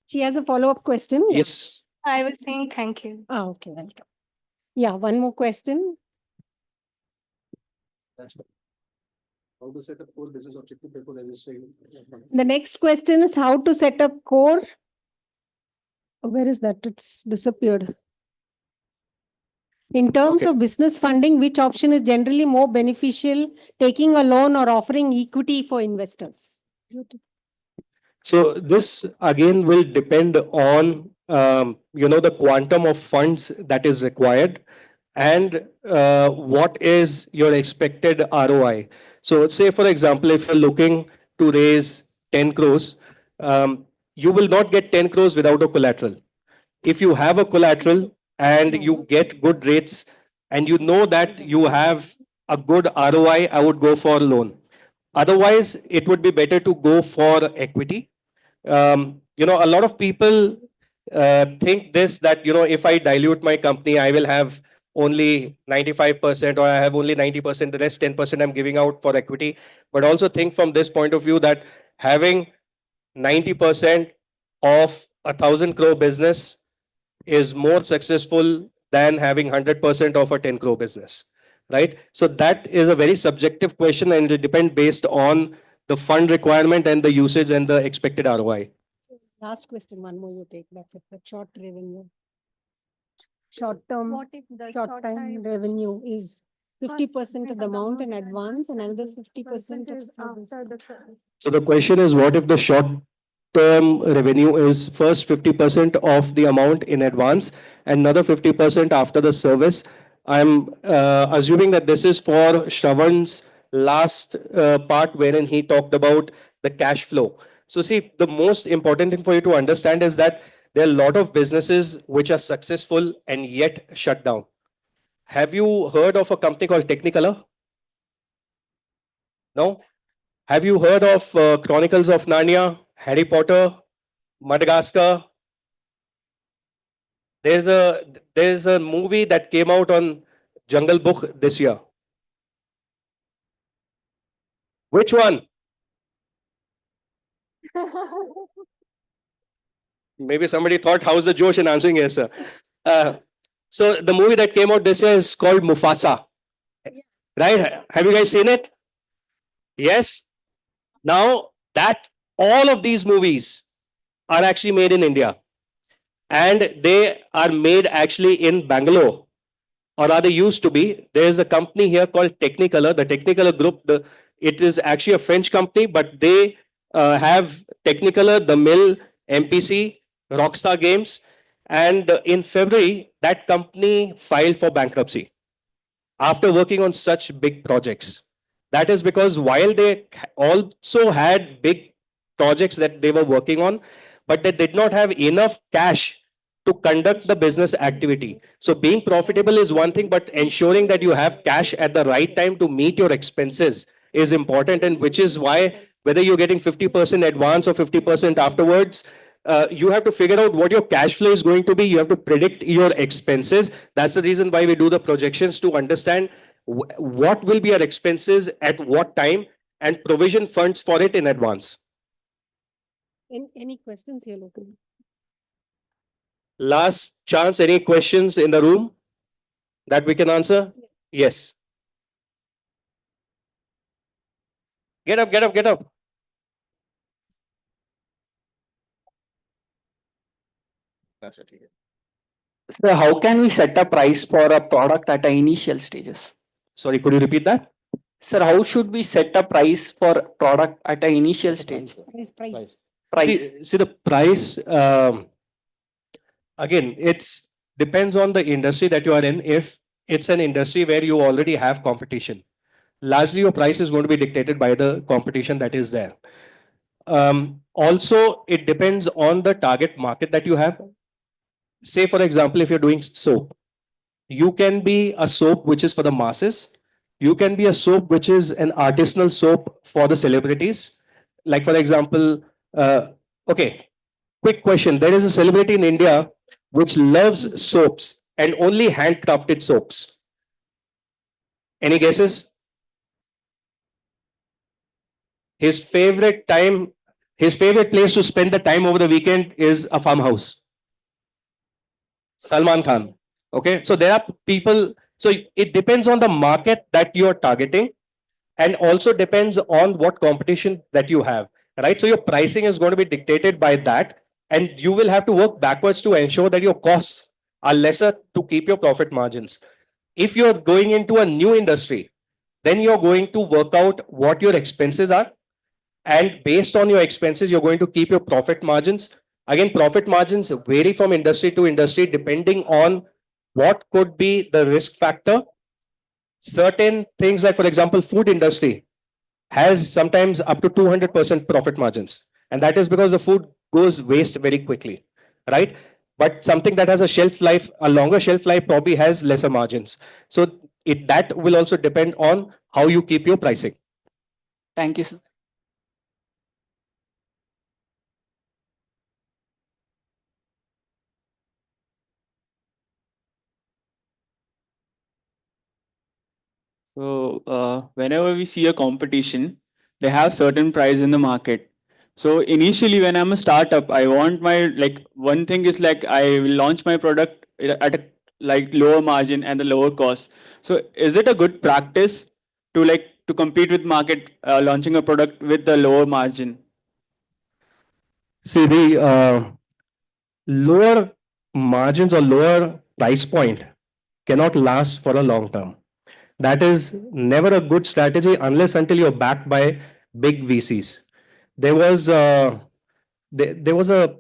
She has a follow-up question. Yes. I was saying thank you. Okay, welcome. Yeah, one more question. That's right. How to set up core business objective before registering? The next question is how to set up core. Where is that? It's disappeared. In terms of business funding, which option is generally more beneficial, taking a loan or offering equity for investors? So this again will depend on the quantum of funds that is required and what is your expected ROI. So say for example, if you're looking to raise 10 crores, you will not get 10 crores without a collateral. If you have a collateral and you get good rates and you know that you have a good ROI, I would go for a loan. Otherwise, it would be better to go for equity. A lot of people think this, that if I dilute my company, I will have only 95% or I have only 90%, the rest 10% I'm giving out for equity. But also think from this point of view that having 90% of 1,000 crore business is more successful than having 100% of a 10 crore business, right? So that is a very subjective question and it depends based on the fund requirement and the usage and the expected ROI. Last question, one more you take. That's it. The short revenue. Short-term, What if the short-time revenue is 50% of the amount in advance and another 50% of service. So the question is, what if the short-term revenue is first 50% of the amount in advance and another 50% after the service? I'm assuming that this is for Shravan's last part wherein he talked about the cash flow. So see, the most important thing for you to understand is that there are a lot of businesses which are successful and yet shut down. Have you heard of a company called Technicolor? No? Have you heard of Chronicles of Narnia, Harry Potter, Madagascar? There's a movie that came out on Jungle Book this year. Which one? Maybe somebody thought, how's the Josh in answering yes, sir? So the movie that came out this year is called Mufasa. Right? Have you guys seen it? Yes. Now that all of these movies are actually made in India and they are made actually in Bangalore, or rather used to be. There is a company here called Technicolor. The Technicolor Group, it is actually a French company, but they have Technicolor, The Mill, MPC, Rockstar Games. And in February, that company filed for bankruptcy after working on such big projects. That is because while they also had big projects that they were working on, but they did not have enough cash to conduct the business activity. So being profitable is one thing, but ensuring that you have cash at the right time to meet your expenses is important. And which is why whether you're getting 50% advance or 50% afterwards, you have to figure out what your cash flow is going to be. You have to predict your expenses. That's the reason why we do the projections, to understand what will be our expenses at what time and provision funds for it in advance. Any questions here locally? Last chance, any questions in the room that we can answer? Yes. Get up, get up, get up. So how can we set a price for a product at the initial stages? Sorry, could you repeat that? Sir, how should we set a price for product at the initial stage? Price. See the price, again, it's depends on the industry that you are in. If it's an industry where you already have competition, largely your price is going to be dictated by the competition that is there. Also, it depends on the target market that you have. Say, for example, if you're doing soap, you can be a soap which is for the masses. You can be a soap which is an artisanal soap for the celebrities. Like, for example, okay, quick question. There is a celebrity in India which loves soaps and only handcrafted soaps. Any guesses? His favorite place to spend the time over the weekend is a farmhouse. Salman Khan. Okay, so there are people, so it depends on the market that you're targeting and also depends on what competition that you have, right? So your pricing is going to be dictated by that, and you will have to work backwards to ensure that your costs are lesser to keep your profit margins. If you're going into a new industry, then you're going to work out what your expenses are, and based on your expenses, you're going to keep your profit margins. Again, profit margins vary from industry to industry depending on what could be the risk factor. Certain things like, for example, food industry has sometimes up to 200% profit margins. And that is because the food goes waste very quickly, right? But something that has a shelf life, a longer shelf life, probably has lesser margins. So that will also depend on how you keep your pricing. Thank you, sir. So whenever we see a competition, they have certain price in the market. So initially, when I'm a startup, I want my, like, one thing is like I will launch my product at a like lower margin and the lower cost. So is it a good practice to compete with market launching a product with the lower margin? See, the lower margins or lower price point cannot last for a long term. That is never a good strategy unless until you're backed by big VCs. There was there was a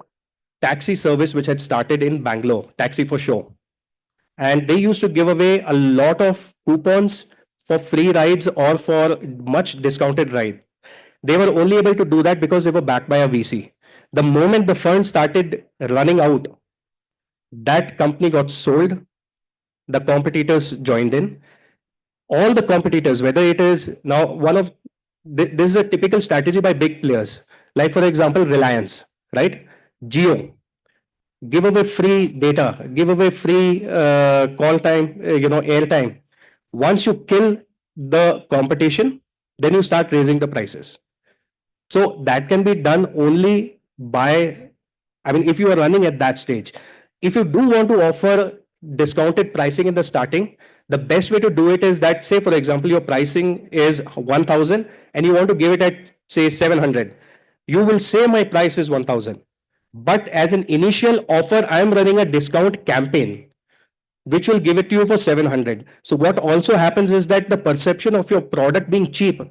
taxi service which had started in Bangalore, Taxi for Show, and they used to give away a lot of coupons for free rides or for much discounted ride. They were only able to do that because they were backed by a VC. The moment the fund started running out, that company got sold. The competitors joined in. All the competitors, whether it is now this is a typical strategy by big players, like for example, Reliance, right? Geo, give away free data, give away free call time, airtime. Once you kill the competition, then you start raising the prices. So that can be done only by, I mean, if you are running at that stage. If you do want to offer discounted pricing in the starting, the best way to do it is that, say, for example, your pricing is 1,000 and you want to give it at, say, 700. You will say my price is 1,000. But as an initial offer, I am running a discount campaign which will give it to you for 700. So what also happens is that the perception of your product being cheap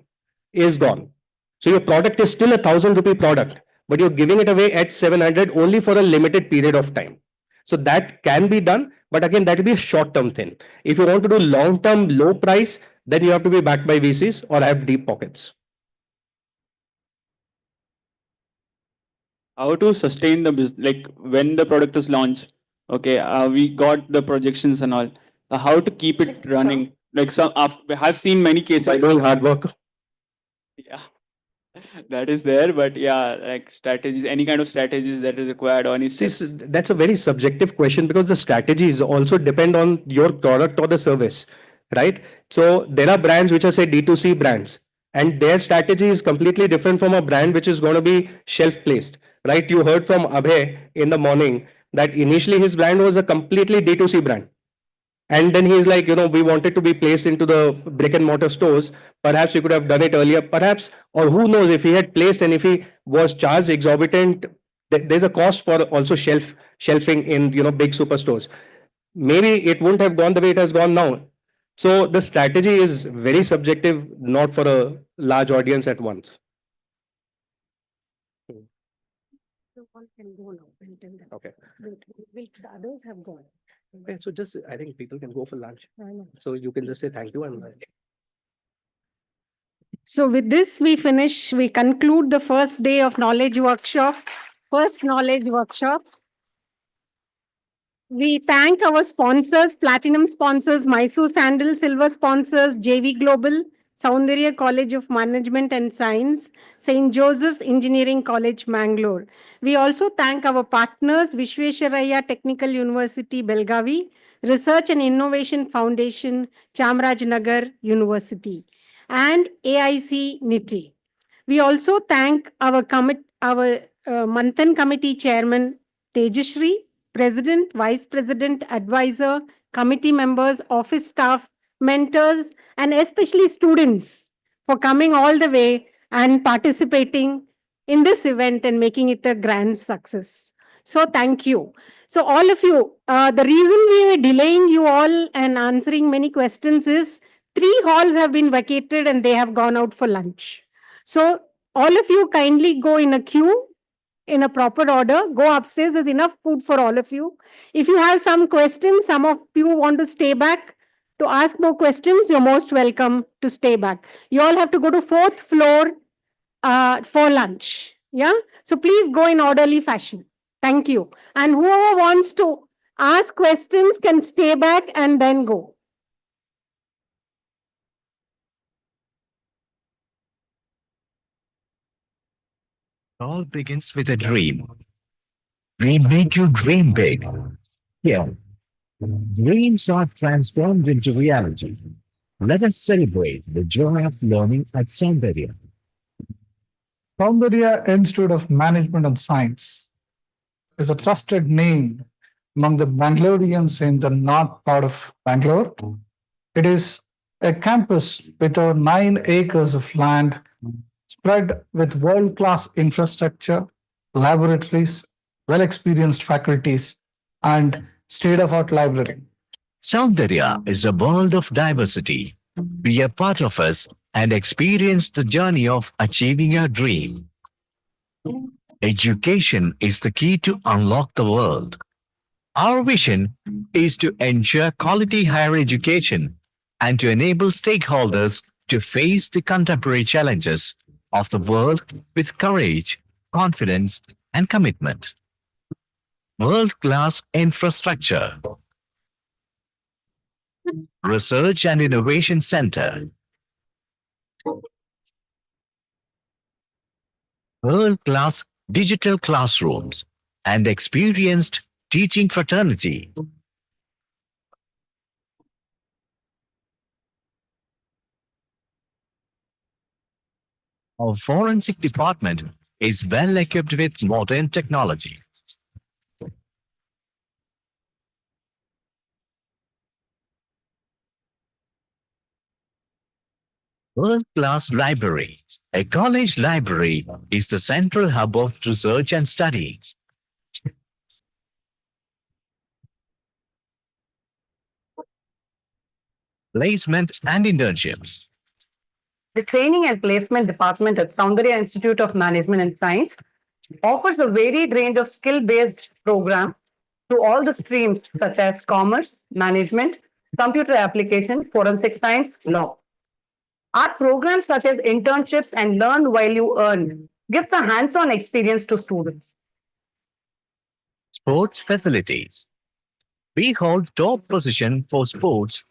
is gone. So your product is still ₹1,000 product, but you're giving it away at 700 only for a limited period of time. So that can be done, but again, that will be a short-term thing. If you want to do long-term low price, then you have to be backed by VCs or have deep pockets. How to sustain the business, like when the product is launched, okay, we got the projections and all. How to keep it running? Like I've seen many cases. By doing hard work. Yeah, that is there, but yeah, like strategies, any kind of strategies that is required or any See, steps. that's a very subjective question because the strategies also depend on your product or the service, right? So there are brands which are, say, D2C brands, and their strategy is completely different from a brand which is going to be shelf placed, right? You heard from Abhay in the morning that initially his brand was a completely D2C brand. And then he's like, we wanted to be placed into the brick and mortar stores. Perhaps you could have done it earlier, perhaps, or who knows, if he had placed and if he was charged exorbitant, there's a cost for also shelving in, big superstores. Maybe it wouldn't have gone the way it has gone now. So the strategy is very subjective, not for a large audience at once. Okay. The others have gone. Okay, so just, I think people can go for lunch. So you can just say thank you and So with this, we conclude the first day of knowledge workshop, first knowledge workshop. We thank our sponsors, platinum sponsors, Mysore Sandal, silver sponsors, JV Global, Soundarya College of Management and Science, St. Joseph's Engineering College, Mangalore. We also thank our partners, Vishvesvaraya Technical University, Belgavi, Research and Innovation Foundation, Chamarajanagar University, and AIC NITI. We also thank our Manthan Committee Chairman, Tejashri, President, Vice President, Advisor, committee members, office staff, mentors, and especially students for coming all the way and participating in this event and making it a grand success. So thank you. So all of you, the reason we are delaying you all and answering many questions is 3 halls have been vacated and they have gone out for lunch. So all of you kindly go in a queue in a proper order. Go upstairs. There's enough food for all of you. If you have some questions, some of you want to stay back to ask more questions, you're most welcome to stay back. You all have to go to 4th floor for lunch. Yeah. So please go in orderly fashion. Thank you. And whoever wants to ask questions can stay back and then go. All begins with a dream. We make you dream big. Here, dreams are transformed into reality. Let us celebrate the joy of learning at Soundarya. Soundarya Institute of Management and Science is a trusted name among the Bangaloreans in the north part of Bangalore. It is a campus with over 9 acres of land spread with world-class infrastructure, laboratories, well-experienced faculties, and state-of-art library. Soundarya is a world of diversity. Be a part of us and experience the journey of achieving your dream. Education is the key to unlock the world. Our vision is to ensure quality higher education and to enable stakeholders to face the contemporary challenges of the world with courage, confidence, and commitment. World-class infrastructure. Research and Innovation Center. World-class digital classrooms and experienced teaching fraternity. Our forensic department is well equipped with modern technology. World-class library. A college library is the central hub of research and study. Placement and internships. The Training and Placement Department at Soundarya Institute of Management and Science offers a varied range of skill-based programs to all the streams such as commerce, management, computer application, forensic science, law. Our programs such as internships and learn while you earn gives a hands-on experience to students. Sports facilities. We hold top position for sports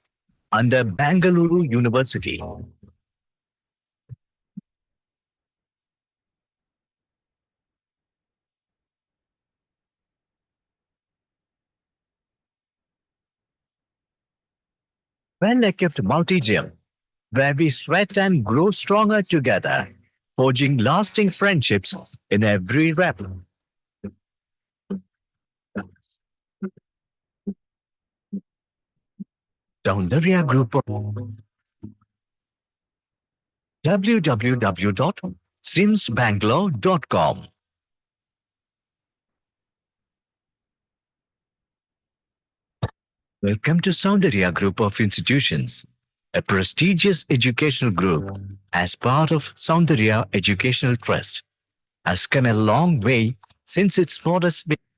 under Bangalore University. Well-equipped multi-gym, where we sweat and grow stronger together, forging lasting friendships in every rep. Soundarya Group of www.simsbangalore.com. Welcome to Soundarya Group of Institutions, a prestigious educational group as part of Soundarya Educational Trust, has come a long way since its modest beginning.